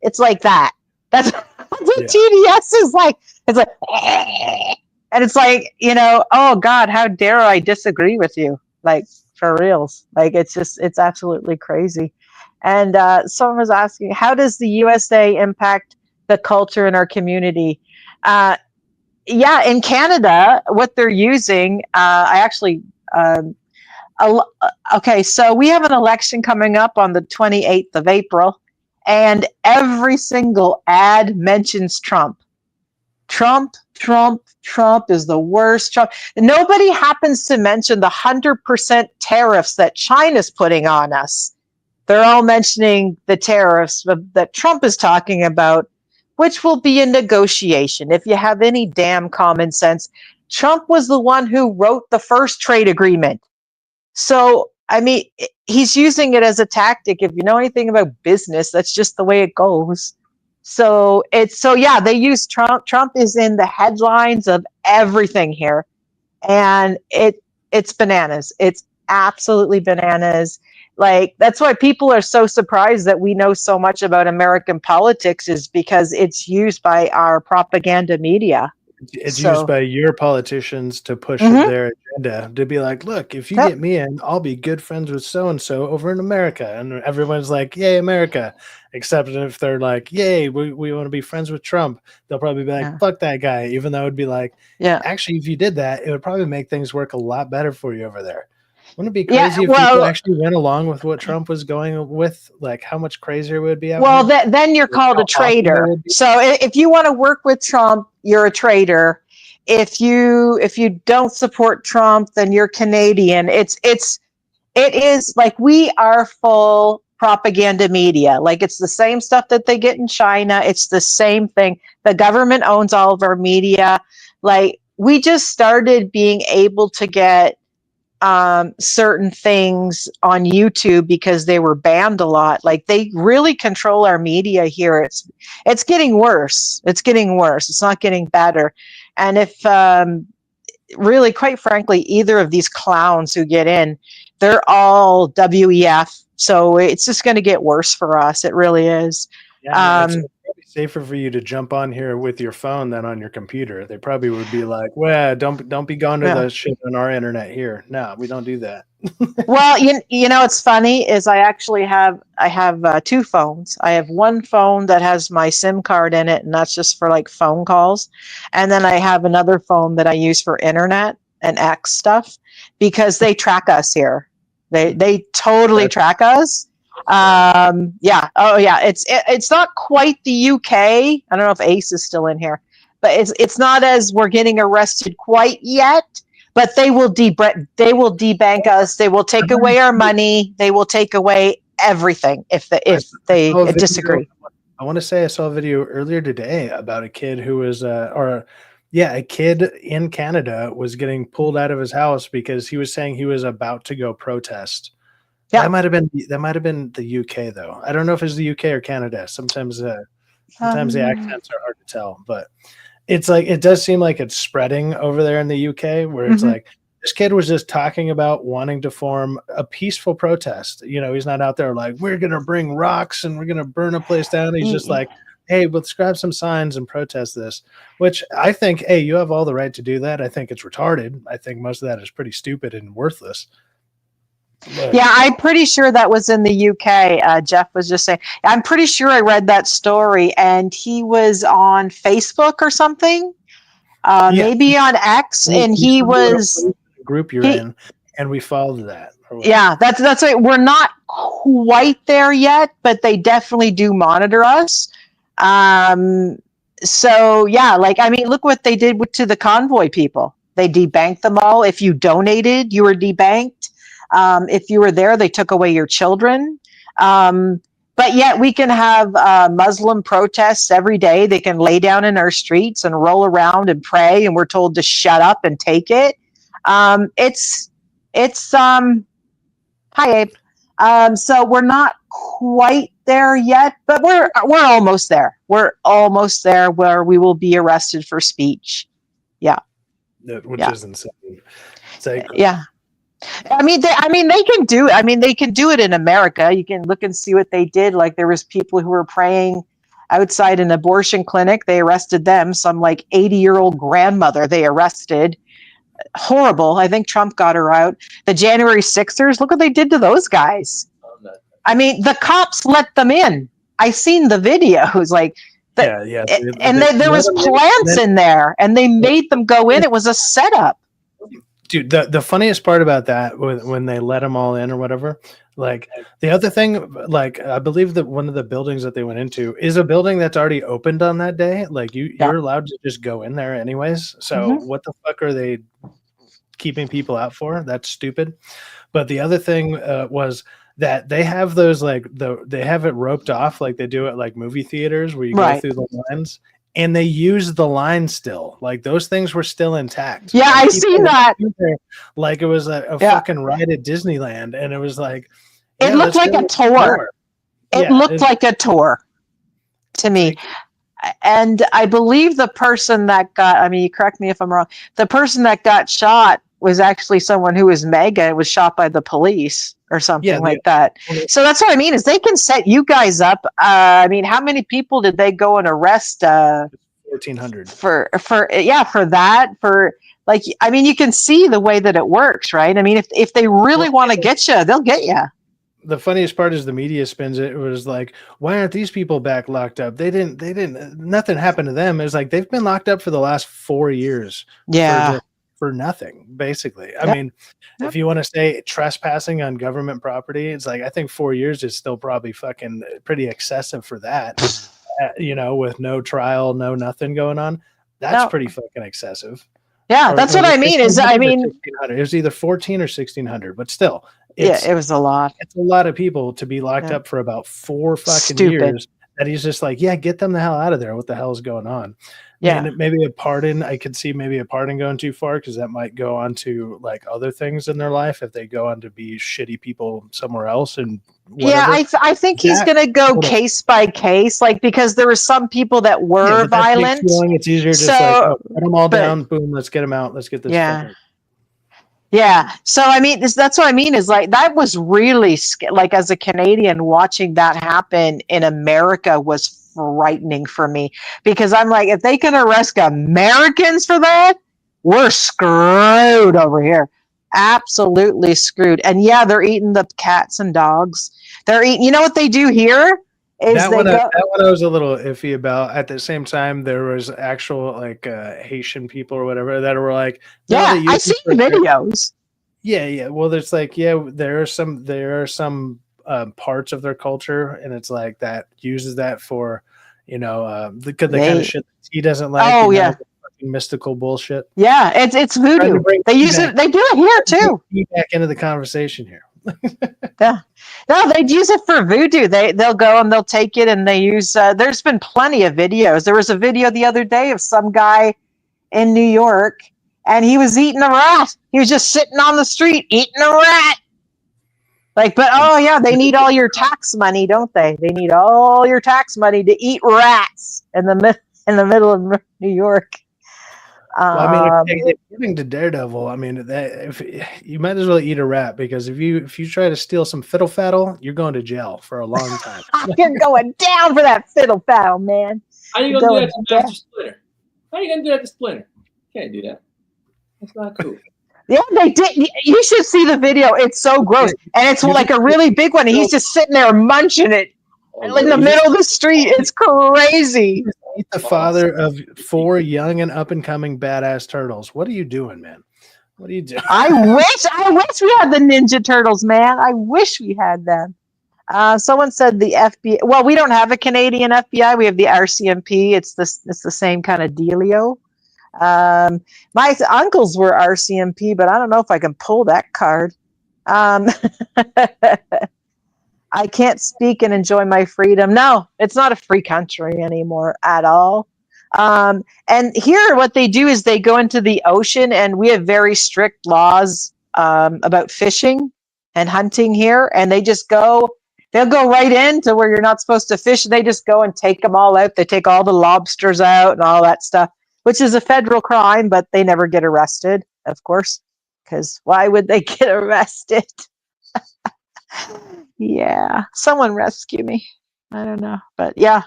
Speaker 3: it's like that. That's what TDS is like. It's like and it's like, you know, oh God, how dare I disagree with you? Like for reals. Like it's absolutely crazy. And someone was asking, how does the USA impact the culture in our community? In Canada, what they're using, okay, so we have an election coming up on the 28th of April, and every single ad mentions Trump. Trump is the worst. Trump. Nobody happens to mention the 100% tariffs that China's putting on us. They're all mentioning the tariffs that Trump is talking about, which will be a negotiation. If you have any damn common sense, Trump was the one who wrote the first trade agreement. So, I mean, he's using it as a tactic. If you know anything about business, that's just the way it goes. So they use Trump. Trump is in the headlines of everything here. And it's bananas. It's absolutely bananas. Like, that's why people are so surprised that we know so much about American politics, is because it's used by our propaganda media.
Speaker 2: It's used by your politicians to push their agenda, to be like, look, if you get me in, I'll be good friends with so-and-so over in America. And everyone's like, yay, America. Except if they're like, yay, we want to be friends with Trump. They'll probably be like, fuck that guy. Even though it'd be like, actually, if you did that, it would probably make things work a lot better for you over there. Wouldn't it be crazy if people actually went along with what Trump was going with? Like, how much crazier it would be?
Speaker 3: Then you're called a traitor. So if you want to work with Trump, you're a traitor. If you don't support Trump, then you're Canadian. It's it is like we are full propaganda media. Like it's the same stuff that they get in China. It's the same thing. The government owns all of our media. Like we just started being able to get certain things on YouTube because they were banned a lot. Like they really control our media here. It's getting worse. It's getting worse. It's not getting better. And if really, quite frankly, either of these clowns who get in, they're all WEF. So it's just going to get worse for us. It really is.
Speaker 2: Yeah, it's probably safer for you to jump on here with your phone than on your computer. They probably would be like, "Well, don't be going to the shit on our internet here." No, we don't do that.
Speaker 3: Well, you know, it's funny is I have two phones. I have one phone that has my SIM card in it, and that's just for like phone calls, and then I have another phone that I use for internet and X stuff because they track us here. They totally track us. Yeah. Oh yeah. It's not quite the UK. I don't know if Ace is still in here, but it's not as we're getting arrested quite yet, but they will debank us. They will take away our money. They will take away everything if they disagree.
Speaker 2: I want to say I saw a video earlier today about a kid who was a kid in Canada was getting pulled out of his house because he was saying he was about to go protest. Yeah. That might have been the UK though. I don't know if it's the UK or Canada. Sometimes the accents are hard to tell, but it's like it does seem like it's spreading over there in the UK where it's like this kid was just talking about wanting to form a peaceful protest. You know, he's not out there like we're gonna bring rocks and we're gonna burn a place down. He's just like, hey, let's grab some signs and protest this. Which I think, hey, you have all the right to do that. I think it's retarded. I think most of that is pretty stupid and worthless. But
Speaker 3: yeah, I'm pretty sure that was in the UK. Jeff was just saying, I'm pretty sure I read that story and he was on Facebook or something, maybe on X, and he was
Speaker 2: group you're in, and we followed that.
Speaker 3: Yeah, that's right. We're not quite there yet, but they definitely do monitor us. So yeah, like, I mean, look what they did to the convoy people. They debanked them all. If you donated, you were debanked. If you were there, they took away your children. But yet we can have Muslim protests every day. They can lay down in our streets and roll around and pray, and we're told to shut up and take it. Hi, Abe. So we're not quite there yet, but we're almost there. We're almost there where we will be arrested for speech. Yeah.
Speaker 2: Which is insane.
Speaker 3: Yeah. I mean, they can do it. I mean, they can do it in America. You can look and see what they did. Like there was people who were praying outside an abortion clinic. They arrested them. Some like 80-year-old grandmother they arrested. Horrible. I think Trump got her out. The January 6ers, look what they did to those guys. I mean, the cops let them in. I seen the videos. Like, there was plants in there, and they made them go in. It was a setup.
Speaker 2: Dude, the funniest part about that when they let them all in or whatever, like the other thing, like I believe that one of the buildings that they went into is a building that's already opened on that day. Like you're allowed to just go in there anyways. So what the fuck are they keeping people out for? That's stupid. But the other thing was that they have those they have it roped off like they do at like movie theaters where you go through the lines. And they use the line still. Like those things were still intact.
Speaker 3: Yeah, I see that.
Speaker 2: Like it was a fucking ride at Disneyland. And it was like
Speaker 3: it looked like a tour. It looked like a tour to me. And I believe the person that got, I mean, you correct me if I'm wrong, the person that got shot was actually someone who was mega. It was shot by the police or something like that. So that's what I mean is they can set you guys up. I mean, how many people did they go and arrest?
Speaker 2: 1,400
Speaker 3: for that. For like, I mean, you can see the way that it works, right? I mean, if they really want to get you, they'll get you.
Speaker 2: The funniest part is the media spins it. It was like, why aren't these people back locked up? They didn't, nothing happened to them. It's like, they've been locked up for the last 4 years.
Speaker 3: Yeah.
Speaker 2: For nothing, basically. I mean, if you want to say trespassing on government property, it's like, I think 4 years is still probably fucking pretty excessive for that, with no trial, no nothing going on. That's pretty fucking excessive.
Speaker 3: Yeah, that's what I mean. It was
Speaker 2: either 14 or 1,600, but still,
Speaker 3: it was a lot.
Speaker 2: It's a lot of people to be locked up for about 4 fucking years. That he's just like, yeah, get them the hell out of there. What the hell is going on?
Speaker 3: Yeah.
Speaker 2: And maybe a pardon. I could see maybe a pardon going too far because that might go on to like other things in their life if they go on to be shitty people somewhere else. And whatever.
Speaker 3: Yeah, I think he's going to go case by case, like because there were some people that were violent.
Speaker 2: It's easier just like put them all down. Boom, let's get them out. Let's get this.
Speaker 3: Yeah. So I mean, that's what I mean is like that was really like as a Canadian watching that happen in America was frightening for me because I'm like, if they can arrest Americans for that, we're screwed over here. Absolutely screwed. And yeah, they're eating the cats and dogs. They're eating. You know what they do here?
Speaker 2: That one I was a little iffy about. At the same time, there was actual like Haitian people or whatever that were like,
Speaker 3: I see the videos.
Speaker 2: Yeah. Well, there's like, there are some parts of their culture, and it's like that uses that for, the kind of shit that he doesn't like.
Speaker 3: Oh yeah.
Speaker 2: Mystical bullshit.
Speaker 3: Yeah, it's voodoo. They use it. They do it here too.
Speaker 2: Back into the conversation here.
Speaker 3: Yeah. No, they'd use it for voodoo. They'll go and they'll take it and they use. There's been plenty of videos. There was a video the other day of some guy in New York, and he was eating a rat. He was just sitting on the street eating a rat. Like, but oh yeah, they need all your tax money, don't they? They need all your tax money to eat rats in the middle of New York.
Speaker 2: Well, I mean, according to Daredevil, I mean, if you might as well eat a rat because if you try to steal some fiddle faddle, you're going to jail for a long time.
Speaker 3: You're going down for that fiddle faddle, man.
Speaker 4: How are you going to do that to Master Splinter? How are you going to do that to Splinter? Can't do that. That's not cool.
Speaker 3: Yeah, they did. You should see the video. It's so gross, and it's like a really big one. And he's just sitting there munching it in the middle of the street. It's crazy.
Speaker 2: He's the father of 4 young and up and coming badass turtles. What are you doing, man? What are you doing?
Speaker 3: I wish we had the Ninja Turtles, man. I wish we had them. Someone said the FBI. Well, we don't have a Canadian FBI. We have the RCMP. It's the same kind of dealio. My uncles were RCMP, but I don't know if I can pull that card. I can't speak and enjoy my freedom. No, it's not a free country anymore at all. And here what they do is they go into the ocean, and we have very strict laws about fishing and hunting here. And they'll go right into where you're not supposed to fish. And they just go and take them all out. They take all the lobsters out and all that stuff, which is a federal crime, but they never get arrested, of course, because why would they get arrested? Yeah, someone rescue me. I don't know, but yeah,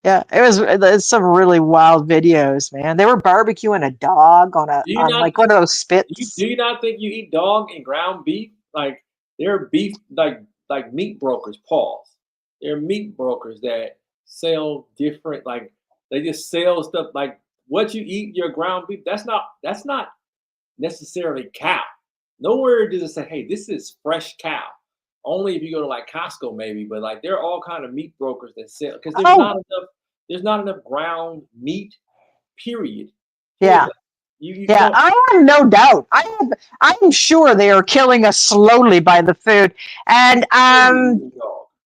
Speaker 3: it's some really wild videos, man. They were barbecuing a dog on like one of those spits.
Speaker 4: Do you not think you eat dog and ground beef? Like they're beef, like meat brokers. Pause. They're meat brokers that sell different, like they just sell stuff like what you eat your ground beef. That's not necessarily cow. Nowhere does it say, hey, this is fresh cow. Only if you go to like Costco, maybe, but like there are all kind of meat brokers that sell because there's not enough ground meat. Period.
Speaker 3: Yeah, I have no doubt. I'm sure they are killing us slowly by the food. And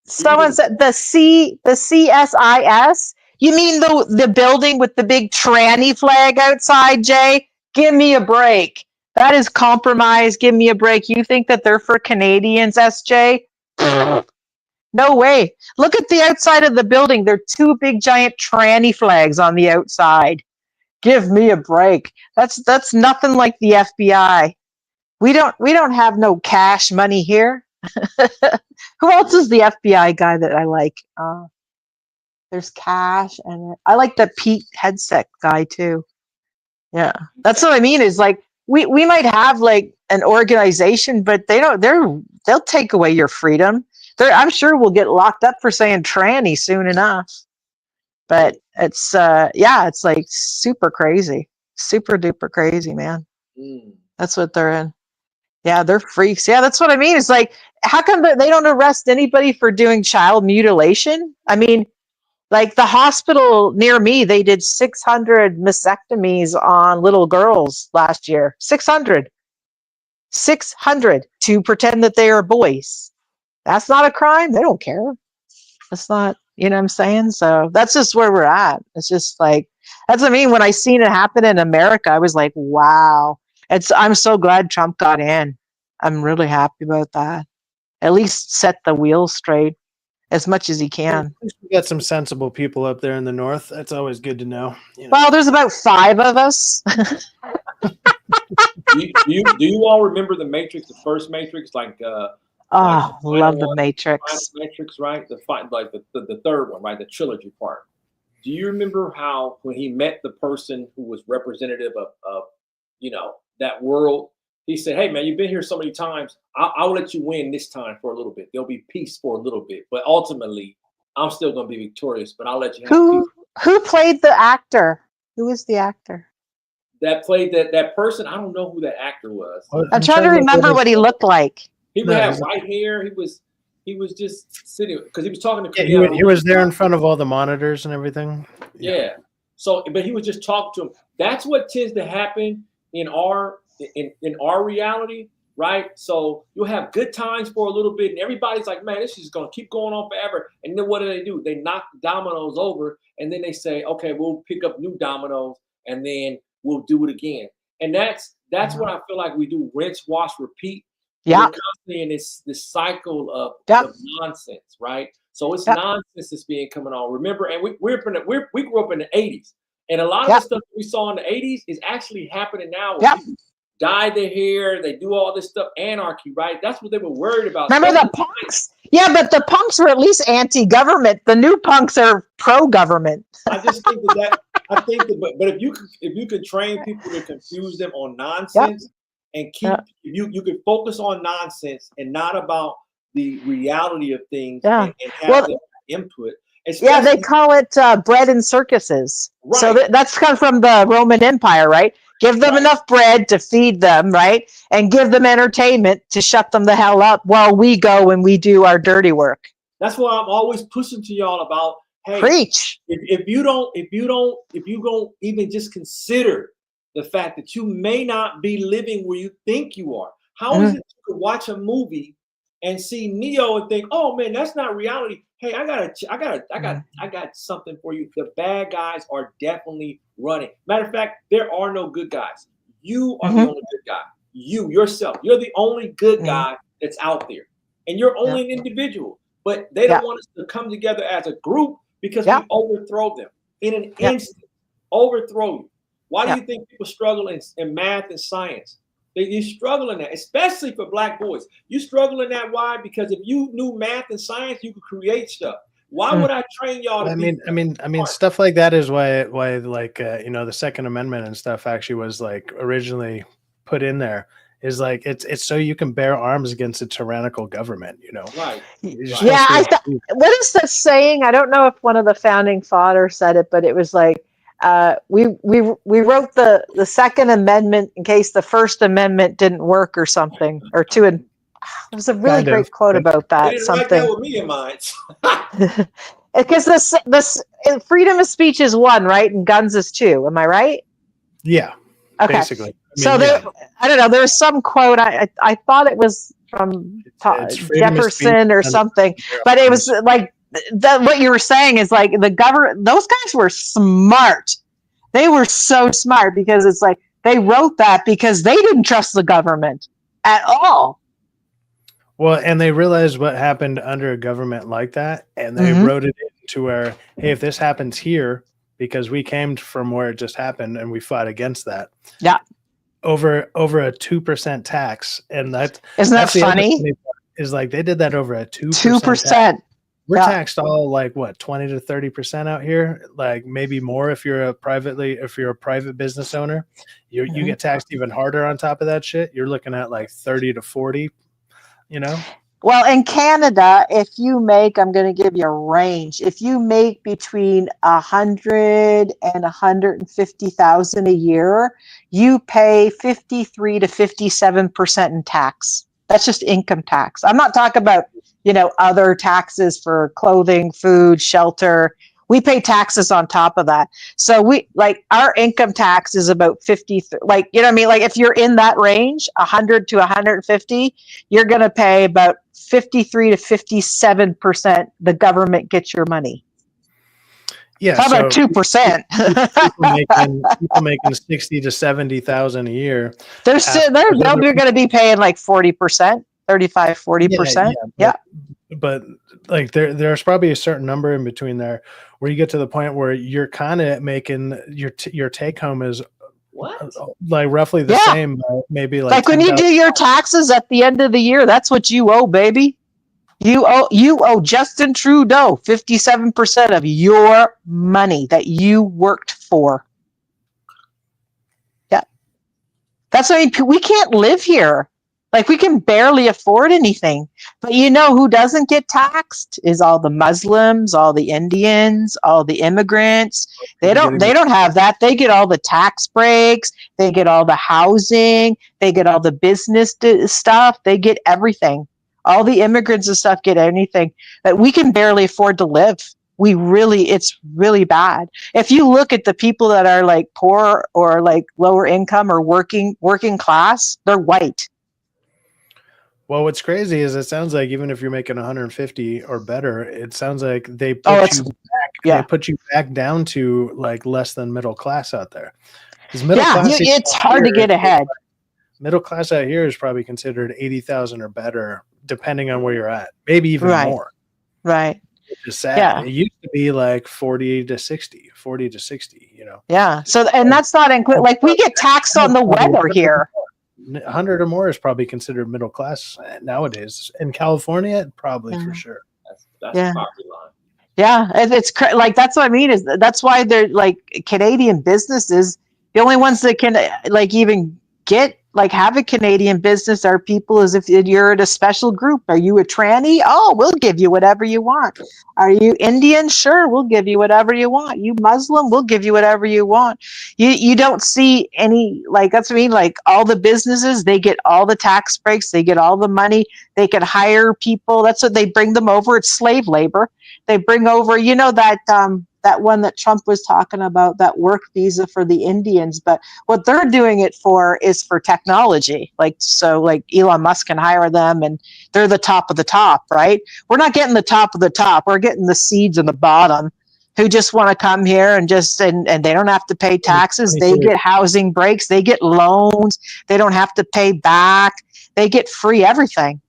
Speaker 3: someone said the CSIS. You mean the building with the big tranny flag outside, Jay? Give me a break. That is compromise. Give me a break. You think that they're for Canadians, SJ? No way. Look at the outside of the building. There are 2 big giant tranny flags on the outside. Give me a break. That's nothing like the FBI. We don't have no cash money here. Who else is the FBI guy that I like? There's Cash, and I like the Pete Hegseth guy too. Yeah, that's what I mean. Is like we might have like an organization, but they'll take away your freedom. I'm sure we'll get locked up for saying tranny soon enough. But it's it's like super crazy, super duper crazy, man. That's what they're in. Yeah, they're freaks. Yeah, that's what I mean. It's like, how come they don't arrest anybody for doing child mutilation? I mean, like the hospital near me, they did 600 mastectomies on little girls last year. 600. 600 to pretend that they are boys. That's not a crime. They don't care. That's not, you know what I'm saying? So that's just where we're at. It's just like, that's what I mean. When I seen it happen in America, I was like, wow. I'm so glad Trump got in. I'm really happy about that. At least set the wheels straight as much as he can.
Speaker 2: We got some sensible people up there in the north. That's always good to know.
Speaker 3: Well, there's about 5 of us.
Speaker 4: do you all remember the Matrix, the first Matrix, love
Speaker 3: the Matrix.
Speaker 4: Matrix, right? The third one, right? The trilogy part. Do you remember how when he met the person who was representative of that world, he said, "Hey man, you've been here so many times. I'll let you win this time for a little bit. There'll be peace for a little bit, but ultimately, I'm still going to be victorious. But I'll let you have peace."
Speaker 3: Who played the actor? Who is the actor
Speaker 4: that played that person? I don't know who that actor was.
Speaker 3: I'm trying to remember what he looked like.
Speaker 4: He would have white hair. He was just sitting because he was talking to.
Speaker 2: Yeah, he was there in front of all the monitors and everything.
Speaker 4: Yeah. So, but he was just talking to him. That's what tends to happen in our reality, right? So you'll have good times for a little bit, and everybody's like, "Man, this is gonna keep going on forever." And then what do? They knock dominoes over, and then they say, "Okay, we'll pick up new dominoes, and then we'll do it again." And that's what I feel like we do: rinse, wash, repeat.
Speaker 3: Yeah.
Speaker 4: We're constantly in this cycle of nonsense, right? So it's nonsense that's being coming on. Remember, and we grew up in the 80s, and a lot of the stuff we saw in the 80s is actually happening now. People dye their hair, they do all this stuff, anarchy, right? That's what they were worried about.
Speaker 3: Remember the punks? Yeah, but the punks were at least anti-government. The new punks are pro-government.
Speaker 4: I just think that but if you could train people to confuse them on nonsense. And keep you can focus on nonsense and not about the reality of things and have the input.
Speaker 3: Yeah, they call it bread and circuses. Right. So that's come from the Roman Empire, right? Give them enough bread to feed them, right? And give them entertainment to shut them the hell up while we go and we do our dirty work.
Speaker 4: That's why I'm always pushing to y'all about, hey,
Speaker 3: preach.
Speaker 4: If you don't even just consider the fact that you may not be living where you think you are. How is it you could watch a movie and see Neo and think, "Oh man, that's not reality." Hey, I got something for you. The bad guys are definitely running. Matter of fact, there are no good guys. You are the only good guy. You yourself. You're the only good guy that's out there, and you're only an individual. But they don't want us to come together as a group because we overthrow them in an instant. Overthrow you. Why do you think people struggle in math and science? You struggle in that, especially for Black boys. You struggle in that. Why? Because if you knew math and science, you could create stuff. Why would I train y'all to
Speaker 2: I mean, stuff like that is why like the Second Amendment and stuff actually was like originally put in there. Is like it's so you can bear arms against a tyrannical government,
Speaker 4: Right.
Speaker 3: Yeah. What is that saying? I don't know if one of the founding fathers said it, but it was like, we wrote the Second Amendment in case the First Amendment didn't work or something, or it was a really great quote about that.
Speaker 4: They didn't write that with me in mind.
Speaker 3: Because this freedom of speech is 1, right, and guns is 2. Am I right?
Speaker 2: Yeah.
Speaker 3: Okay.
Speaker 2: Basically.
Speaker 3: I don't know. There was some quote. I thought it was from Jefferson or something, but it was like. What you were saying is like the government, those guys were smart. They were so smart because it's like they wrote that because they didn't trust the government at all.
Speaker 2: Well, and they realized what happened under a government like that, and they wrote it into where, hey, if this happens here, because we came from where it just happened and we fought against that.
Speaker 3: Yeah.
Speaker 2: Over a 2% tax. And
Speaker 3: isn't that funny?
Speaker 2: Is like they did that over a 2%.
Speaker 3: 2%.
Speaker 2: We're taxed all like what 20 to 30% out here, like maybe more if you're a private business owner. You get taxed even harder on top of that shit. You're looking at like 30 to 40,
Speaker 3: Well, in Canada, if you make, I'm going to give you a range. If you make between 100 and 150,000 a year, you pay 53 to 57% in tax. That's just income tax. I'm not talking about other taxes for clothing, food, shelter, We pay taxes on top of that. So we like our income tax is about 50, like, you know what I mean? Like if you're in that range, 100 to 150, you're going to pay about 53 to 57%. The government gets your money.
Speaker 2: Yeah.
Speaker 3: How about 2%?
Speaker 2: people making 60 to 70,000 a year.
Speaker 3: They're going to be paying like 40%, 35, 40%. Yeah.
Speaker 2: But like there's probably a certain number in between there where you get to the point where you're kind of making your take home is like roughly the same, maybe like
Speaker 3: when you do your taxes at the end of the year, that's what you owe, baby. You owe Justin Trudeau 57% of your money that you worked for. Yeah. That's why we can't live here. Like we can barely afford anything. But you know who doesn't get taxed is all the Muslims, all the Indians, all the immigrants. They don't have that. They get all the tax breaks, they get all the housing, they get all the business stuff, they get everything. All the immigrants and stuff get anything that we can barely afford to live. It's really bad. If you look at the people that are like poor or like lower income or working class, they're white.
Speaker 2: Well, what's crazy is it sounds like even if you're making 150 or better, it sounds like they put you back. They put you back down to like less than middle class out there.
Speaker 3: It's hard to get ahead.
Speaker 2: Middle class out here is probably considered 80,000 or better, depending on where you're at. Maybe even more.
Speaker 3: Right.
Speaker 2: Which is sad. Yeah. It used to be like 40 to 60, you know?
Speaker 3: Yeah. So, and that's not included. Like we get taxed on the weather here.
Speaker 2: 100 or more is probably considered middle class nowadays. In California, probably for sure.
Speaker 4: That's the poverty line.
Speaker 3: Yeah, it's like that's what I mean. Is that's why they're like Canadian businesses. The only ones that can like even get like have a Canadian business are people as if you're at a special group. Are you a tranny? Oh, we'll give you whatever you want. Are you Indian? Sure, we'll give you whatever you want. You Muslim? We'll give you whatever you want. You don't see any, like, that's what I mean, like all the businesses, they get all the tax breaks, they get all the money, they can hire people. That's what they bring them over. It's slave labor. They bring over, you know, that one that Trump was talking about, that work visa for the Indians. But what they're doing it for is for technology. Like, so like Elon Musk can hire them and they're the top of the top, right? We're not getting the top of the top. We're getting the seeds in the bottom who just want to come here and and they don't have to pay taxes. They get housing breaks. They get loans. They don't have to pay back. They get free everything.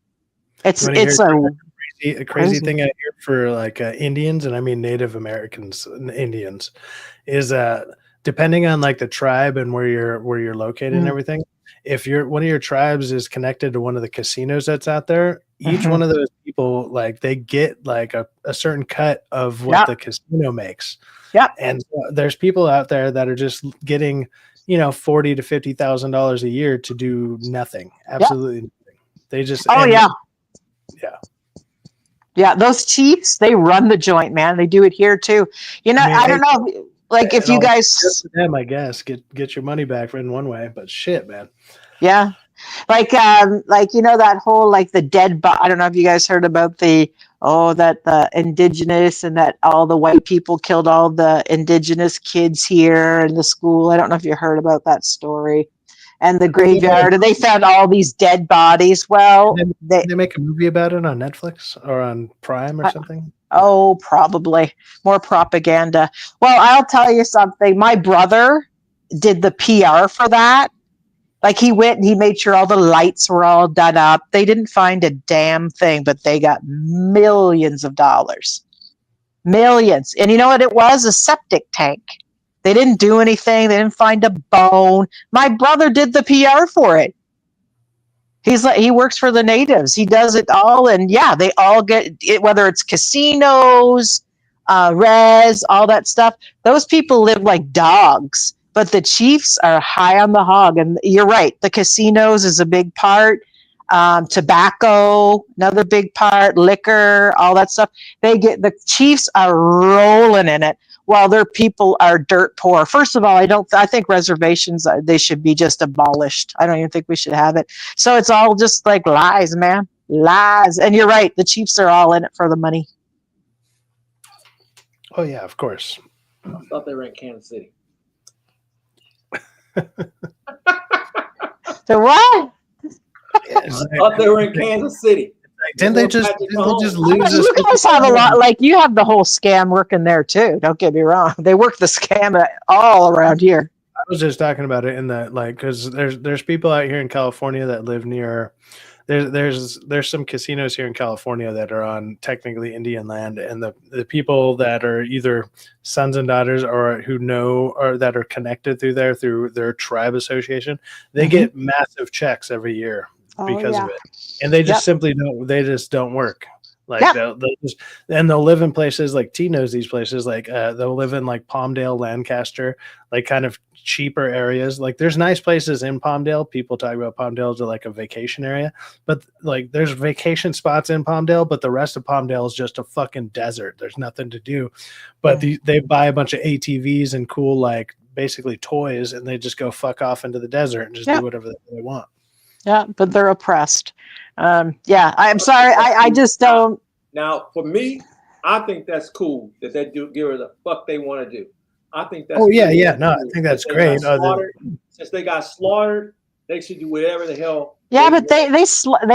Speaker 3: It's
Speaker 2: a crazy thing I hear for like Indians, and I mean Native Americans and Indians, is depending on like the tribe and where you're located and everything. If one of your tribes is connected to one of the casinos that's out there, each one of those people, like, they get like a certain cut of what the casino makes.
Speaker 3: Yeah,
Speaker 2: and there's people out there that are just getting, you know, $40,000 to $50,000 a year to do nothing, absolutely nothing. They just
Speaker 3: Yeah, those chiefs, they run the joint, man. They do it here too. You know, I don't know, like if you guys,
Speaker 2: them, I guess, get your money back in one way, but shit, man.
Speaker 3: Yeah, like you know that whole like the dead body. I don't know if you guys heard about the indigenous and that all the white people killed all the indigenous kids here in the school. I don't know if you heard about that story. And the graveyard, and they found all these dead bodies. Well,
Speaker 2: they make a movie about it on Netflix or on Prime or something.
Speaker 3: Oh, probably more propaganda. Well, I'll tell you something. My brother did the PR for that. Like he went and he made sure all the lights were all done up. They didn't find a damn thing, but they got millions of dollars. Millions. And you know what it was? A septic tank. They didn't do anything. They didn't find a bone. My brother did the PR for it. He works for the natives. He does it all. And yeah, they all get it, whether it's casinos, res, all that stuff. Those people live like dogs, but the chiefs are high on the hog. And you're right. The casinos is a big part. Tobacco, another big part, liquor, all that stuff. The chiefs are rolling in it, while their people are dirt poor. First of all, I think reservations, they should be just abolished. I don't even think we should have it. So it's all just like lies, man. Lies. And you're right. The chiefs are all in it for the money.
Speaker 2: Oh yeah, of course.
Speaker 4: I thought they were in Kansas City.
Speaker 3: So what?
Speaker 4: I thought they were in Kansas City.
Speaker 2: Didn't they just lose
Speaker 3: You guys have a lot, like you have the whole scam working there too. Don't get me wrong. They work the scam all around here.
Speaker 2: I was just talking about it in that, like, because there's people out here in California that live near. There's some casinos here in California that are on technically Indian land, and the people that are either sons and daughters or who know or that are connected through their tribe association, they get massive checks every year because of it, and they just simply don't. They just don't work. Like they'll live in places like T knows these places. Like they'll live in like Palmdale, Lancaster, like kind of cheaper areas. Like there's nice places in Palmdale. People talk about Palmdale as like a vacation area, but like there's vacation spots in Palmdale, but the rest of Palmdale is just a fucking desert. There's nothing to do. But they buy a bunch of ATVs and cool like basically toys, and they just go fuck off into the desert and just do whatever they want.
Speaker 3: Yeah, but they're oppressed. I'm sorry. I just don't.
Speaker 4: Now, for me, I think that's cool that they do give her the fuck they want to do. I think that's
Speaker 2: No, I think that's great.
Speaker 4: Since they got slaughtered, they should do whatever the hell.
Speaker 3: Yeah, but they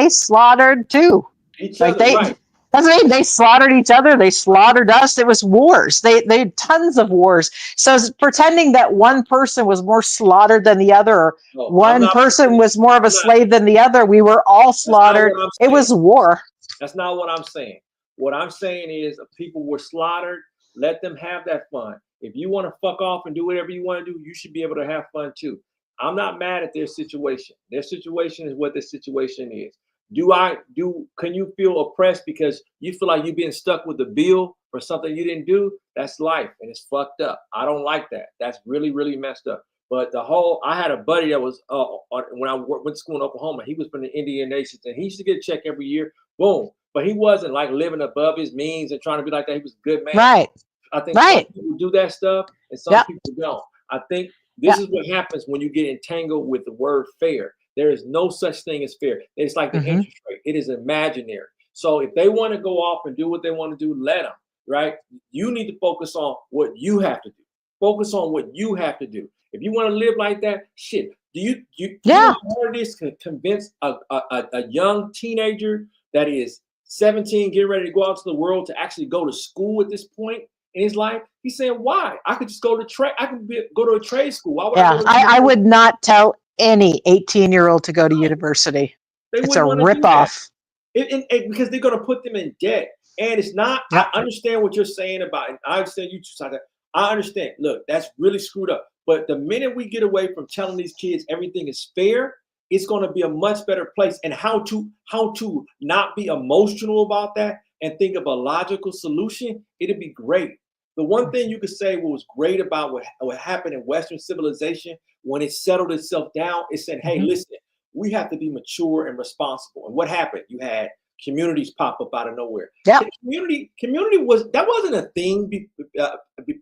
Speaker 3: slaughtered too.
Speaker 4: Each
Speaker 3: like
Speaker 4: other, right.
Speaker 3: That's what I mean. They slaughtered each other. They slaughtered us. It was wars. They had tons of wars. So pretending that one person was more slaughtered than the other, or one person was more of a slave than the other, we were all slaughtered. It was war.
Speaker 4: That's not what I'm saying. What I'm saying is people were slaughtered. Let them have that fun. If you want to fuck off and do whatever you want to do, you should be able to have fun too. I'm not mad at their situation. Their situation is what their situation is. Can you feel oppressed because you feel like you're being stuck with a bill for something you didn't do? That's life, and it's fucked up. I don't like that. That's really, really messed up. But I had a buddy that was when I went to school in Oklahoma. He was from the Indian Nations, and he used to get a check every year. Boom. But he wasn't like living above his means and trying to be like that. He was a good man.
Speaker 3: Right.
Speaker 4: I think some people do that stuff, and some people don't. I think this is what happens when you get entangled with the word fair. There is no such thing as fair. It's like the interest rate. It is imaginary. So if they want to go off and do what they want to do, let them, right? You need to focus on what you have to do. Focus on what you have to do. If you want to live like that, shit. Do you know how hard it is to convince a young teenager that is 17, getting ready to go out to the world to actually go to school at this point in his life? He's saying, why? I could just go to trade. I could go to a trade school. Why would
Speaker 3: I would not tell any 18-year-old to go to university. It's a ripoff.
Speaker 4: Because they're going to put them in debt. And it's not, I understand what you're saying about it. I understand you two sides. I understand. Look, that's really screwed up. But the minute we get away from telling these kids everything is fair, it's going to be a much better place. And how to not be emotional about that and think of a logical solution, it'd be great. The one thing you could say what was great about what happened in Western civilization when it settled itself down, it said, hey, listen, we have to be mature and responsible. And what happened? You had communities pop up out of nowhere.
Speaker 3: Yeah.
Speaker 4: Community wasn't a thing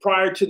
Speaker 4: prior to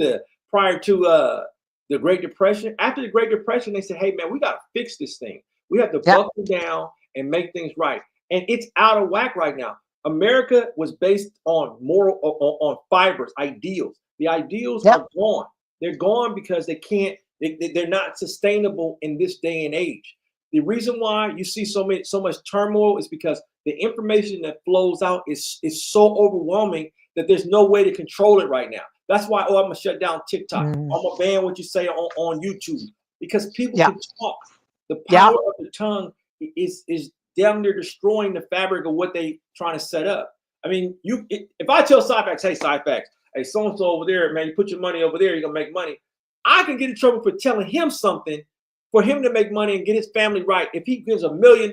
Speaker 4: the Great Depression. After the Great Depression, they said, hey, man, we got to fix this thing. We have to buckle down and make things right. And it's out of whack right now. America was based on on fibers, ideals. The ideals are gone. They're gone because they're not sustainable in this day and age. The reason why you see so much turmoil is because the information that flows out is so overwhelming that there's no way to control it right now. That's why, I'm gonna shut down TikTok. I'm gonna ban what you say on YouTube because people can talk. The power of the tongue is damn near destroying the fabric of what they trying to set up. I mean, if I tell Cyfax, hey Cyfax, hey so-and-so over there, man, you put your money over there, you're gonna make money. I can get in trouble for telling him something for him to make money and get his family right. If he gives $1 million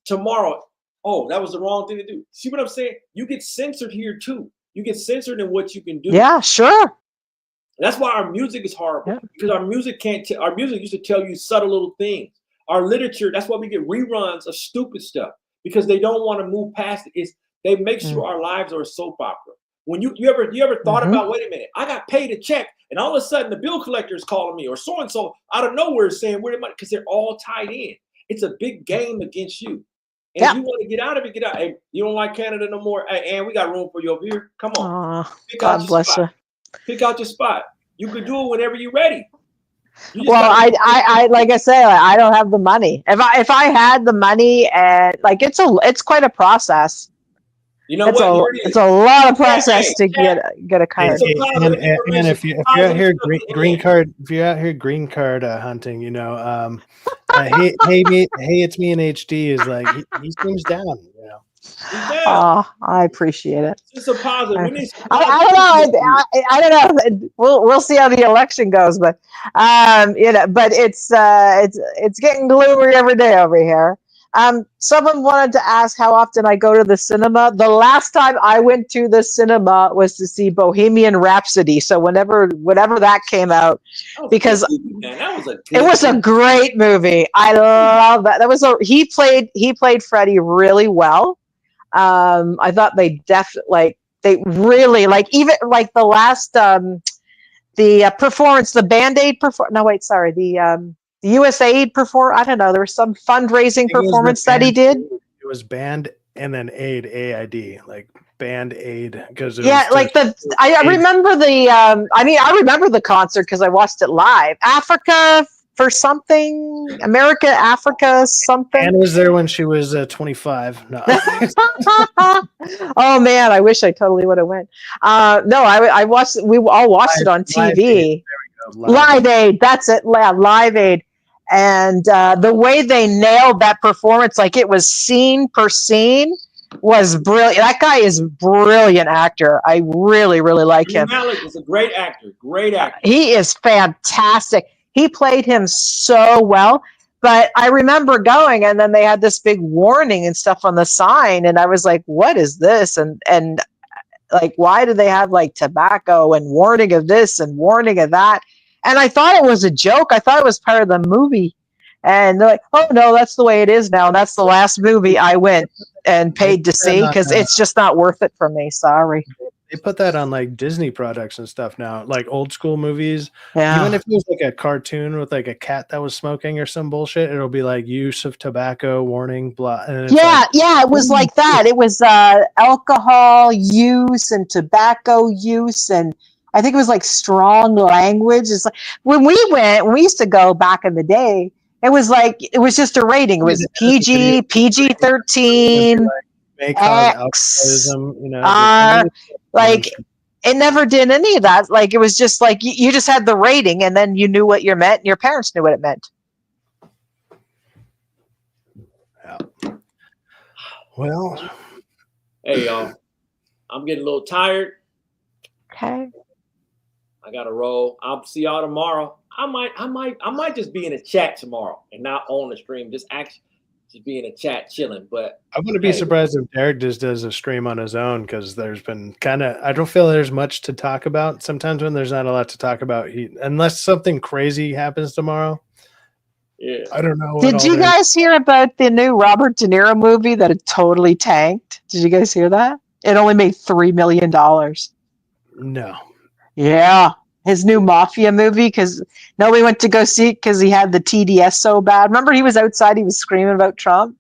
Speaker 4: tomorrow, that was the wrong thing to do. See what I'm saying? You get censored here too. You get censored in what you can do.
Speaker 3: Yeah, sure.
Speaker 4: That's why our music is horrible because our music our music used to tell you subtle little things. Our literature, that's why we get reruns of stupid stuff because they don't want to move past it. They make sure our lives are a soap opera. When you ever thought about, wait a minute, I got paid a check and all of a sudden the bill collector is calling me or so-and-so out of nowhere saying where the money, because they're all tied in. It's a big game against you. And if you want to get out of it, get out. Hey, you don't like Canada no more? Hey, and we got room for you over here. Come on.
Speaker 3: God bless you.
Speaker 4: Pick out your spot. You can do it whenever you're ready.
Speaker 3: Well, I like I say, I don't have the money. If I had the money, and like it's quite a process.
Speaker 4: You know what?
Speaker 3: It's a lot of process to get a card.
Speaker 2: And if you're out here green card hunting, you know, hey, it's me in HD is like he seems down, you know.
Speaker 3: Oh, I appreciate it.
Speaker 4: It's a positive.
Speaker 3: I don't know. We'll see how the election goes, but you know, but it's getting gloomier every day over here. Someone wanted to ask how often I go to the cinema. The last time I went to the cinema was to see Bohemian Rhapsody. So whenever that came out, because it was a great movie. I love that. He played Freddie really well. I thought they really even like the last the performance, the Band-Aid performance. No, wait, sorry, the USAID perform. I don't know. There was some fundraising performance that he did.
Speaker 2: It was Band and then Aid, AID, like Band-Aid, because
Speaker 3: I remember the. I remember the concert because I watched it live. Africa for something, America, Africa, something.
Speaker 2: Anne was there when she was 25. No.
Speaker 3: Oh man, I wish I totally would have went. No, I watched. We all watched it on TV. Live Aid. That's it. Live Aid. And the way they nailed that performance, like it was scene per scene, was brilliant. That guy is a brilliant actor. I really, really like him.
Speaker 4: Malik is a great actor. Great actor.
Speaker 3: He is fantastic. He played him so well. But I remember going, and then they had this big warning and stuff on the sign, and I was like, "What is this?" And like, why do they have like tobacco and warning of this and warning of that? And I thought it was a joke. I thought it was part of the movie. And they're like, "Oh no, that's the way it is now." And that's the last movie I went and paid to see because it's just not worth it for me. Sorry.
Speaker 2: They put that on like Disney products and stuff now, like old school movies.
Speaker 3: Yeah.
Speaker 2: Even if it was like a cartoon with like a cat that was smoking or some bullshit, it'll be like use of tobacco warning, blah. And
Speaker 3: it was like that. It was alcohol use and tobacco use, and I think it was like strong language. It's like when we used to go back in the day. It was just a rating. It was PG, PG-13. X,
Speaker 2: you know,
Speaker 3: like it never did any of that. Like it was just like you just had the rating, and then you knew what you meant, and your parents knew what it meant.
Speaker 2: Yeah. Well,
Speaker 4: hey y'all, I'm getting a little tired.
Speaker 3: Okay.
Speaker 4: I gotta roll. I'll see y'all tomorrow. I might just be in a chat tomorrow and not on the stream. Just be in a chat chilling. But
Speaker 2: I wouldn't be surprised if Derek just does a stream on his own, because there's been I don't feel there's much to talk about. Sometimes when there's not a lot to talk about, unless something crazy happens tomorrow.
Speaker 4: Yeah.
Speaker 2: I don't know.
Speaker 3: Did you guys hear about the new Robert De Niro movie that it totally tanked? Did you guys hear that? It only made $3 million.
Speaker 2: No.
Speaker 3: Yeah. His new Mafia movie, because nobody went to go see it because he had the TDS so bad. Remember, he was outside, he was screaming about Trump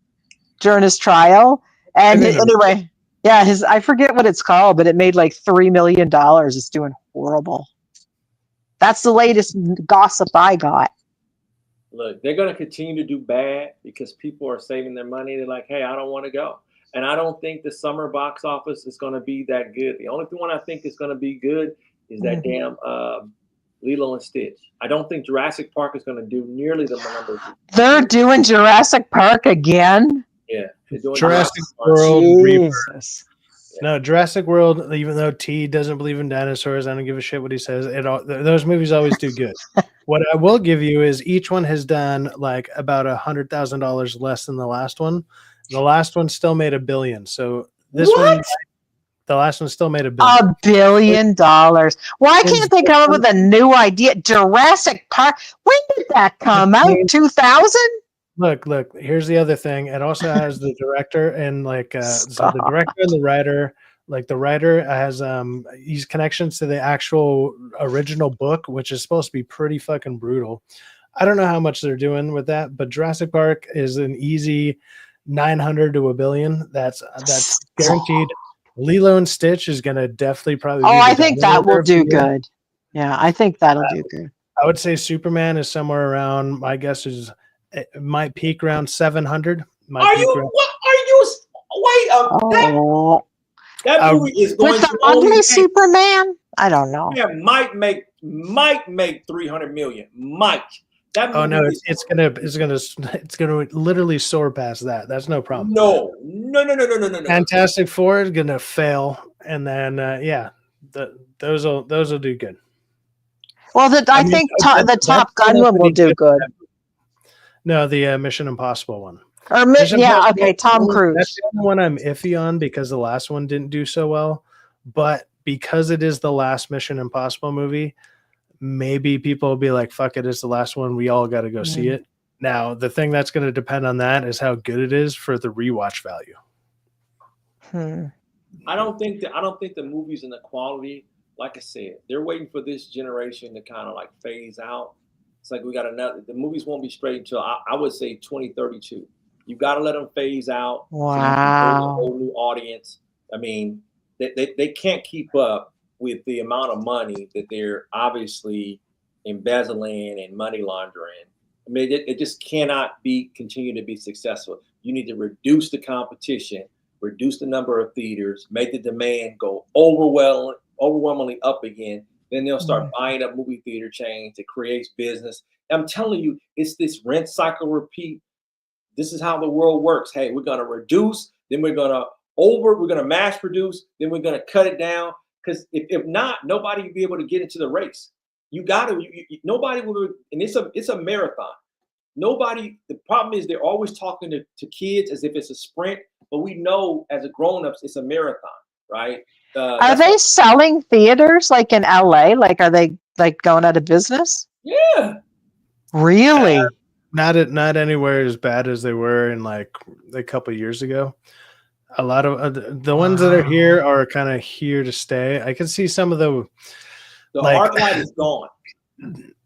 Speaker 3: during his trial. And anyway, yeah, I forget what it's called, but it made like $3 million. It's doing horrible. That's the latest gossip I got.
Speaker 4: Look, they're going to continue to do bad because people are saving their money. They're like, hey, I don't want to go. And I don't think the summer box office is going to be that good. The only one I think is going to be good is that damn Lilo and Stitch. I don't think Jurassic Park is going to do nearly the numbers.
Speaker 3: They're doing Jurassic Park again?
Speaker 4: Yeah. They're doing
Speaker 2: Jurassic World Rebirth. No, Jurassic World, even though T doesn't believe in dinosaurs, I don't give a shit what he says. Those movies always do good. What I will give you is each one has done like about $100,000 less than the last one. The last one still made $1 billion. So this one, the last one still made $1 billion.
Speaker 3: $1 billion. Why can't they come up with a new idea? Jurassic Park. When did that come out? 2000?
Speaker 2: Look. Here's the other thing. It also has the director and so the director and the writer. Like the writer has these connections to the actual original book, which is supposed to be pretty fucking brutal. I don't know how much they're doing with that, but Jurassic Park is an easy 900 to $1 billion. That's guaranteed. Lilo and Stitch is going to definitely probably.
Speaker 3: Oh, I think that will do good. Yeah, I think that'll do good.
Speaker 2: I would say Superman is somewhere around. My guess is it might peak around 700.
Speaker 4: Are you? Wait, that movie is going
Speaker 3: with
Speaker 4: to
Speaker 3: the ugly Superman. I don't know.
Speaker 4: Yeah, might make 300 million. Might. That
Speaker 2: movie it's gonna literally soar past that. That's no problem.
Speaker 4: No.
Speaker 2: Fantastic Four is gonna fail, and then those will do good.
Speaker 3: Well, I think the Top Gun one will do good.
Speaker 2: No, the Mission Impossible one.
Speaker 3: Or Tom Cruise.
Speaker 2: That's the only one I'm iffy on because the last one didn't do so well. But because it is the last Mission Impossible movie, maybe people will be like, fuck it, it's the last one. We all got to go see it. Now, the thing that's going to depend on that is how good it is for the rewatch value.
Speaker 4: I don't think the movies and the quality, like I said, they're waiting for this generation to kind of like phase out. It's like we got the movies won't be straight until I would say 2032. You got to let them phase out.
Speaker 3: Wow.
Speaker 4: So a whole new audience. I mean, they can't keep up with the amount of money that they're obviously embezzling and money laundering. I mean, it just cannot continue to be successful. You need to reduce the competition, reduce the number of theaters, make the demand go overwhelmingly up again. Then they'll start buying up movie theater chains. It creates business. I'm telling you, it's this rent cycle repeat. This is how the world works. Hey, we're going to reduce, then we're going to mass produce, then we're going to cut it down. Because if not, nobody will be able to get into the race. Nobody will, and it's a marathon. The problem is they're always talking to kids as if it's a sprint, but we know as a grown-ups, it's a marathon, right?
Speaker 3: Are they selling theaters like in LA? Like, are they like going out of business?
Speaker 4: Yeah.
Speaker 3: Really?
Speaker 2: Not anywhere as bad as they were in like a couple of years ago. A lot of the ones that are here are kind of here to stay. I can see some of the
Speaker 4: ArcLight is gone.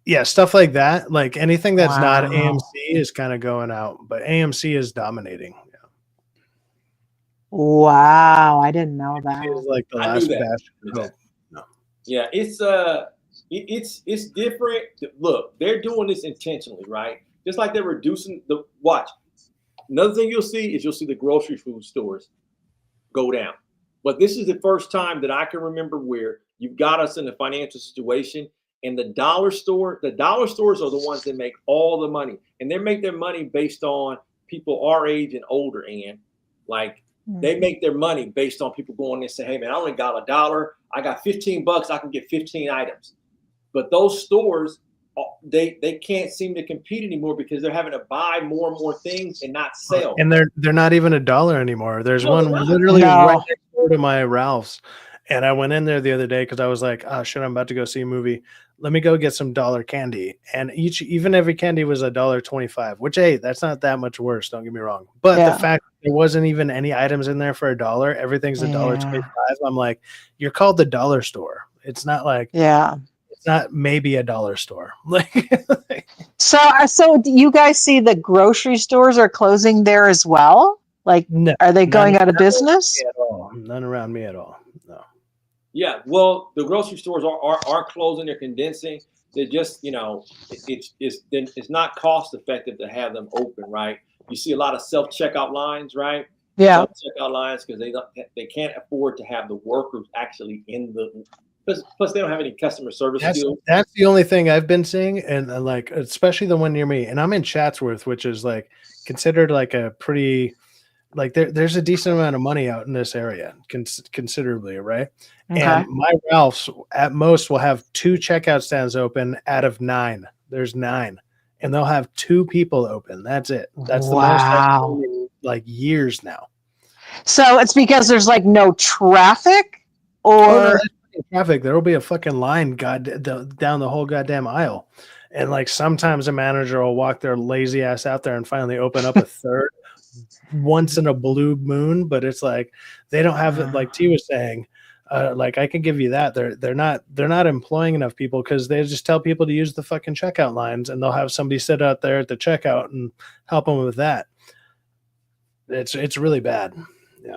Speaker 2: Yeah, stuff like that. Like anything that's not AMC is kind of going out, but AMC is dominating.
Speaker 3: Wow, I didn't know that.
Speaker 2: It was like the last batch.
Speaker 4: No. Yeah, it's different. Look, they're doing this intentionally, right? Just like they're reducing the watch. Another thing you'll see the grocery food stores go down. But this is the first time that I can remember where you've got us in a financial situation, and the dollar stores are the ones that make all the money, and they make their money based on people our age and older. And like they make their money based on people going and say, "Hey man, I only got $1. I got $15. I can get 15 items." But those stores, they can't seem to compete anymore because they're having to buy more and more things and not sell.
Speaker 2: And they're not even $1 anymore. There's one literally right next door to my Ralph's. And I went in there the other day because I was like, oh shit, I'm about to go see a movie. Let me go get some dollar candy. And every candy was $1.25, which, hey, that's not that much worse. Don't get me wrong. But the fact there wasn't even any items in there for $1, everything's $1.25. I'm like, you're called the dollar store. It's not like, it's not maybe a dollar store.
Speaker 3: So do you guys see the grocery stores are closing there as well? Like, no, are they going out of business?
Speaker 2: At all. None around me at all. No.
Speaker 4: Yeah, well, the grocery stores are closing. They're condensing. They're just, it's not cost effective to have them open, right? You see a lot of self checkout lines, right?
Speaker 3: Yeah,
Speaker 4: self checkout lines because they can't afford to have the workers actually in the. Plus, they don't have any customer service skills.
Speaker 2: That's the only thing I've been seeing, and like especially the one near me. And I'm in Chatsworth, which is like considered like a pretty. Like there's a decent amount of money out in this area, considerably, right? Okay. And my Ralph's at most will have 2 checkout stands open out of 9. There's 9, and they'll have 2 people open. That's it. That's the most I've seen in like years now.
Speaker 3: So it's because there's like no traffic, or
Speaker 2: traffic. There will be a fucking line down the whole goddamn aisle, and like sometimes a manager will walk their lazy ass out there and finally open up a third. Once in a blue moon, but it's like they don't have it. Like T was saying, like I can give you that they're not employing enough people because they just tell people to use the fucking checkout lines, and they'll have somebody sit out there at the checkout and help them with that. It's really bad. Yeah.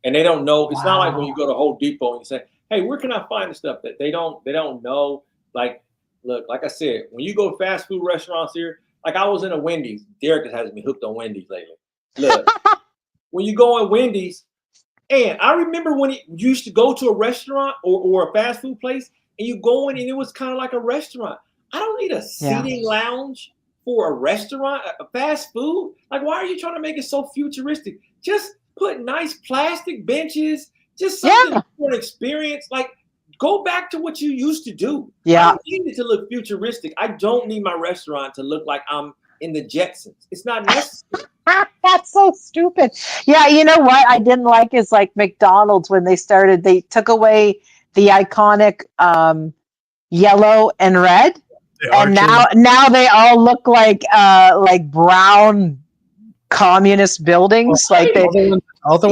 Speaker 4: And they don't know. It's not like when you go to Home Depot and you say, "Hey, where can I find the stuff?" That they don't know. Like, look, like I said, when you go to fast food restaurants here, like I was in a Wendy's. Derek has me hooked on Wendy's lately. Look, when you go in Wendy's, and I remember when you used to go to a restaurant or a fast food place, and you go in and it was kind of like a restaurant. I don't need a seating lounge for a restaurant, a fast food. Like, why are you trying to make it so futuristic? Just put nice plastic benches, just something for an experience. Like, go back to what you used to do.
Speaker 3: Yeah.
Speaker 4: I don't need it to look futuristic. I don't need my restaurant to look like I'm in the Jetsons. It's not necessary.
Speaker 3: That's so stupid. Yeah, you know what I didn't like is like McDonald's when they took away the iconic yellow and red. And now they all look like brown communist buildings. Like
Speaker 2: all the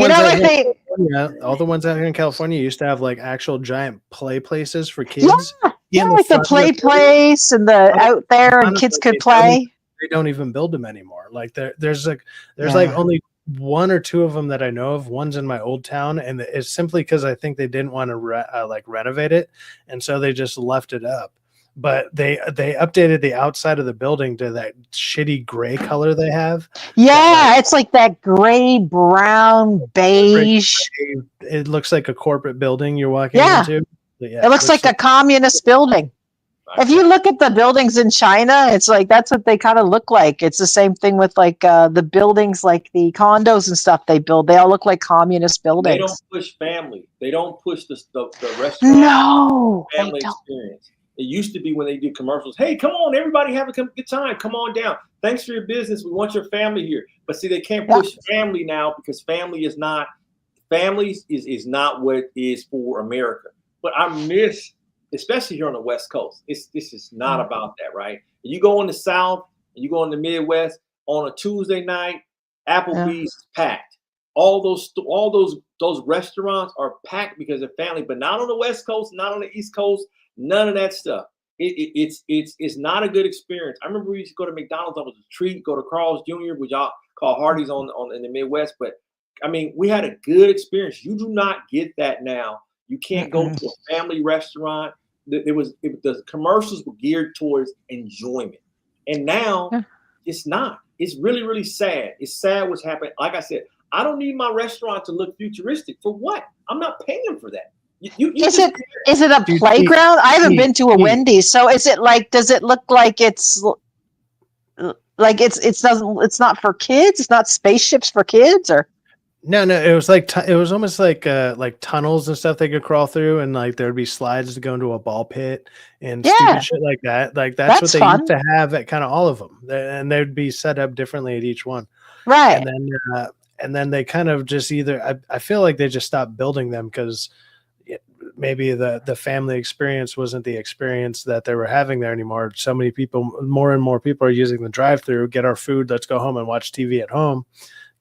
Speaker 2: ones out here in California used to have like actual giant play places for kids.
Speaker 3: Yeah, like the play place and the out there and kids could play.
Speaker 2: They don't even build them anymore. Like there's like only one or two of them that I know of. One's in my old town, and it's simply because I think they didn't want to renovate it, and so they just left it up. But they updated the outside of the building to that shitty gray color they have.
Speaker 3: Yeah, it's like that gray, brown, beige.
Speaker 2: It looks like a corporate building you're walking into.
Speaker 3: It looks like a communist building. If you look at the buildings in China, it's like that's what they kind of look like. It's the same thing with like the buildings, like the condos and stuff they build. They all look like communist buildings.
Speaker 4: They don't push family. They don't push the restaurant.
Speaker 3: No,
Speaker 4: family experience. It used to be when they did commercials. Hey, come on, everybody, have a good time. Come on down. Thanks for your business. We want your family here. But see, they can't push family now because family is not what is for America. But I miss, especially here on the West Coast. This is not about that, right? You go in the South and you go in the Midwest on a Tuesday night, Applebee's is packed. All those restaurants are packed because of family, but not on the West Coast, not on the East Coast. None of that stuff. It's not a good experience. I remember we used to go to McDonald's. That was a treat. Go to Carl's Jr., which y'all call Hardee's in the Midwest. But I mean, we had a good experience. You do not get that now. You can't go to a family restaurant. The commercials were geared towards enjoyment, and now it's not. It's really, really sad. It's sad what's happening. Like I said, I don't need my restaurant to look futuristic. For what? I'm not paying for that. Is
Speaker 3: it a playground? I haven't been to a Wendy's, so is it like? Does it look like it's not for kids? It's not spaceships for kids, or
Speaker 2: no? It was almost like tunnels and stuff they could crawl through, and like there'd be slides to go into a ball pit and stupid shit like that. Like that's what they used to have at kind of all of them, and they'd be set up differently at each one,
Speaker 3: right?
Speaker 2: And then they kind of just I feel like they just stopped building them because maybe the family experience wasn't the experience that they were having there anymore. So many people, more and more people are using the drive-through, get our food, let's go home and watch TV at home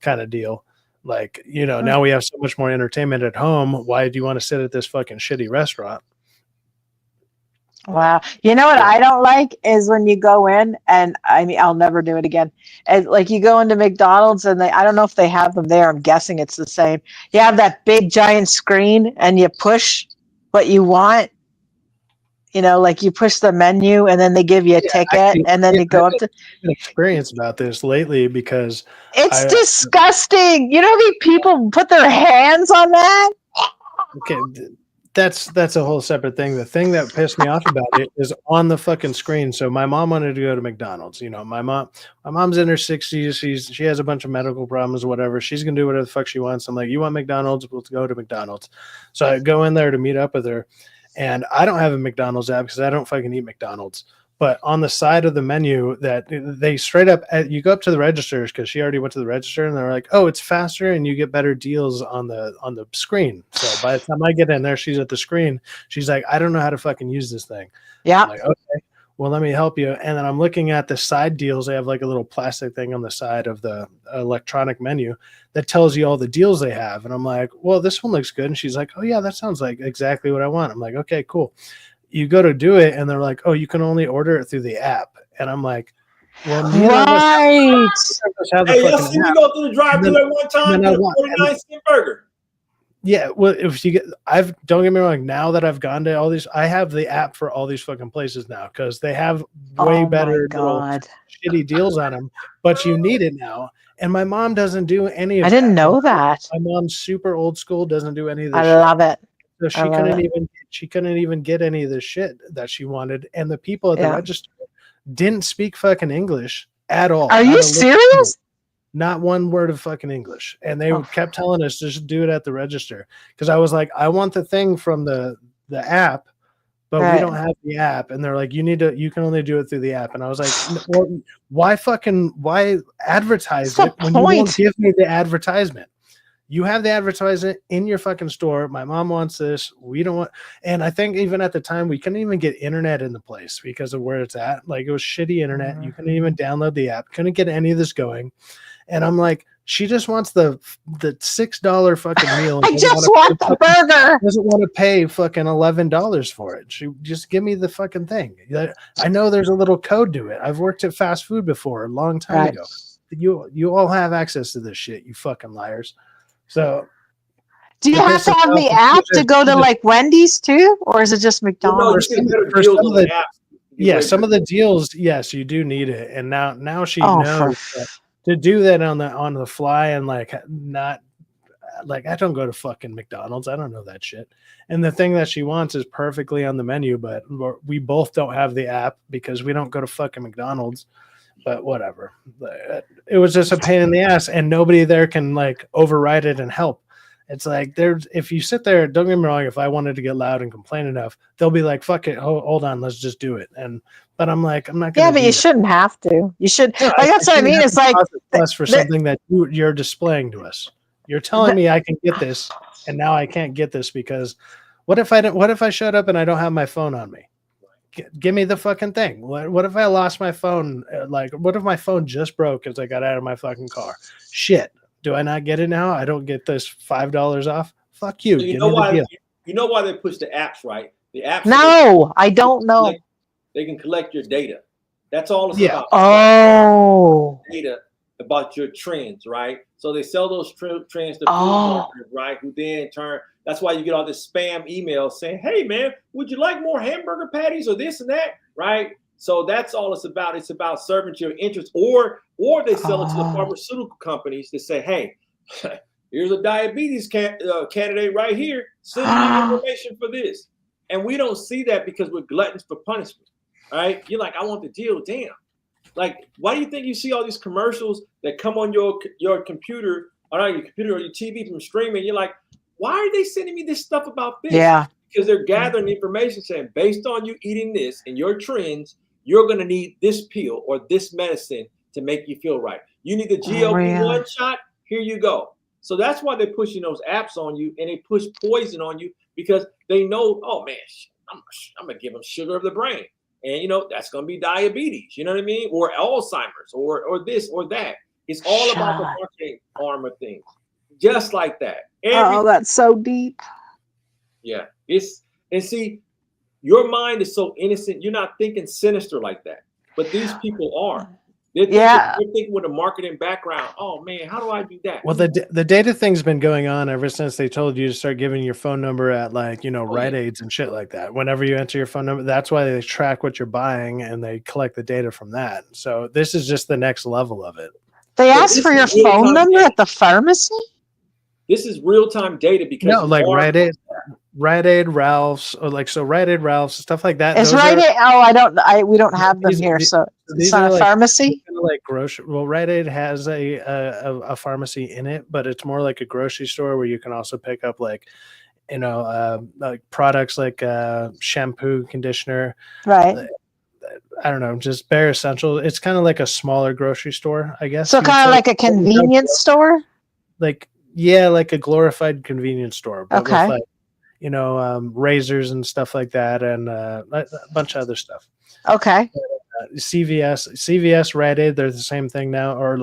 Speaker 2: kind of deal. Like, now we have so much more entertainment at home. Why do you want to sit at this fucking shitty restaurant?
Speaker 3: Wow. You know what I don't like is when you go in, and I mean, I'll never do it again. And like you go into McDonald's and I don't know if they have them there. I'm guessing it's the same. You have that big giant screen and you push what you want. Like you push the menu and then they give you a ticket and then you go up to
Speaker 2: experience about this lately because
Speaker 3: it's disgusting. These people put their hands on that.
Speaker 2: Okay. That's a whole separate thing. The thing that pissed me off about it is on the fucking screen. So my mom wanted to go to McDonald's. My mom's in her 60s. She has a bunch of medical problems or whatever. She's gonna do whatever the fuck she wants. I'm like, you want McDonald's? We'll go to McDonald's. So I go in there to meet up with her, and I don't have a McDonald's app because I don't fucking eat McDonald's. But on the side of the menu that they straight up, you go up to the registers because she already went to the register and they're like, oh, it's faster and you get better deals on the screen. So by the time I get in there, she's at the screen. She's like, I don't know how to fucking use this thing.
Speaker 3: Yeah.
Speaker 2: I'm like, okay, well, let me help you. And then I'm looking at the side deals. They have like a little plastic thing on the side of the electronic menu that tells you all the deals they have. And I'm like, well, this one looks good. And she's like, oh yeah, that sounds like exactly what I want. I'm like, okay, cool. You go to do it and they're like, oh, you can only order it through the app. And I'm like, Well,
Speaker 3: right.
Speaker 1: Hey, let's see me go through the drive-thru at one time and get a 49-cent burger.
Speaker 2: Yeah, well, if you get, don't get me wrong. Now that I've gone to all these, I have the app for all these fucking places now because they have way better little shitty deals on them. But you need it now, and my mom doesn't do any of.
Speaker 3: I didn't know that.
Speaker 2: My mom's super old school, doesn't do any of this.
Speaker 3: I love it.
Speaker 2: So she couldn't even get any of the shit that she wanted, and the people at the register didn't speak fucking English at all.
Speaker 3: Are you serious?
Speaker 2: Not one word of fucking English. And they kept telling us just do it at the register. Because I was like, I want the thing from the app, but we don't have the app. And they're like, you can only do it through the app. And I was like, well, why advertise it when you won't give me the advertisement? You have the advertisement in your fucking store. My mom wants this. We don't want, and I think even at the time we couldn't even get internet in the place because of where it's at. Like it was shitty internet. You couldn't even download the app. Couldn't get any of this going. And I'm like, she just wants the $6 fucking meal.
Speaker 3: I just want the burger.
Speaker 2: Doesn't want to pay fucking $11 for it. She just give me the fucking thing. I know there's a little code to it. I've worked at fast food before a long time ago. You all have access to this shit, you fucking liars. So
Speaker 3: do you have to have the app to go to like Wendy's too? Or is it just McDonald's?
Speaker 2: Some of the deals, yes, you do need it. And now she knows that to do that on the fly and like not like I don't go to fucking McDonald's. I don't know that shit. And the thing that she wants is perfectly on the menu, but we both don't have the app because we don't go to fucking McDonald's. But whatever. It was just a pain in the ass, and nobody there can like override it and help. It's like if you sit there, don't get me wrong, if I wanted to get loud and complain enough, they'll be like, fuck it, hold on, let's just do it. But I'm like, I'm not gonna.
Speaker 3: Yeah, but you shouldn't have to. You should like that's what I mean. It's like
Speaker 2: for something that you're displaying to us. You're telling me I can get this, and now I can't get this because what if I showed up and I don't have my phone on me? Give me the fucking thing. What if I lost my phone? What if my phone just broke as I got out of my fucking car? Shit. Do I not get it now? I don't get this $5 off? Fuck you.
Speaker 4: So you know why they push the apps, right? The apps.
Speaker 3: No, I don't know.
Speaker 4: They can collect your data. That's all it's about.
Speaker 3: Oh.
Speaker 4: Data about your trends, right? So they sell those trends to food marketers, right? Who then in turn, that's why you get all this spam emails saying, hey man, would you like more hamburger patties or this and that, right? So that's all it's about. It's about serving to your interests, or they sell it to the pharmaceutical companies to say, hey, here's a diabetes candidate right here. Send me information for this. And we don't see that because we're gluttons for punishment, right? You're like, I want the deal. Damn. Like, why do you think you see all these commercials that come on your computer, or not your computer or your TV from streaming? You're like, why are they sending me this stuff about this?
Speaker 3: Yeah.
Speaker 4: Because they're gathering information saying, based on you eating this and your trends, you're going to need this pill or this medicine to make you feel right. You need the GLP-1 shot? Here you go. So that's why they're pushing those apps on you, and they push poison on you because they know, oh man, I'm going to give them sugar of the brain. And, that's going to be diabetes, you know what I mean? Or Alzheimer's or this or that. It's all about the marketing arm of things. Just like that.
Speaker 3: That's so deep.
Speaker 4: Yeah. And see, your mind is so innocent. You're not thinking sinister like that. But these people are. They're thinking with a marketing background. Oh man, how do I do that?
Speaker 2: Well, the data thing's been going on ever since they told you to start giving your phone number at Rite Aids and shit like that. Whenever you enter your phone number, that's why they track what you're buying and they collect the data from that. So this is just the next level of it.
Speaker 3: They ask for your phone number at the pharmacy?
Speaker 4: This is real-time data because
Speaker 2: Rite Aid, Ralph's, or Rite Aid, Ralph's, stuff like that.
Speaker 3: Is Rite Aid? We don't have them here, so it's not a pharmacy.
Speaker 2: Like grocery. Well, Rite Aid has a pharmacy in it, but it's more like a grocery store where you can also pick up like products like shampoo, conditioner,
Speaker 3: right?
Speaker 2: I don't know, just bare essential. It's kind of like a smaller grocery store, I guess.
Speaker 3: So kind of like a convenience store.
Speaker 2: Like a glorified convenience store, but with razors and stuff like that, and a bunch of other stuff.
Speaker 3: Okay.
Speaker 2: CVS, Rite Aid, they're the same thing now, or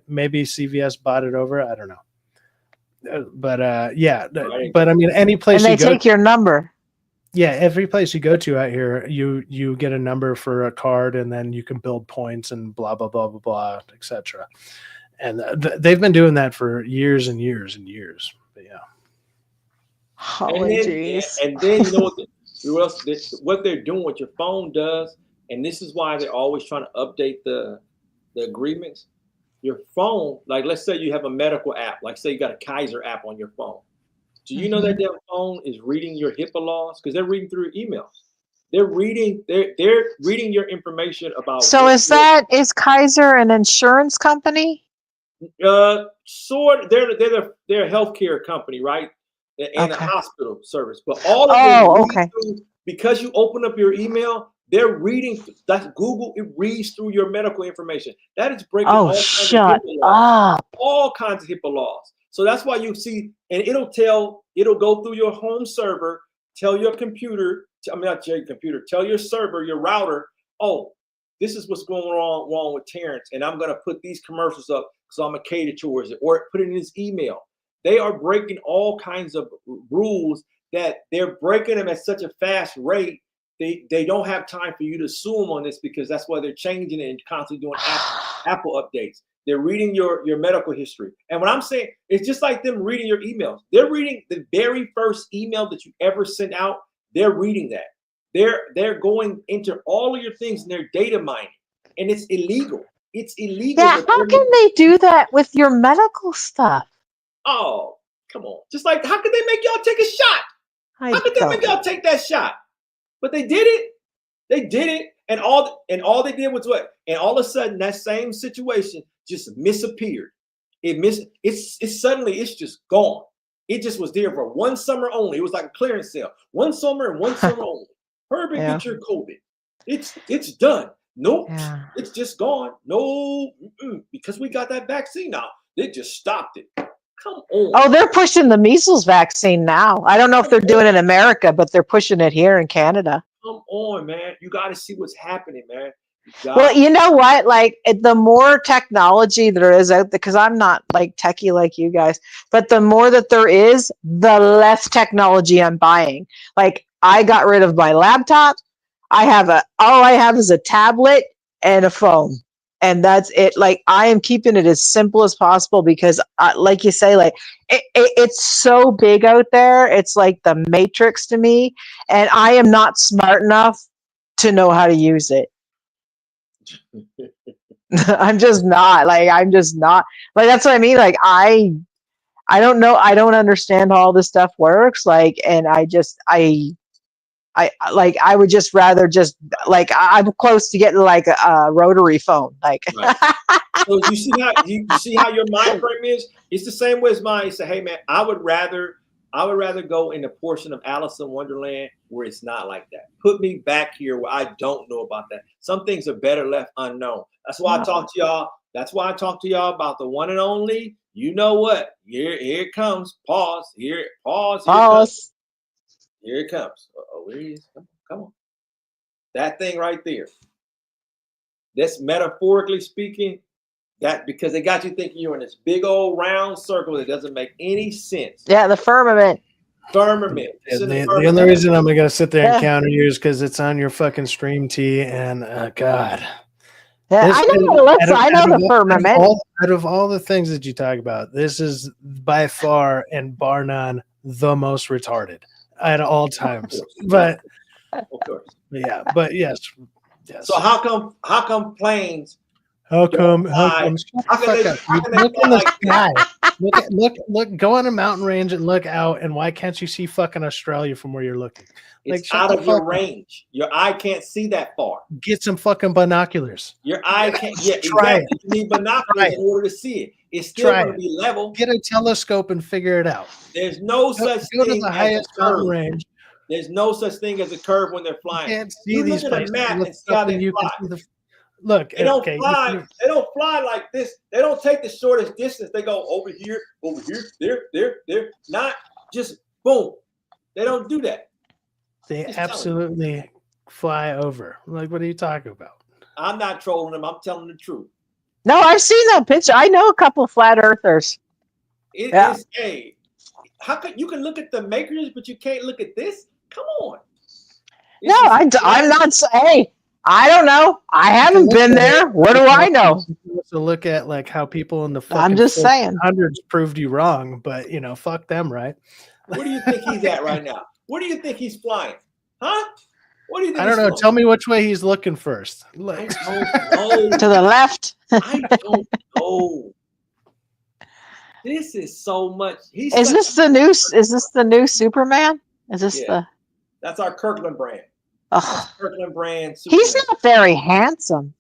Speaker 2: maybe CVS bought it over. I don't know. But I mean, any place
Speaker 3: and they take your number.
Speaker 2: Yeah, every place you go to out here, you get a number for a card, and then you can build points and blah blah blah blah blah, etc. And they've been doing that for years and years and years. But yeah.
Speaker 3: Holy jeez.
Speaker 4: And then you know what they're doing, what your phone does, and this is why they're always trying to update the agreements. Your phone, like let's say you have a medical app, like say you got a Kaiser app on your phone. Do you know that their phone is reading your HIPAA laws? Because they're reading through your emails. They're reading your information about.
Speaker 3: So is Kaiser an insurance company?
Speaker 4: Sort. They're a healthcare company, right? And a hospital service. But all of them because you open up your email, they're reading. That's Google. It reads through your medical information. That is breaking all kinds of HIPAA laws. All kinds of HIPAA laws. So that's why you see, and it'll go through your home server, tell your computer, not your computer, tell your server, your router, oh, this is what's going wrong with Terrence, and I'm gonna put these commercials up because I'm gonna cater towards it, or put it in his email. They are breaking all kinds of rules that they're breaking them at such a fast rate. They don't have time for you to sue them on this because that's why they're changing it and constantly doing Apple updates. They're reading your medical history. And what I'm saying, it's just like them reading your emails. They're reading the very first email that you ever sent out. They're reading that. They're going into all of your things and they're data mining. And it's illegal. It's illegal.
Speaker 3: Yeah, how can they do that with your medical stuff?
Speaker 4: Oh, come on. Just like, how could they make y'all take a shot? How could they make y'all take that shot? But they did it. They did it. And all they did was what? And all of a sudden, that same situation just misappeared. It's suddenly just gone. It just was there for one summer only. It was like a clearance sale. One summer and one summer only. Hurry and get your COVID. It's done. Nope. Yeah. It's just gone. No, because we got that vaccine now. They just stopped it. Come on.
Speaker 3: Oh, they're pushing the measles vaccine now. I don't know if they're doing it in America, but they're pushing it here in Canada.
Speaker 4: Come on, man. You got to see what's happening, man.
Speaker 3: Well, you know what? Like the more technology there is out there, because I'm not like techie like you guys, but the more that there is, the less technology I'm buying. Like I got rid of my laptop. All I have is a tablet and a phone. And that's it. Like I am keeping it as simple as possible because, like you say, like it's so big out there. It's like the Matrix to me, and I am not smart enough to know how to use it. I'm just not. Like that's what I mean. Like I don't know. I don't understand how all this stuff works. Like, and I would just rather like I'm close to getting like a rotary phone. Like,
Speaker 4: right. So you see how your mind frame is? It's the same way as mine. You say, hey man, I would rather go in the portion of Alice in Wonderland where it's not like that. Put me back here where I don't know about that. Some things are better left unknown. That's why I talk to y'all. That's why I talk to y'all about the one and only. You know what? Here it comes. Pause. Pause. Here it comes. Where he is? Come on. That thing right there. That's metaphorically speaking. That because they got you thinking you're in this big old round circle that doesn't make any sense.
Speaker 3: Yeah, the firmament.
Speaker 4: Firmament.
Speaker 2: Yeah, the only reason I'm gonna sit there and counter you is because it's on your fucking stream, T. And God.
Speaker 3: Yeah, I know the firmament.
Speaker 2: Out of all the things that you talk about, this is by far and bar none the most retarded at all times. But
Speaker 4: of course.
Speaker 2: Yeah, but yes.
Speaker 4: So how come planes?
Speaker 2: How come? Look in the sky. Look. Go on a mountain range and look out. And why can't you see fucking Australia from where you're looking?
Speaker 4: It's out of your range. Your eye can't see that far.
Speaker 2: Get some fucking binoculars.
Speaker 4: Your eye can't. Yeah, exactly. You need binoculars in order to see it. It's still going to be level.
Speaker 2: Get a telescope and figure it out.
Speaker 4: There's no such thing.
Speaker 2: Go to the highest mountain range.
Speaker 4: There's no such thing as a curve when they're flying.
Speaker 2: You can't see these
Speaker 4: look at a map and see how they fly.
Speaker 2: Look,
Speaker 4: they don't fly. They don't fly like this. They don't take the shortest distance. They go over here, there. Not just boom. They don't do that.
Speaker 2: They absolutely fly over. Like, what are you talking about?
Speaker 4: I'm not trolling them. I'm telling the truth.
Speaker 3: No, I've seen that picture. I know a couple of flat earthers.
Speaker 4: It is how can you can look at the makers, but you can't look at this? Come on.
Speaker 3: I'm not saying. Hey, I don't know. I haven't been there. What do I know?
Speaker 2: To look at like how people in the
Speaker 3: I'm just saying
Speaker 2: hundreds proved you wrong, but fuck them, right?
Speaker 4: Where do you think he's at right now? Where do you think he's flying? Huh? What do you think?
Speaker 2: I don't know. Tell me which way he's looking first.
Speaker 4: I don't know.
Speaker 3: To the left.
Speaker 4: I don't know. This is so much.
Speaker 3: Is this the new Superman? Is this
Speaker 4: That's our Kirkland brand.
Speaker 3: Oh,
Speaker 4: Kirkland brand. Superman.
Speaker 3: He's not very handsome.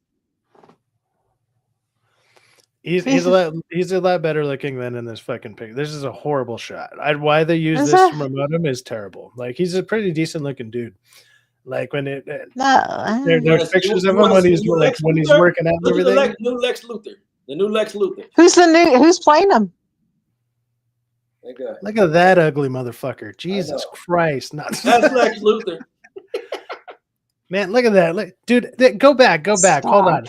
Speaker 2: He's a lot better looking than in this fucking picture. This is a horrible shot. Why they use this to promote him is terrible. Like he's a pretty decent looking dude. Like when there's pictures of him when he's working out and everything.
Speaker 4: The new Lex Luthor.
Speaker 3: Who's playing him?
Speaker 2: Look at that ugly motherfucker. Jesus Christ.
Speaker 4: That's Lex Luthor.
Speaker 2: Man, look at that. Dude, go back.
Speaker 3: Stop.
Speaker 2: Hold on.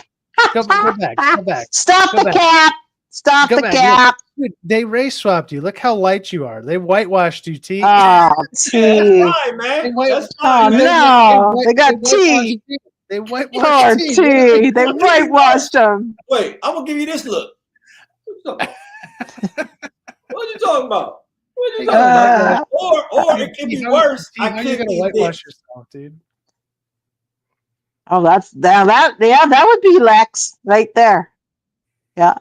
Speaker 2: Go back.
Speaker 3: Stop the cap. Stop the cap.
Speaker 2: Dude, they race swapped you. Look how light you are. They whitewashed you, T.
Speaker 3: Oh, T.
Speaker 4: That's fine, man.
Speaker 3: They got T.
Speaker 2: They whitewashed
Speaker 3: T. They whitewashed him.
Speaker 4: Wait, I'm gonna give you this look. What are you talking about? Or it could be worse.
Speaker 2: How are you gonna whitewash yourself, dude?
Speaker 3: Oh, that would be Lex right there. Yeah.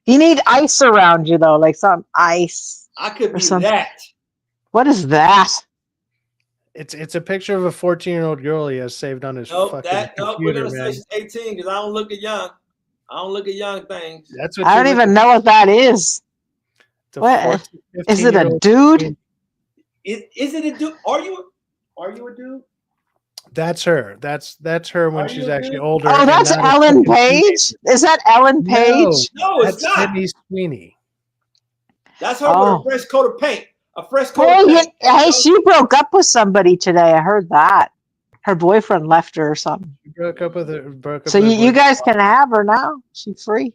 Speaker 3: You need ice around you though, like some ice.
Speaker 4: I could be that.
Speaker 3: What is that?
Speaker 2: It's a picture of a 14-year-old girl he has saved on his fucking computer,
Speaker 4: we're gonna
Speaker 2: man.
Speaker 4: say she's 18 because I don't look at young. I don't look at young things.
Speaker 2: That's what
Speaker 3: I don't even know what that is. What is it? A dude?
Speaker 4: Is it a dude? Are you a dude?
Speaker 2: That's her. That's her when she's actually older.
Speaker 3: Oh, that's Ellen Page. Is that Ellen Page?
Speaker 4: No, it's not.
Speaker 2: Sydney Sweeney.
Speaker 4: That's her with a fresh coat of paint. A fresh coat of paint.
Speaker 3: Hey, she broke up with somebody today. I heard that. Her boyfriend left her or something.
Speaker 2: She broke up with her.
Speaker 3: So you guys can have her now. She's free.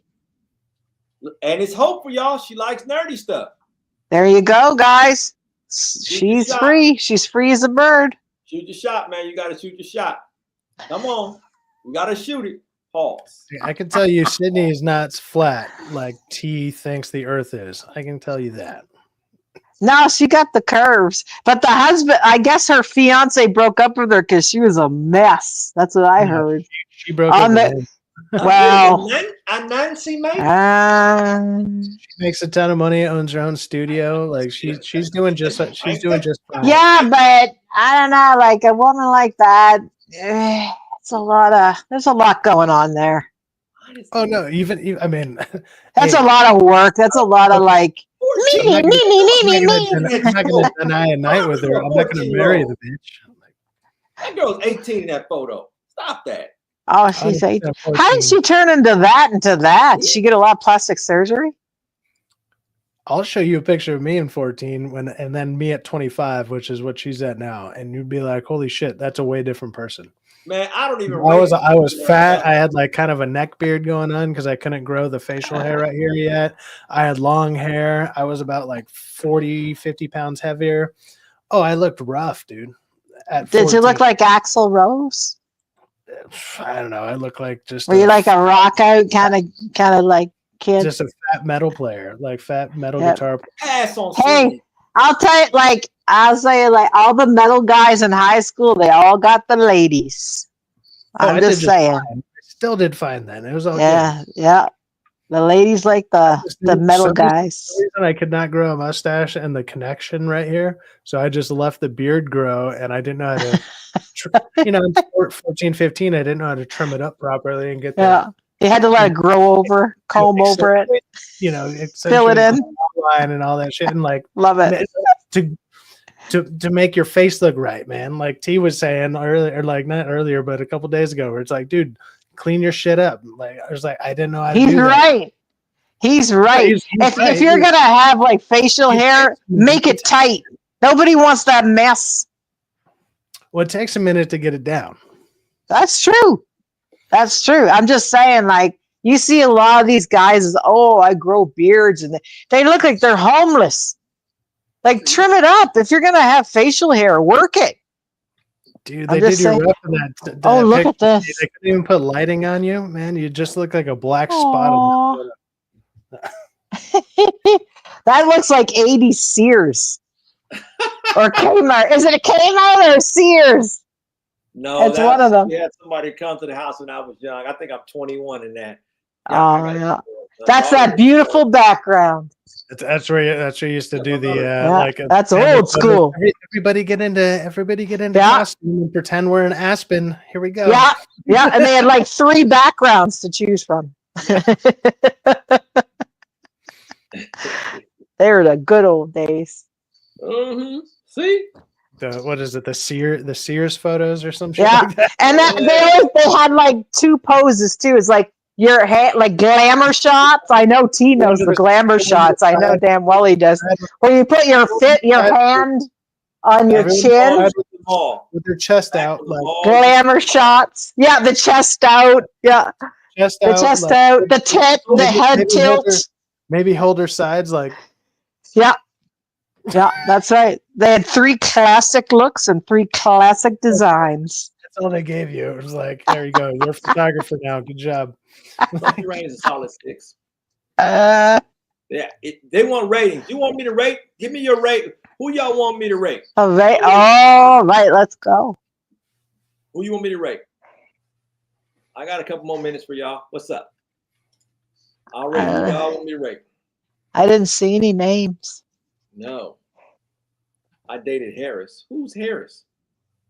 Speaker 4: And it's hope for y'all. She likes nerdy stuff.
Speaker 3: There you go, guys. She's free. She's free as a bird.
Speaker 4: Shoot your shot, man. You got to shoot your shot. Come on. You got to shoot it. Pause.
Speaker 2: I can tell you Sydney is not flat like T thinks the earth is. I can tell you that.
Speaker 3: No, she got the curves. But the husband, I guess her fiance broke up with her because she was a mess. That's what I heard.
Speaker 2: She broke up with him.
Speaker 3: Well,
Speaker 4: a Nancy May.
Speaker 2: She makes a ton of money, owns her own studio. Like she's doing just fine.
Speaker 3: Yeah, but I don't know. Like a woman like that, there's a lot going on there.
Speaker 2: Oh no, even I mean,
Speaker 3: that's a lot of work. That's a lot of like.
Speaker 2: I'm not gonna deny a night with her. I'm not gonna marry the bitch.
Speaker 4: That girl's 18 in that photo. Stop that.
Speaker 3: Oh, she's 18. How did she turn into that? Did she get a lot of plastic surgery?
Speaker 2: I'll show you a picture of me in 14 and then me at 25, which is what she's at now, and you'd be like, "Holy shit, that's a way different person."
Speaker 4: Man, I don't even.
Speaker 2: I was fat. I had like kind of a neck beard going on because I couldn't grow the facial hair right here yet. I had long hair. I was about like 40, 50 pounds heavier. Oh, I looked rough, dude.
Speaker 3: Did you look like Axl Rose?
Speaker 2: I don't know. I look like just.
Speaker 3: Were you like a rock out kind of like kid?
Speaker 2: Just a fat metal player, like fat metal guitar player.
Speaker 3: Hey, I'll say like all the metal guys in high school, they all got the ladies. I'm just saying.
Speaker 2: I still did fine then. It was all
Speaker 3: good. Yeah. The ladies like the metal guys.
Speaker 2: For some reason I could not grow a mustache and the connection right here, so I just left the beard grow, and I didn't know how to. 14, 15, I didn't know how to trim it up properly and get that.
Speaker 3: You had to let it grow over, comb over it.
Speaker 2: Fill it in, line and all that shit, and like
Speaker 3: love it
Speaker 2: to make your face look right, man. Like T was saying earlier, or like not earlier, but a couple days ago, where it's like, dude, clean your shit up. Like I was like, I didn't know how to do that.
Speaker 3: He's right. If you're gonna have like facial hair, make it tight. Nobody wants that mess.
Speaker 2: Well, it takes a minute to get it down.
Speaker 3: That's true. I'm just saying, like, you see a lot of these guys, I grow beards, and they look like they're homeless. Like, trim it up. If you're going to have facial hair, work it.
Speaker 2: Dude, they did you rough in that.
Speaker 3: Oh, look at this.
Speaker 2: They couldn't even put lighting on you, man. You just look like a black
Speaker 3: Aw.
Speaker 2: spot.
Speaker 3: That looks like 80s Sears. Or Kmart. Is it a Kmart or Sears?
Speaker 4: No,
Speaker 3: it's one of them.
Speaker 4: We had somebody come to the house when I was young. I think I'm 21 in that.
Speaker 3: Oh, yeah. That's that beautiful background.
Speaker 2: That's where you used to do the
Speaker 3: that's old school.
Speaker 2: Everybody get into costume and pretend we're in Aspen. Here we go.
Speaker 3: Yeah, and they had like 3 backgrounds to choose from. They were the good old days.
Speaker 4: Mm-hmm. See?
Speaker 2: What is it? The Sears photos or some shit.
Speaker 3: Yeah,
Speaker 2: like that?
Speaker 3: and they had like 2 poses too. It's like your hand, like glamour shots. I know T knows the glamour shots. I know damn well he does. Where you put your hand on your chin
Speaker 2: with your chest out, like
Speaker 3: glamour shots. Yeah, the chest out. Yeah,
Speaker 2: chest
Speaker 3: the
Speaker 2: out,
Speaker 3: chest out. The tit, the head tilt.
Speaker 2: Maybe hold her sides like.
Speaker 3: Yeah, that's right. They had 3 classic looks and 3 classic designs.
Speaker 2: That's all they gave you. It was like, there you go. You're a photographer now. Good job.
Speaker 4: Something range is a solid 6.
Speaker 3: Yeah,
Speaker 4: they want ratings. You want me to rate? Give me your rate. Who y'all want me to rate?
Speaker 3: All right, let's go.
Speaker 4: Who you want me to rate? I got a couple more minutes for y'all. What's up? I'll rate who y'all want me to rate.
Speaker 3: I didn't see any names.
Speaker 4: No. I dated Harris. Who's Harris?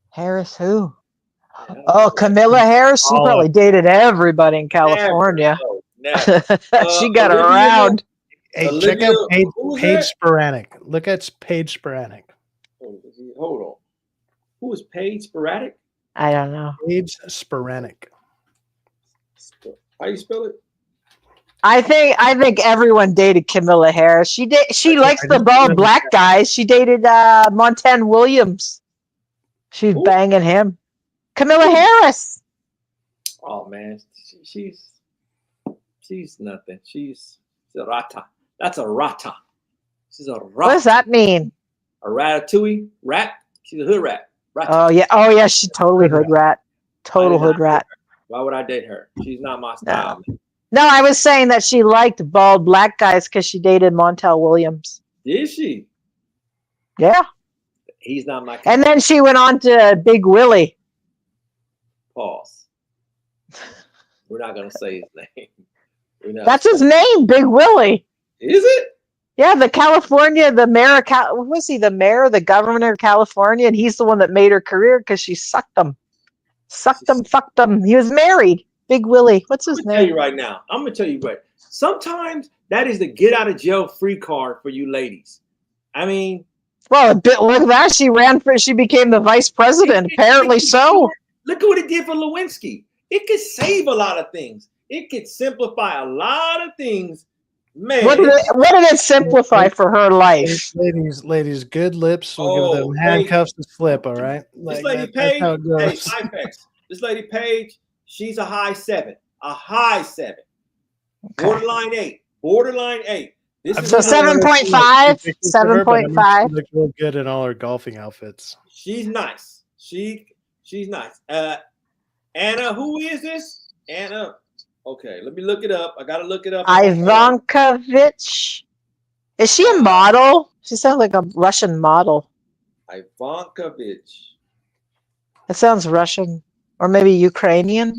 Speaker 3: Harris who? Oh, Camilla Harris. She probably dated everybody in California.
Speaker 4: Never.
Speaker 3: She got around.
Speaker 2: Hey, check out Paige Sporadic. Look at Paige Sporadic.
Speaker 4: Hold on. Who is Paige Sporadic?
Speaker 3: I don't know.
Speaker 2: Paige Sporadic.
Speaker 4: How you spell it?
Speaker 3: I think everyone dated Camilla Harris. She likes the bald black guys. She dated Montan Williams. She's banging him. Camilla Harris.
Speaker 4: Oh man, she's nothing. She's a rata. That's a rata. She's a rata.
Speaker 3: What does that mean?
Speaker 4: A ratatouille rat. She's a hood rat. Rata.
Speaker 3: Oh yeah. She's totally hood rat. Total hood rat.
Speaker 4: Why would I date her? She's not my style.
Speaker 3: No, I was saying that she liked bald black guys because she dated Montel Williams.
Speaker 4: Did she?
Speaker 3: Yeah.
Speaker 4: He's not my.
Speaker 3: And then she went on to Big Willie.
Speaker 4: Pause. We're not gonna say his name.
Speaker 3: That's his name, Big Willie.
Speaker 4: Is it?
Speaker 3: Yeah, the mayor of was he the mayor, the governor of California, and he's the one that made her career because she sucked him, fucked him. He was married. Big Willie. What's his name?
Speaker 4: I'm gonna tell you what. Sometimes that is the get out of jail free card for you ladies. I mean,
Speaker 3: well, look at that. She became the vice president. Apparently so.
Speaker 4: Look at what it did for Lewinsky. It could save a lot of things. It could simplify a lot of things. Man,
Speaker 3: what did it simplify for her life?
Speaker 2: Ladies, good lips will give them handcuffs to slip. All right.
Speaker 4: This lady Paige. This lady Paige. She's a high 7. A high 7. Okay. Borderline 8. This is
Speaker 3: 7.5. 7.5.
Speaker 2: She looks real good in all her golfing outfits.
Speaker 4: She's nice. She's nice. Anna, who is this? Anna. Okay, let me look it up. I gotta look it up.
Speaker 3: Ivankovich. Is she a model? She sounds like a Russian model.
Speaker 4: Ivankovich.
Speaker 3: It sounds Russian. Or maybe Ukrainian.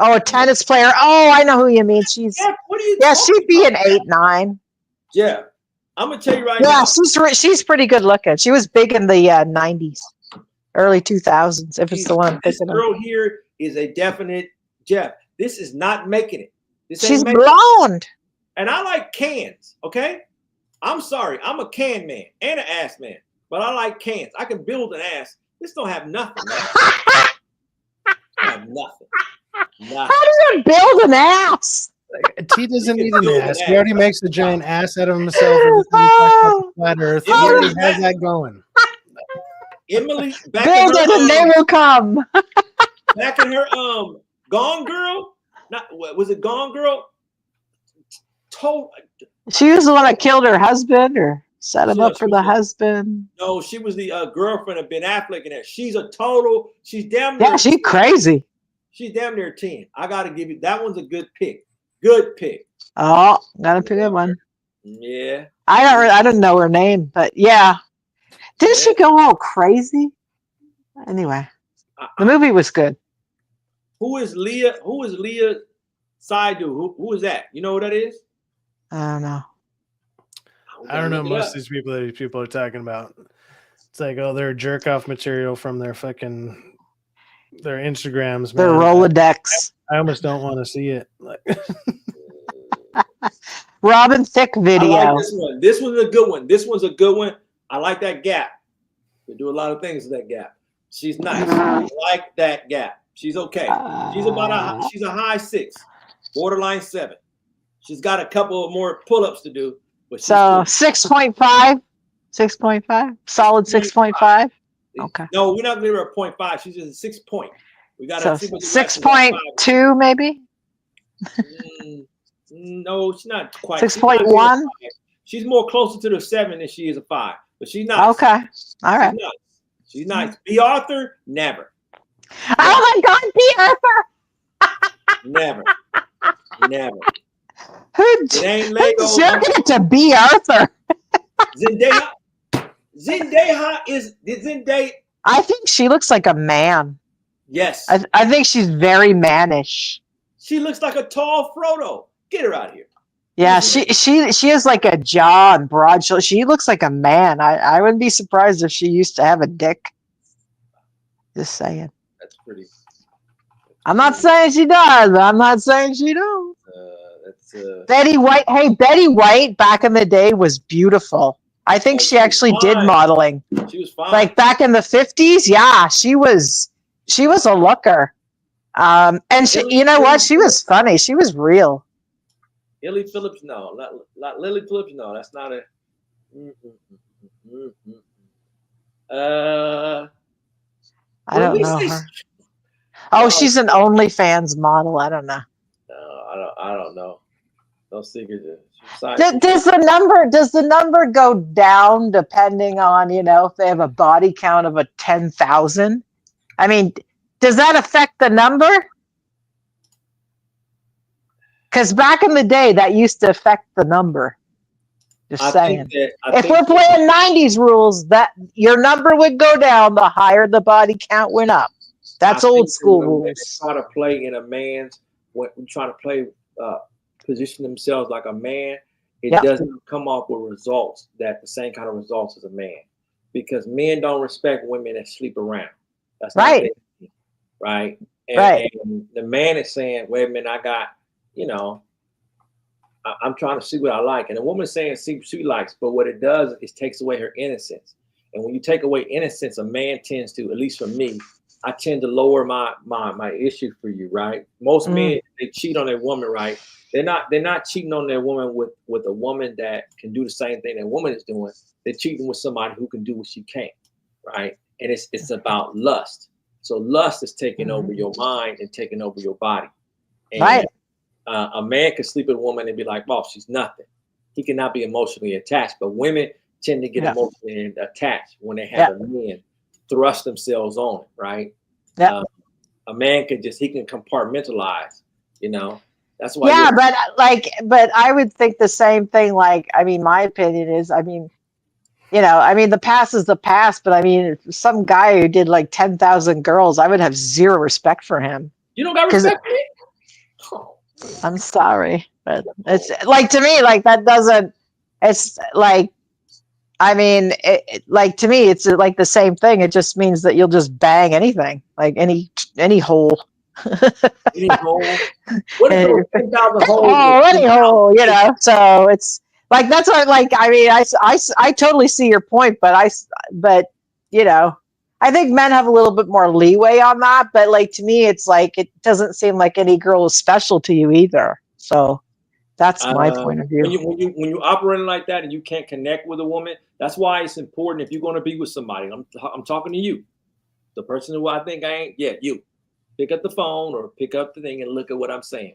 Speaker 3: Oh, a tennis player. Oh, I know who you mean. She'd be an 8-9.
Speaker 4: Yeah, I'm gonna tell you right now.
Speaker 3: Yeah, she's pretty good looking. She was big in the 90s, early 2000s. If it's the one.
Speaker 4: This girl here is a definite Jeff. This is not making it.
Speaker 3: She's blonde.
Speaker 4: And I like cans. Okay, I'm sorry, I'm a can man and an ass man, but I like cans. I can build an ass. This don't have nothing, man. Nothing.
Speaker 3: How does it build an ass?
Speaker 2: T doesn't need an ass. He already makes a giant ass out of himself. Flat Earth. He already has that going.
Speaker 4: Emily,
Speaker 3: build it and they will come.
Speaker 4: Back in her Gone Girl. Was it Gone Girl?
Speaker 3: She was the one that killed her husband, or Set him up for the husband.
Speaker 1: No, she was the girlfriend of Ben Affleck in that. She's damn near.
Speaker 3: Yeah, she's crazy.
Speaker 1: She's damn near 10. I got to give you, that one's a good pick. Good pick.
Speaker 3: Oh, gotta pick a one.
Speaker 1: Yeah.
Speaker 3: I don't know her name, but yeah. Didn't she go all crazy? Anyway, the movie was good.
Speaker 1: Who is Leah Seydoux? Who is that? You know who that is?
Speaker 3: I don't know.
Speaker 2: I don't know most of these people are talking about. It's like, oh, they're jerk off material from their Instagrams,
Speaker 3: their Rolodex.
Speaker 2: I almost don't want to see it.
Speaker 3: Robin Thicke video.
Speaker 1: I like this one. This one's a good one. This one's a good one. I like that gap. We do a lot of things with that gap. She's nice. I like that gap. She's okay. She's a high 6, borderline 7. She's got a couple more pull-ups to do. But
Speaker 3: so 6.5, 6.5, solid 6.5. Okay.
Speaker 1: No, we're not giving her a 0.5. She's just a 6 point. We got to
Speaker 3: 6.2 maybe.
Speaker 1: No, she's not quite.
Speaker 3: 6.1.
Speaker 1: She's more closer to the 7 than she is a 5. But she's nice.
Speaker 3: Okay. All right.
Speaker 1: She's nice. B. Arthur, never.
Speaker 3: Oh my God, B. Arthur.
Speaker 1: Never.
Speaker 3: Who's jerking it to B. Arthur?
Speaker 1: Zendaya is Zendaya.
Speaker 3: I think she looks like a man.
Speaker 1: Yes.
Speaker 3: I think she's very mannish.
Speaker 1: She looks like a tall Frodo. Get her out of here.
Speaker 3: Yeah, she has like a jaw and broad shoulders. She looks like a man. I wouldn't be surprised if she used to have a dick. Just saying.
Speaker 1: That's pretty.
Speaker 3: I'm not saying she does. I'm not saying she don't. Betty White. Hey, Betty White back in the day was beautiful. I think she actually did modeling.
Speaker 1: She was fine.
Speaker 3: Like back in the 50s. Yeah, she was a looker. And she, you know what? She was funny. She was real.
Speaker 1: Lily Phillips, no. Not Lily Phillips, no. That's not a.
Speaker 3: I don't know her. Oh, she's an OnlyFans model. I don't know.
Speaker 1: No, I don't know. No secret.
Speaker 3: Does the number go down depending on, if they have a body count of 10,000? I mean, does that affect the number? Because back in the day, that used to affect the number. Just saying. If we're playing 90s rules, that your number would go down the higher the body count went up. That's old school rules.
Speaker 1: Try to play in a man's, trying to play, position themselves like a man. It doesn't come off with results the same kind of results as a man, because men don't respect women that sleep around. That's
Speaker 3: right.
Speaker 1: Right. And the man is saying, wait a minute, I got, I'm trying to see what I like. And the woman's saying see what she likes, but what it does is takes away her innocence. And when you take away innocence, a man tends to, at least for me, I tend to lower my issue for you, right? Most men, they cheat on their woman, right? They're not cheating on their woman with a woman that can do the same thing that woman is doing. They're cheating with somebody who can do what she can't, right? And it's about lust. So lust is taking over your mind and taking over your body. And
Speaker 3: right.
Speaker 1: A man could sleep with a woman and be like, "Oh, she's nothing." He cannot be emotionally attached, but women tend to get emotionally attached when they have a man thrust themselves on it, right?
Speaker 3: Yeah.
Speaker 1: A man can compartmentalize, That's why.
Speaker 3: Yeah, but I would think the same thing. Like, I mean, my opinion is, the past is the past, but I mean, some guy who did like 10,000 girls, I would have zero respect for him.
Speaker 1: You don't got respect for me?
Speaker 3: Oh. I'm sorry, but it's like, to me, like that doesn't. It's like, I mean, to me, it's like the same thing. It just means that you'll just bang anything, like any hole.
Speaker 1: Any hole? What if 10,000 holes?
Speaker 3: Oh, any hole, So it's like, that's what, like, I mean, I totally see your point, but I think men have a little bit more leeway on that. But like, to me, it's like, it doesn't seem like any girl is special to you either. So that's my point of view.
Speaker 1: When you operating like that and you can't connect with a woman, that's why it's important if you're going to be with somebody. I'm talking to you, the person who I think I ain't. Yeah, you pick up the phone or pick up the thing and look at what I'm saying.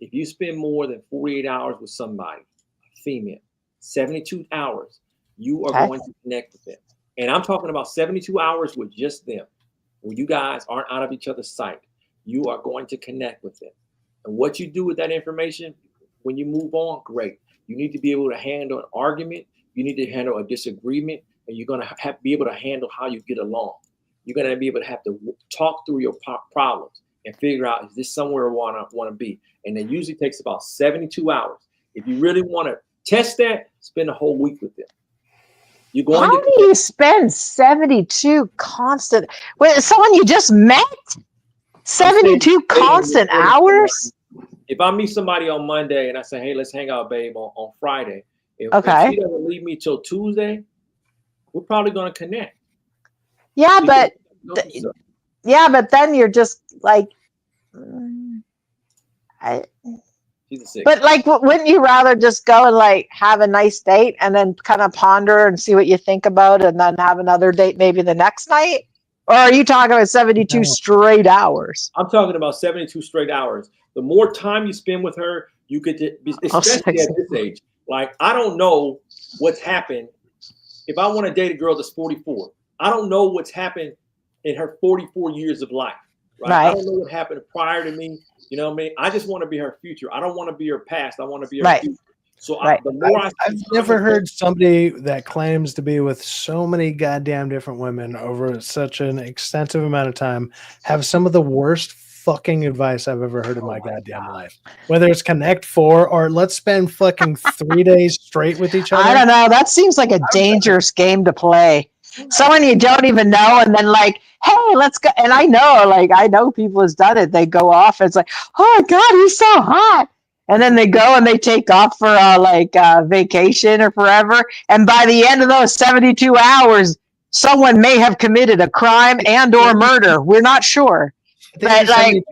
Speaker 1: If you spend more than 48 hours with somebody, a female,
Speaker 4: 72 hours, you are going to connect with them. And I'm talking about 72 hours with just them, where you guys aren't out of each other's sight. You are going to connect with them. And what you do with that information, when you move on, great. You need to be able to handle an argument. You need to handle a disagreement, and you're going to be able to handle how you get along. You're going to be able to have to talk through your problems and figure out, is this somewhere I want to be? And it usually takes about 72 hours. If you really want to test that, spend a whole week with them. You're going
Speaker 3: How do you spend 72 constant with someone you just met? 72 constant hours?
Speaker 4: If I meet somebody on Monday and I say, hey, let's hang out, babe, on Friday. If she doesn't leave me till Tuesday, we're probably going to connect.
Speaker 3: Yeah, but then you're just like, but like, wouldn't you rather just go and like have a nice date and then kind of ponder and see what you think about, and then have another date maybe the next night? Or are you talking about 72 straight hours?
Speaker 4: I'm talking about 72 straight hours. The more time you spend with her, you could, especially at this age. Like, I don't know what's happened. If I want to date a girl that's 44, I don't know what's happened in her 44 years of life. Right? I don't know what happened prior to me. You know what I mean? I just want to be her future. I don't want to be her past. I want to be her future. So the more
Speaker 2: I've never heard somebody that claims to be with so many goddamn different women over such an extensive amount of time have some of the worst fucking advice I've ever heard in my goddamn life. Whether it's Connect 4 or let's spend fucking 3 days straight with each other.
Speaker 3: I don't know. That seems like a dangerous game to play. Someone you don't even know, and then like, hey, let's go. And I know people has done it. They go off. And it's like, oh my God, he's so hot. And then they go and they take off for vacation or forever. And by the end of those 72 hours, someone may have committed a crime and or murder. We're not sure. But like,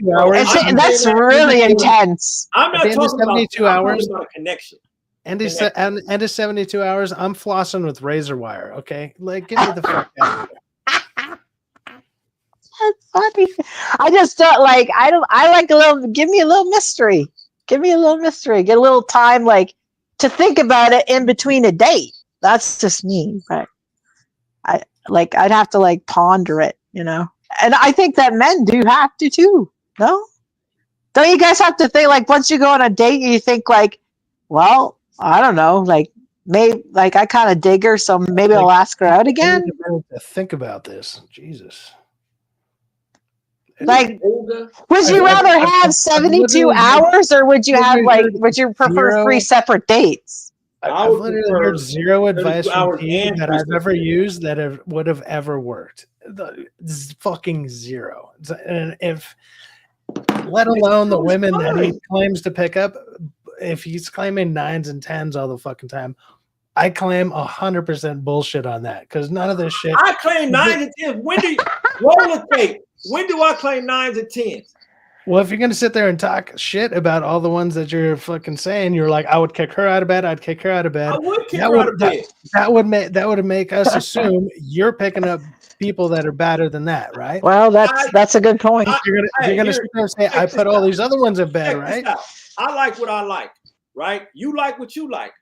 Speaker 3: that's really intense.
Speaker 4: I'm not talking about 72 hours. About a connection.
Speaker 2: And it's 72 hours. I'm flossing with razor wire. Okay, like get me the fuck out of here.
Speaker 3: That's funny. I just don't like. I like a little. Give me a little mystery. Give me a little mystery. Get a little time, like, to think about it in between a date. That's just me. But I'd have to like ponder it, you know. And I think that men do have to too. No, don't you guys have to think, like, once you go on a date, you think like, well, I don't know, like, maybe, like, I kind of dig her, so maybe I'll ask her out again.
Speaker 2: To think about this, Jesus.
Speaker 3: Like, would you rather have 72 hours, or would you have would you prefer 3 separate dates?
Speaker 2: I've literally heard zero advice from people that I've ever used that would have ever worked. Fucking zero. And if, let alone the women that he claims to pick up, if he's claiming 9s and 10s all the fucking time, I claim 100% bullshit on that, because none of this shit.
Speaker 4: I claim 9s and 10s. When do you roll the tape? When do I claim 9s and 10s?
Speaker 2: Well, if you're gonna sit there and talk shit about all the ones that you're fucking saying, you're like, I would kick her out of bed. I'd kick her out of bed.
Speaker 4: I would kick her out of bed.
Speaker 2: That would make us assume you're picking up people that are better than that, right?
Speaker 3: Well, that's a good point.
Speaker 2: You're gonna sit there and say, I put all these other ones in bed, right?
Speaker 4: I like what I like, right? You like what you like.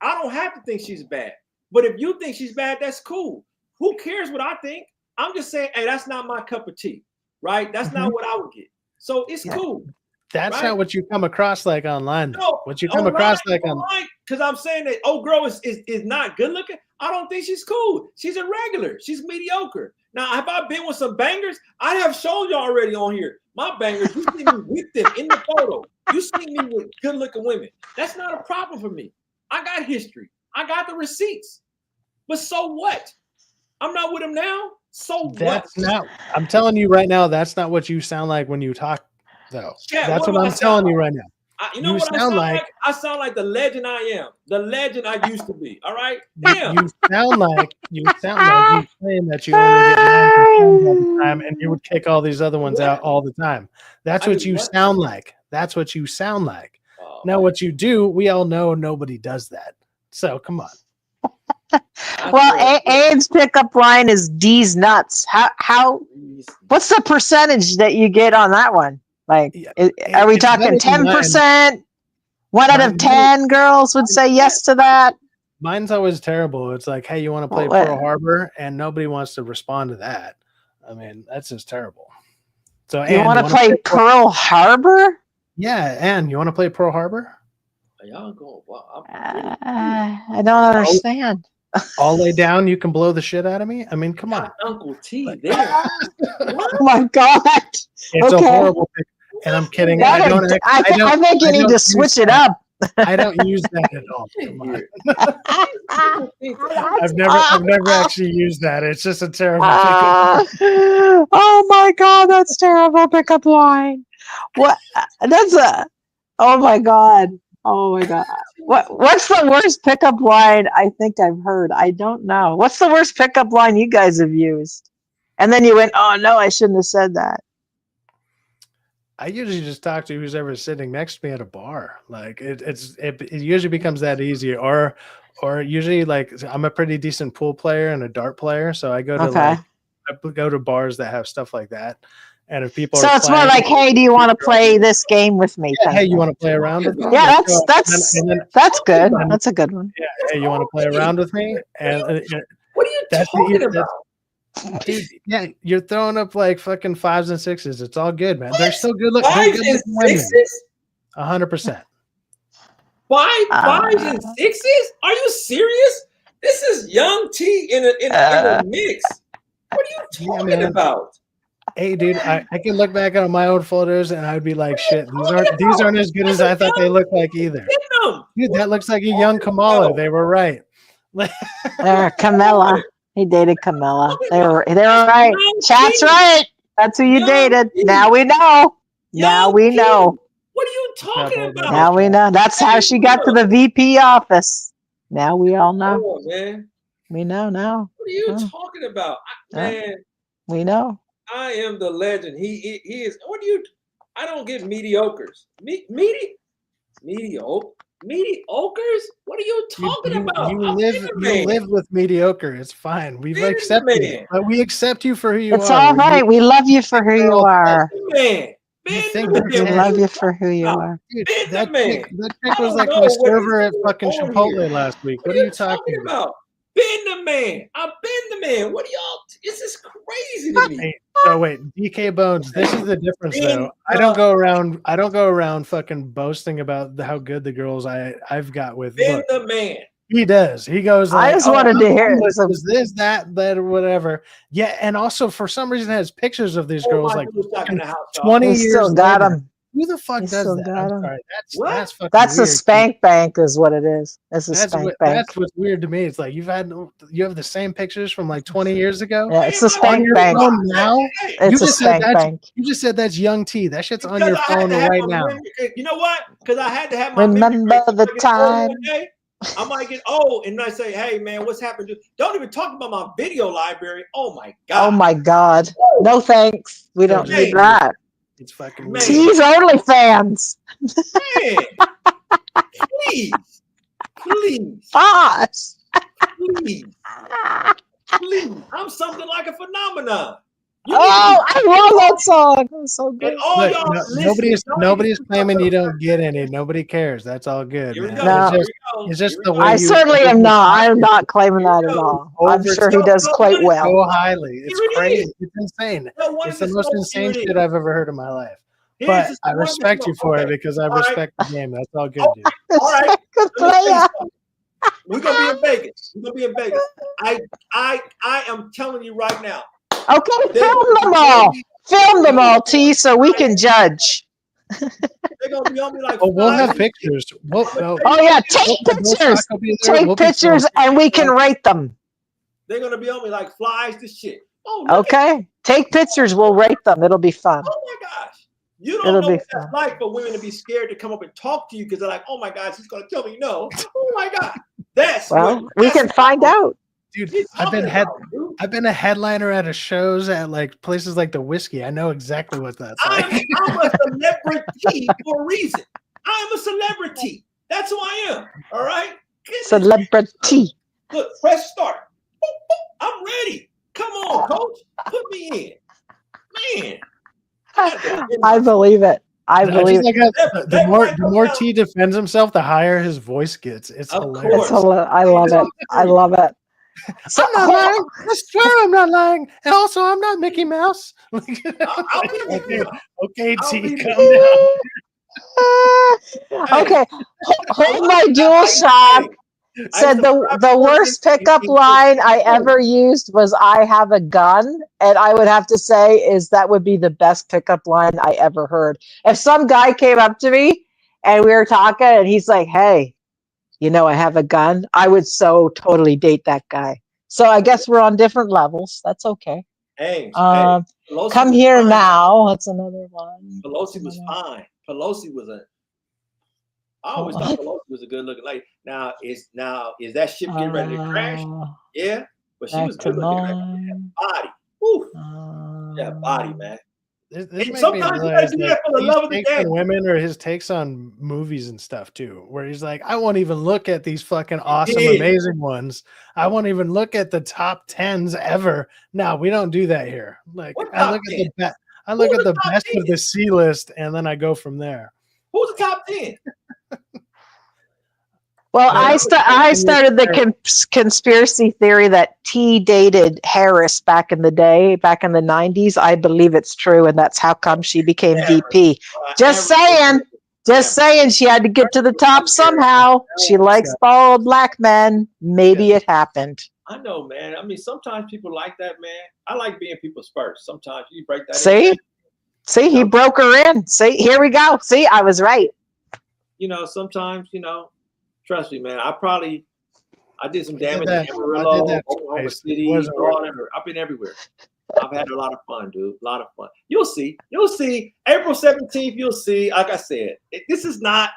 Speaker 4: I don't have to think she's bad. But if you think she's bad, that's cool. Who cares what I think? I'm just saying, hey, that's not my cup of tea, right? That's not what I would get. So it's cool.
Speaker 2: That's not what you come across like online. No, what you come across like online.
Speaker 4: Because I'm saying that old girl is not good looking. I don't think she's cool. She's a regular. She's mediocre. Now, have I been with some bangers? I have shown you already on here. My bangers, you see me with them in the photo. You see me with good looking women. That's not a problem for me. I got history. I got the receipts. But so what? I'm not with them now. So
Speaker 2: that's not. I'm telling you right now, that's not what you sound like when you talk, though. Yeah, that's what I'm telling you right now.
Speaker 4: You know what I sound like? I sound like the legend I am, the legend I used to be. All right.
Speaker 2: You sound like you claim that you only get 9 all the time, and you would kick all these other ones out all the time. That's what you sound like. That's what you sound like. Now, what you do, we all know nobody does that. So come on.
Speaker 3: Well, Abe's pickup line is D's nuts. How? What's the percentage that you get on that one? Like, are we talking 10%? 1 out of 10 girls would say yes to that.
Speaker 2: Mine's always terrible. It's like, hey, you want to play Pearl Harbor, and nobody wants to respond to that. I mean, that's just terrible. So,
Speaker 3: you want to play Pearl Harbor?
Speaker 2: Yeah, Ann, you want to play Pearl Harbor?
Speaker 4: Y'all go. Wow,
Speaker 3: I don't understand.
Speaker 2: I'll lay down. You can blow the shit out of me. I mean, come on,
Speaker 4: Uncle T. There.
Speaker 3: Oh my God!
Speaker 2: It's a horrible pick, and I'm kidding.
Speaker 3: I think you need to switch it up.
Speaker 2: I don't use that at all. Come on. I've never actually used that. It's just a terrible pickup.
Speaker 3: Oh my God, that's terrible pickup line. What? Oh my God. Oh my God. What's the worst pickup line I think I've heard? I don't know. What's the worst pickup line you guys have used? And then you went, oh no, I shouldn't have said that.
Speaker 2: I usually just talk to who's ever sitting next to me at a bar. Like it usually becomes that easy. Or usually, like, I'm a pretty decent pool player and a dart player, so I go to I go to bars that have stuff like that. And if people
Speaker 3: so it's more like, hey, do you want to play this game with me?
Speaker 2: Yeah, hey, you want to play around with me?
Speaker 3: Yeah, that's good. That's a good one.
Speaker 2: Yeah, hey, you want to play around with me? And
Speaker 4: what are you talking about?
Speaker 2: Dude, yeah, you're throwing up like fucking 5s and 6s. It's all good, man. They're still good looking.
Speaker 4: 5s and 6s?
Speaker 2: 100%.
Speaker 4: 5s and 6s? Are you serious? This is young T in a mix. What are you talking about?
Speaker 2: Hey, dude, I can look back on my old photos and I'd be like, shit, these aren't as good as I thought they looked like either. Dude, that looks like a young Kamala. They were right.
Speaker 3: Camilla. He dated Camilla. They were right. Chat's right. That's who you dated. Now we know. Now we know.
Speaker 4: What are you talking about?
Speaker 3: Now we know. That's how she got to the VP office. Now we all know.
Speaker 4: Oh, man.
Speaker 3: We know now.
Speaker 4: What are you talking about? Man.
Speaker 3: We know.
Speaker 4: I am the legend. He is. What do you? I don't get mediocres. Mediocres? What are you talking about?
Speaker 2: You live with mediocre. It's fine. We've accepted it. But we accept you for who you are.
Speaker 3: It's all right. We love you for who you are.
Speaker 4: Man.
Speaker 3: We love you for who you are.
Speaker 2: Dude, that chick was like my server at fucking Chipotle last week. What are you talking about?
Speaker 4: Been the man. I've been the man. What are y'all? This is crazy to me.
Speaker 2: So wait, DK Bones. This is the difference, though. I don't go around fucking boasting about how good the girls I've got with.
Speaker 4: Been the man.
Speaker 2: He does. He goes. Like,
Speaker 3: I just wanted to hear
Speaker 2: is this, that, or whatever. Yeah, and also for some reason it has pictures of these girls like 20 years.
Speaker 3: Still got them.
Speaker 2: Who the fuck does that? I'm sorry. That's fucking
Speaker 3: that's
Speaker 2: weird.
Speaker 3: A spank bank is what it is. That's a spank bank.
Speaker 2: That's what's weird to me. It's like you have the same pictures from like 20 years ago.
Speaker 3: Yeah, it's a spank bank.
Speaker 2: Now
Speaker 3: it's a spank bank.
Speaker 2: You just said that's young T. That shit's on your phone right now.
Speaker 4: You know what? Because I had to have my
Speaker 3: remember the time.
Speaker 4: I might get old and I say, hey man, what's happened? Don't even talk about my video library. Oh my God.
Speaker 3: Oh my God. No thanks. We don't need that.
Speaker 2: It's fucking weird.
Speaker 3: T's OnlyFans.
Speaker 4: Man. Please.
Speaker 3: Gosh.
Speaker 4: Please. I'm something like a phenomenon.
Speaker 3: I love that song. It's so good.
Speaker 2: Nobody's claiming you don't get any. Nobody cares. That's all good. It's just the way
Speaker 3: I certainly am not. I'm not claiming that at all. I'm sure he does quite well.
Speaker 2: So highly. It's crazy. It's insane. It's the most insane shit I've ever heard in my life. But I respect you for it because I respect the game. That's all good, dude.
Speaker 4: All right.
Speaker 3: Good player.
Speaker 4: We're gonna be in Vegas. I am telling you right now.
Speaker 3: Okay, film them all, T, so we can judge.
Speaker 4: They're gonna be on me like.
Speaker 2: We'll have pictures.
Speaker 3: Oh yeah, take pictures. Take pictures, and we can rate them.
Speaker 4: They're gonna be on me like flies to shit.
Speaker 3: Okay, take pictures. We'll rate them. It'll be fun.
Speaker 4: Oh my gosh. You don't know what that's like for women to be scared to come up and talk to you because they're like, oh my gosh, he's gonna tell me no. Oh my God.
Speaker 3: We can find out.
Speaker 2: Dude, I've been a headliner at shows at like places like the Whiskey. I know exactly what that's like.
Speaker 4: I'm a celebrity for a reason. I am a celebrity. That's who I am. All right.
Speaker 3: Celebrity.
Speaker 4: Look, press start. Boop, boop. I'm ready. Come on, coach. Put me in. Man.
Speaker 3: I believe it. I believe
Speaker 2: like the more T defends himself, the higher his voice gets. It's hilarious.
Speaker 3: I love it. I love it. So,
Speaker 2: I'm not lying. I swear I'm not lying. And also, I'm not Mickey Mouse. Okay, T, calm down.
Speaker 3: Okay, hold my dual shock. Said the worst pickup line I ever used was "I have a gun," and I would have to say is that would be the best pickup line I ever heard. If some guy came up to me and we were talking, and he's like, "Hey, you know, I have a gun," I would so totally date that guy. So I guess we're on different levels. That's okay. Come here fine. Now. That's another one.
Speaker 4: Pelosi was fine. Pelosi was I always thought Pelosi was a good looking lady. Now is that ship getting ready to crash? Yeah, but she was good looking. Body, woo. Yeah, body, man.
Speaker 2: This sometimes you gotta do that for the love of the game. Women or his takes on movies and stuff too, where he's like, I won't even look at these fucking awesome, amazing ones. I won't even look at the top 10s ever. No, we don't do that here. Like I look at the best of the C list, and then I go from there.
Speaker 4: Who's the top 10?
Speaker 3: Well, I started the conspiracy theory that T dated Harris back in the day, back in the 90s. I believe it's true, and that's how come she became VP. Just saying she had to get to the top somehow. She likes bald black men. Maybe it happened.
Speaker 4: I know, man. I mean, sometimes people like that, man. I like being people's first. Sometimes you break that.
Speaker 3: See, he broke her in. See, here we go. See, I was right.
Speaker 4: You know, sometimes, trust me, man. I did some damage in Amarillo, Oklahoma City, whatever. I've been everywhere. I've had a lot of fun, dude. A lot of fun. You'll see. April 17th, you'll see. Like I said, this is not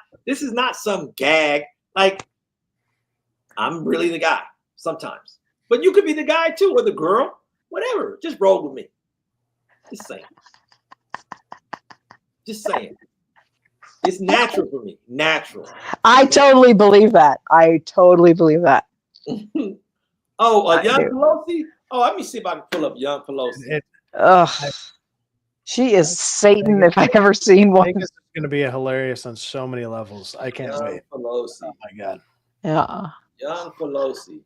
Speaker 4: some gag. Like, I'm really the guy sometimes. But you could be the guy too, or the girl. Whatever. Just roll with me. Just saying. It's natural for me. Natural.
Speaker 3: I totally believe that.
Speaker 4: Young Pelosi? Oh, let me see if I can pull up Young Pelosi.
Speaker 3: She is Satan if I ever seen one.
Speaker 2: I think this is going to be hilarious on so many levels. I can't wait.
Speaker 4: Pelosi.
Speaker 2: Oh, my God.
Speaker 3: Yeah.
Speaker 4: Young Pelosi.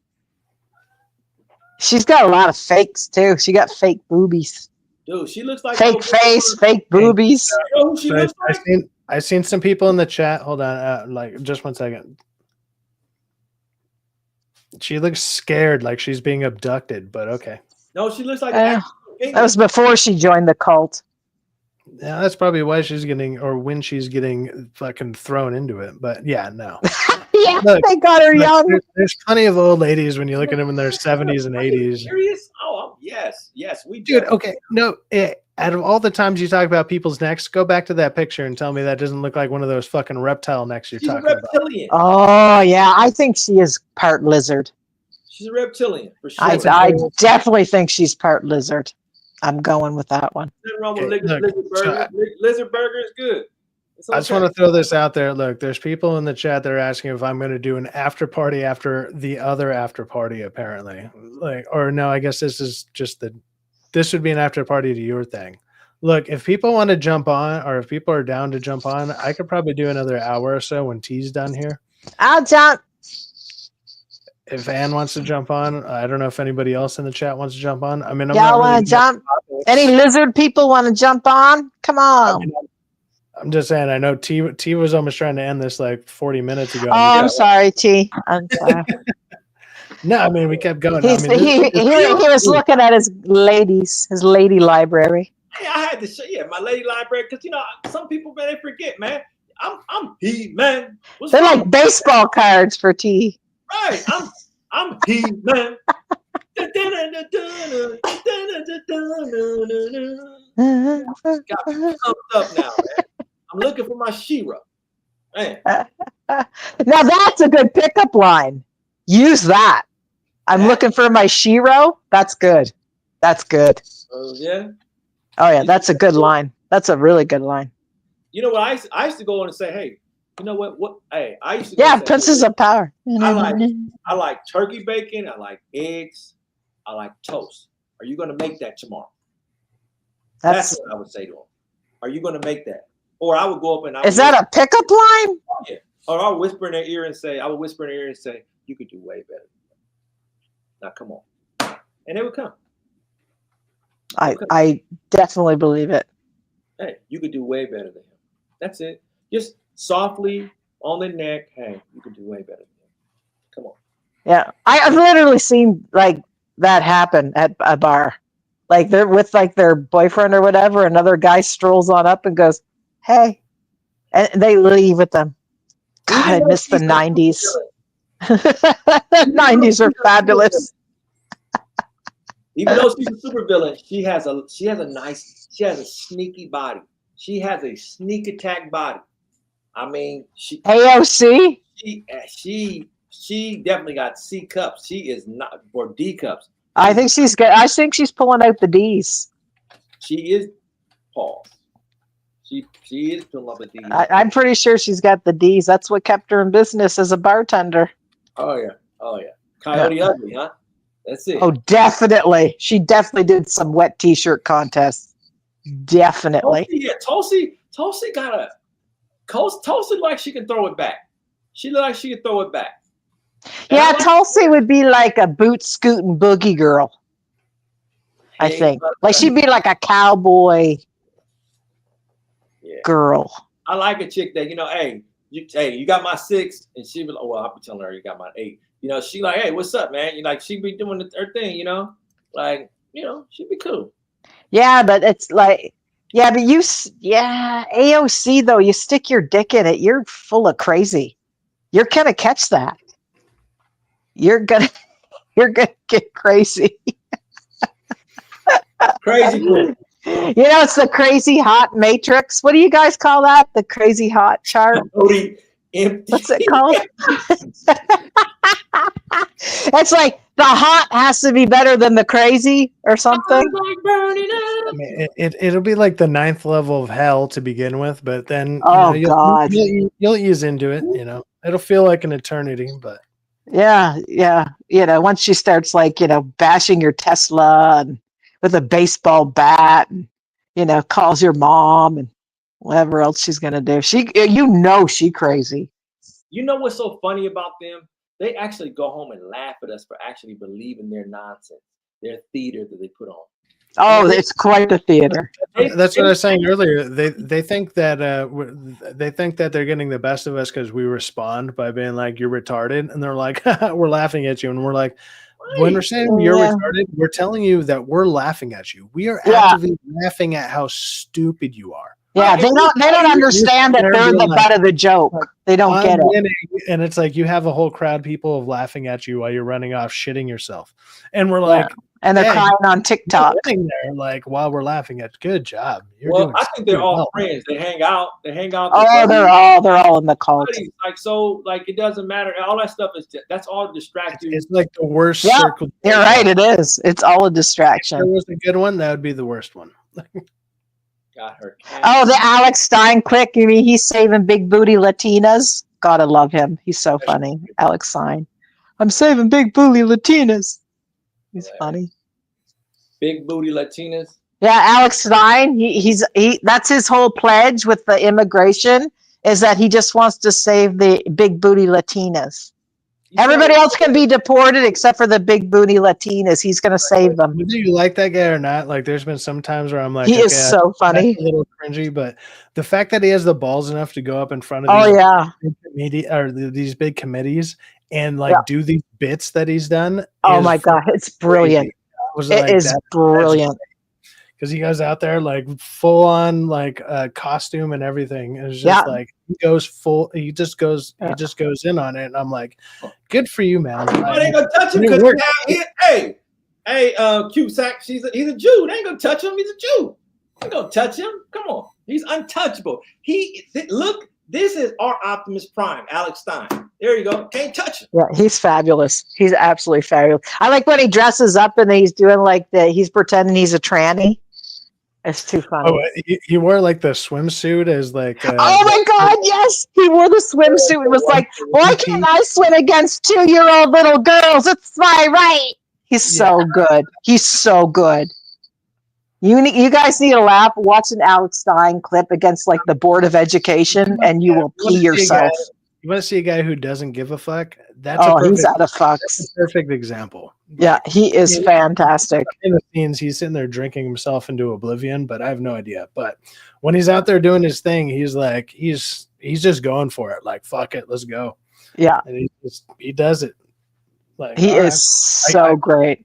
Speaker 3: She's got a lot of fakes, too. She got fake boobies.
Speaker 4: Dude, she looks like
Speaker 3: fake face, fake boobies.
Speaker 4: You know who she looks like?
Speaker 2: I've seen some people in the chat. Hold on, just 1 second. She looks scared, like she's being abducted. But okay.
Speaker 4: No, she looks like
Speaker 3: that was before she joined the cult.
Speaker 2: Yeah, that's probably why she's getting, or when she's getting fucking thrown into it. But yeah, no.
Speaker 3: Yeah, look, they got her young.
Speaker 2: There's plenty of old ladies when you look at them in their 70s and 80s.
Speaker 4: Serious? Oh, yes, we
Speaker 2: do. Dude, okay, no. Out of all the times you talk about people's necks, go back to that picture and tell me that doesn't look like one of those fucking reptile necks you're talking
Speaker 4: reptilian.
Speaker 2: about.
Speaker 3: Oh yeah, I think she is part lizard.
Speaker 4: She's a reptilian for sure.
Speaker 3: I definitely think she's part lizard. I'm going with that one.
Speaker 4: Nothing wrong with lizard burger. Lizard burger is good.
Speaker 2: I just want to throw this out there. Look, there's people in the chat that are asking if I'm going to do an after party after the other after party, apparently. I guess this is just this would be an after party to your thing. Look, if people want to jump on, or if people are down to jump on, I could probably do another hour or so when T's done here.
Speaker 3: I'll jump.
Speaker 2: If Ann wants to jump on, I don't know if anybody else in the chat wants to jump on. I mean,
Speaker 3: y'all want to jump? Any lizard people want to jump on? Come on.
Speaker 2: I'm just saying. I know T was almost trying to end this like 40 minutes ago.
Speaker 3: Oh, I'm sorry, T. I'm sorry.
Speaker 2: No, I mean we kept going.
Speaker 3: He was looking at his lady library.
Speaker 4: Hey, I had to show my lady library because some people, man, they forget, man. I'm He-Man.
Speaker 3: They're like baseball cards for T.
Speaker 4: Right, I'm He-Man. Got me pumped up now, man. I'm looking for my She-Ra. Man.
Speaker 3: Now that's a good pickup line. Use that. I'm looking for my She-Ra. That's good.
Speaker 4: Yeah.
Speaker 3: Oh yeah, that's a good line. That's a really good line.
Speaker 4: You know what? I used to go on and say, hey, you know what? Hey, I used to.
Speaker 3: Yeah, Princess of Power.
Speaker 4: I like turkey bacon. I like eggs. I like toast. Are you going to make that tomorrow? That's what I would say to him. Are you going to make that? Or I would go up and
Speaker 3: Is that a pickup line?
Speaker 4: Yeah. Or I would whisper in their ear and say, you could do way better. Now come on. And they would come.
Speaker 3: I definitely believe it.
Speaker 4: Hey, you could do way better than him. That's it. Just softly on the neck. Hey, you could do way better than him. Come on.
Speaker 3: Yeah. I've literally seen like that happen at a bar. Like they're with like their boyfriend or whatever. Another guy strolls on up and goes, "Hey," and they leave with them. God, I miss the 90s. The 90s are fabulous.
Speaker 4: Even though she's a super villain, she has a sneaky body. She has a sneak attack body. I mean,
Speaker 3: AOC.
Speaker 4: She definitely got C cups. She is not or D cups.
Speaker 3: I think she's pulling out the D's.
Speaker 4: She is Paul. She is pulling up the D's.
Speaker 3: I'm pretty sure she's got the D's. That's what kept her in business as a bartender.
Speaker 4: Oh yeah. Coyote Ugly, huh? That's it.
Speaker 3: Oh, definitely. She definitely did some wet t-shirt contests. Definitely.
Speaker 4: Tulsi like she can throw it back. She look like she can throw it back.
Speaker 3: Yeah, Tulsi would be like a boot scooting boogie girl. I think. Like she'd be like a cowboy girl.
Speaker 4: I like a chick that, hey, you got my 6, and she was, well, I'll be telling her you got my 8. She like, hey, what's up, man? She be doing her thing, like, she'd be cool.
Speaker 3: Yeah, but it's like, AOC though, you stick your dick in it, you're full of crazy. You're gonna catch that. You're gonna get crazy.
Speaker 4: Crazy.
Speaker 3: It's the crazy hot matrix. What do you guys call that? The crazy hot chart? What's it called? It's like the hot has to be better than the crazy or something.
Speaker 2: I mean, it'll be like the 9th level of hell to begin with, but then
Speaker 3: God,
Speaker 2: you'll ease into it. It'll feel like an eternity, but
Speaker 3: yeah. Once she starts like bashing your Tesla and with a baseball bat, and calls your mom and whatever else she's gonna do. She crazy.
Speaker 4: You know what's so funny about them? They actually go home and laugh at us for actually believing their nonsense, their theater that they put on.
Speaker 3: Oh, it's quite the theater.
Speaker 2: That's what I was saying earlier. They think that they're getting the best of us because we respond by being like, "You're retarded," and they're like, "We're laughing at you," and we're like, when we're saying you're retarded, we're telling you that we're laughing at you. We are actively laughing at how stupid you are.
Speaker 3: Yeah, they don't understand that they're the butt of the joke. They don't get it.
Speaker 2: And it's like you have a whole crowd of people of laughing at you while you're running off shitting yourself. And we're like,
Speaker 3: and they're crying on TikTok.
Speaker 2: Sitting there like while we're laughing at, good job.
Speaker 4: I think they're all friends. They hang out.
Speaker 3: Oh, they're all in the cult.
Speaker 4: It doesn't matter. All that stuff that's all distracting.
Speaker 2: It's like the worst circle.
Speaker 3: You're right. It is. It's all a distraction.
Speaker 2: If there was a good one, that would be the worst one.
Speaker 4: Got her.
Speaker 3: Oh, the Alex Stein quick. You mean he's saving big booty Latinas? God, I love him. He's so funny. Alex Stein. I'm saving big booty Latinas. He's funny.
Speaker 4: Big booty Latinas.
Speaker 3: Yeah, Alex Stein. He that's his whole pledge with the immigration is that he just wants to save the big booty Latinas. Everybody else can be deported except for the big booty Latinas. He's going to save them.
Speaker 2: Whether you like that guy or not, like there's been some times where I'm like,
Speaker 3: he is so funny,
Speaker 2: a little cringy, but the fact that he has the balls enough to go up in front of these big committees and do these bits that he's done.
Speaker 3: Oh my God, it's brilliant. It is brilliant.
Speaker 2: Because he goes out there like full on costume and everything. It's just he just goes in on it, and I'm like, good for you, man.
Speaker 4: They ain't gonna touch him because Cusack, he's a Jew. They ain't gonna touch him. He's a Jew. They ain't gonna touch him. Come on, he's untouchable. This is our Optimus Prime, Alex Stein. There you go. Can't touch him.
Speaker 3: Yeah, he's fabulous. He's absolutely fabulous. I like when he dresses up and he's doing he's pretending he's a tranny. It's too funny.
Speaker 2: Oh, he wore the swimsuit as
Speaker 3: oh my God, yes! He wore the swimsuit. It was like, why can't I swim against 2-year-old little girls? It's my right. He's so good. He's so good. You guys need to laugh. Watch an Alex Stein clip against like the Board of Education, and you will pee yourself.
Speaker 2: You want to see a guy who doesn't give a fuck?
Speaker 3: He's out of fucks.
Speaker 2: That's a perfect example.
Speaker 3: Yeah, he is fantastic.
Speaker 2: In the scenes, he's sitting there drinking himself into oblivion, but I have no idea. But when he's out there doing his thing, he's like, he's just going for it. Like, fuck it, let's go.
Speaker 3: Yeah,
Speaker 2: and he does it. Like,
Speaker 3: he is so great.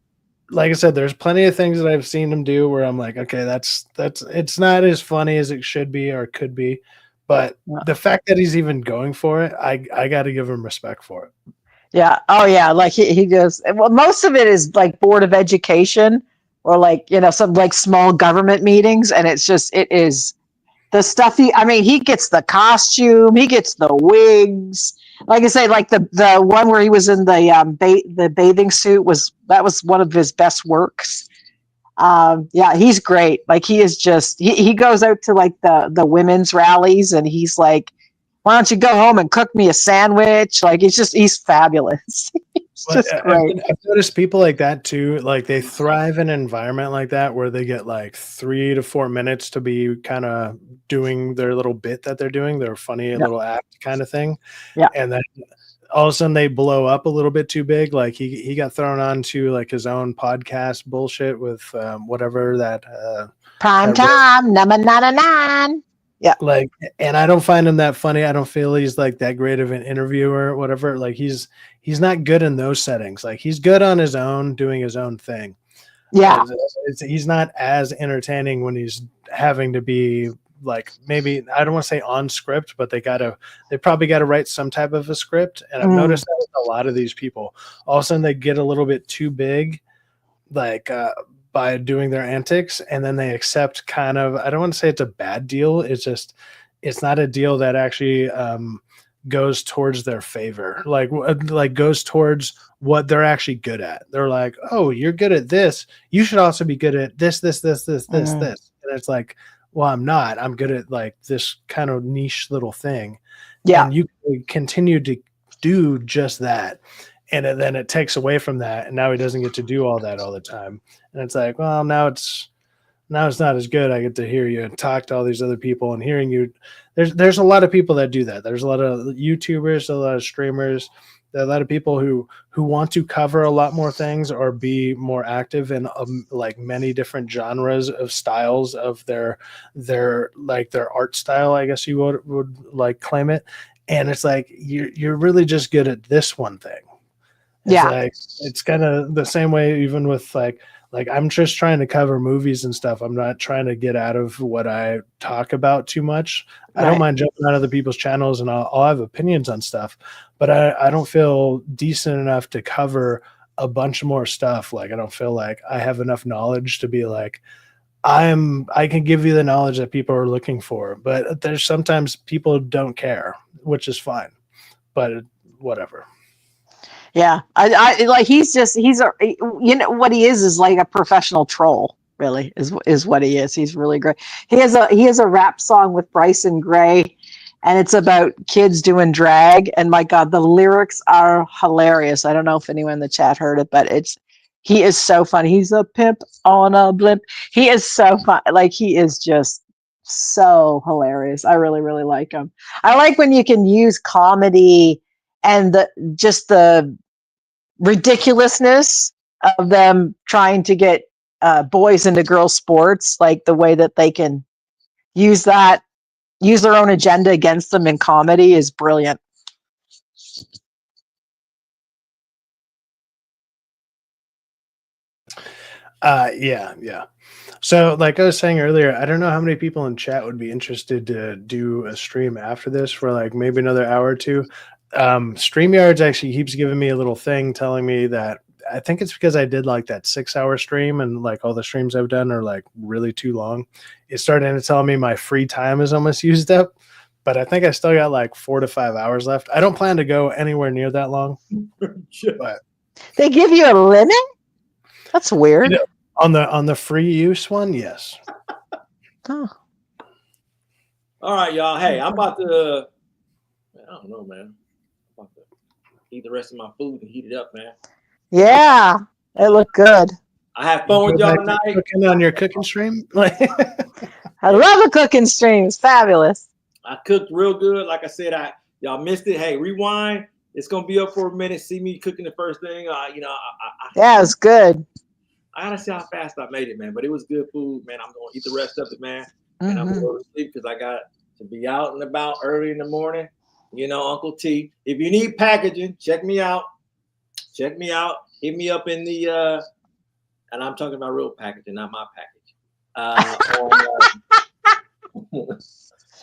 Speaker 2: Like I said, there's plenty of things that I've seen him do where I'm like, okay, that's it's not as funny as it should be or could be, but the fact that he's even going for it, I got to give him respect for it.
Speaker 3: Yeah. Oh yeah. Like he goes. Well, most of it is like Board of Education or like some like small government meetings, and it is the stuff he gets the costume, he gets the wigs. Like I say, like the one where he was in the bathing suit was one of his best works. Yeah, he's great. Like he is just he goes out to like the women's rallies and he's like, why don't you go home and cook me a sandwich? Like he's fabulous. It's just great.
Speaker 2: I've noticed people like that too. Like they thrive in an environment like that where they get like 3 to 4 minutes to be kind of doing their little bit that they're doing, their funny little act kind of thing.
Speaker 3: Yeah.
Speaker 2: And then all of a sudden they blow up a little bit too big. Like he got thrown onto like his own podcast bullshit with whatever that
Speaker 3: prime time number 99. Yeah.
Speaker 2: Like, and I don't find him that funny. I don't feel he's like that great of an interviewer or whatever. Like he's not good in those settings. Like he's good on his own, doing his own thing.
Speaker 3: Yeah.
Speaker 2: He's not as entertaining when he's having to be like, maybe, I don't want to say on script, but they probably got to write some type of a script. And I've noticed that with a lot of these people, all of a sudden they get a little bit too big, like, by doing their antics, and then they accept kind of, I don't want to say it's a bad deal. It's just, it's not a deal that actually goes towards their favor, like goes towards what they're actually good at. They're like, oh, you're good at this, you should also be good at this. And it's like, well, I'm not. I'm good at like this kind of niche little thing.
Speaker 3: Yeah.
Speaker 2: And you continue to do just that. And then it takes away from that. And now he doesn't get to do all that all the time. And it's like, well, now it's not as good. I get to hear you and talk to all these other people and hearing you. There's a lot of people that do that. There's a lot of YouTubers, a lot of streamers, there are a lot of people who want to cover a lot more things or be more active in like many different genres of styles of their like their art style, I guess you would like claim it. And it's like, you're really just good at this one thing. It's kind of the same way, even with like I'm just trying to cover movies and stuff. I'm not trying to get out of what I talk about too much. Right. I don't mind jumping on other people's channels and I'll have opinions on stuff, but I don't feel decent enough to cover a bunch more stuff. Like I don't feel like I have enough knowledge to be like, I can give you the knowledge that people are looking for, but there's sometimes people don't care, which is fine, but whatever.
Speaker 3: Yeah, I like he's what he is like a professional troll. Really is what he is. He's really great. He has a rap song with Bryson Gray, and it's about kids doing drag. And my God, the lyrics are hilarious. I don't know if anyone in the chat heard it, but he is so funny. He's a pimp on a blimp. He is so fun. Like he is just so hilarious. I really, really like him. I like when you can use comedy and the ridiculousness of them trying to get boys into girls sports, like the way that they can use their own agenda against them in comedy is brilliant.
Speaker 2: Yeah. So like I was saying earlier, I don't know how many people in chat would be interested to do a stream after this for like maybe another hour or two. StreamYards actually keeps giving me a little thing telling me that I think it's because I did like that 6-hour stream and like all the streams I've done are like really too long. It's starting to tell me my free time is almost used up, but I think I still got like 4 to 5 hours left. I don't plan to go anywhere near that long. But
Speaker 3: they give you a limit? That's weird.
Speaker 2: You know, on the free use one, yes.
Speaker 3: Oh.
Speaker 4: All right, y'all. Hey, I'm about to I don't know, man. I'm about to eat the rest of my food and heat it up, man.
Speaker 3: Yeah, it looked good.
Speaker 4: I have fun with y'all tonight.
Speaker 2: Cooking on your cooking stream.
Speaker 3: I love a cooking stream. It's fabulous.
Speaker 4: I cooked real good. Like I said, y'all missed it. Hey, rewind. It's gonna be up for a minute. See me cooking the first thing.
Speaker 3: Yeah, it's good.
Speaker 4: I gotta see how fast I made it, man. But it was good food, man. I'm gonna eat the rest of it, man. And I'm gonna go to sleep because I got to be out and about early in the morning. You know, Uncle T. If you need packaging, check me out. Check me out. Hit me up in the and I'm talking about real packaging, not my package.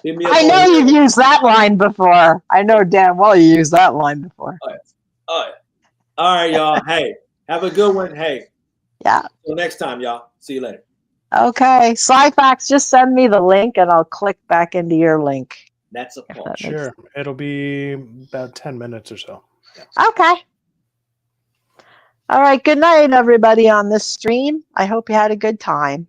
Speaker 4: Hit me up
Speaker 3: I know you've used that line before. I know damn well you used that line before.
Speaker 4: All right, y'all. Hey, have a good one. Hey.
Speaker 3: Yeah.
Speaker 4: Till next time, y'all. See you later.
Speaker 3: Okay. Slyfax, just send me the link and I'll click back into your link.
Speaker 4: That's a call.
Speaker 2: Sure. It'll be about 10 minutes or so.
Speaker 3: Yeah. Okay. All right. Good night, everybody on this stream. I hope you had a good time.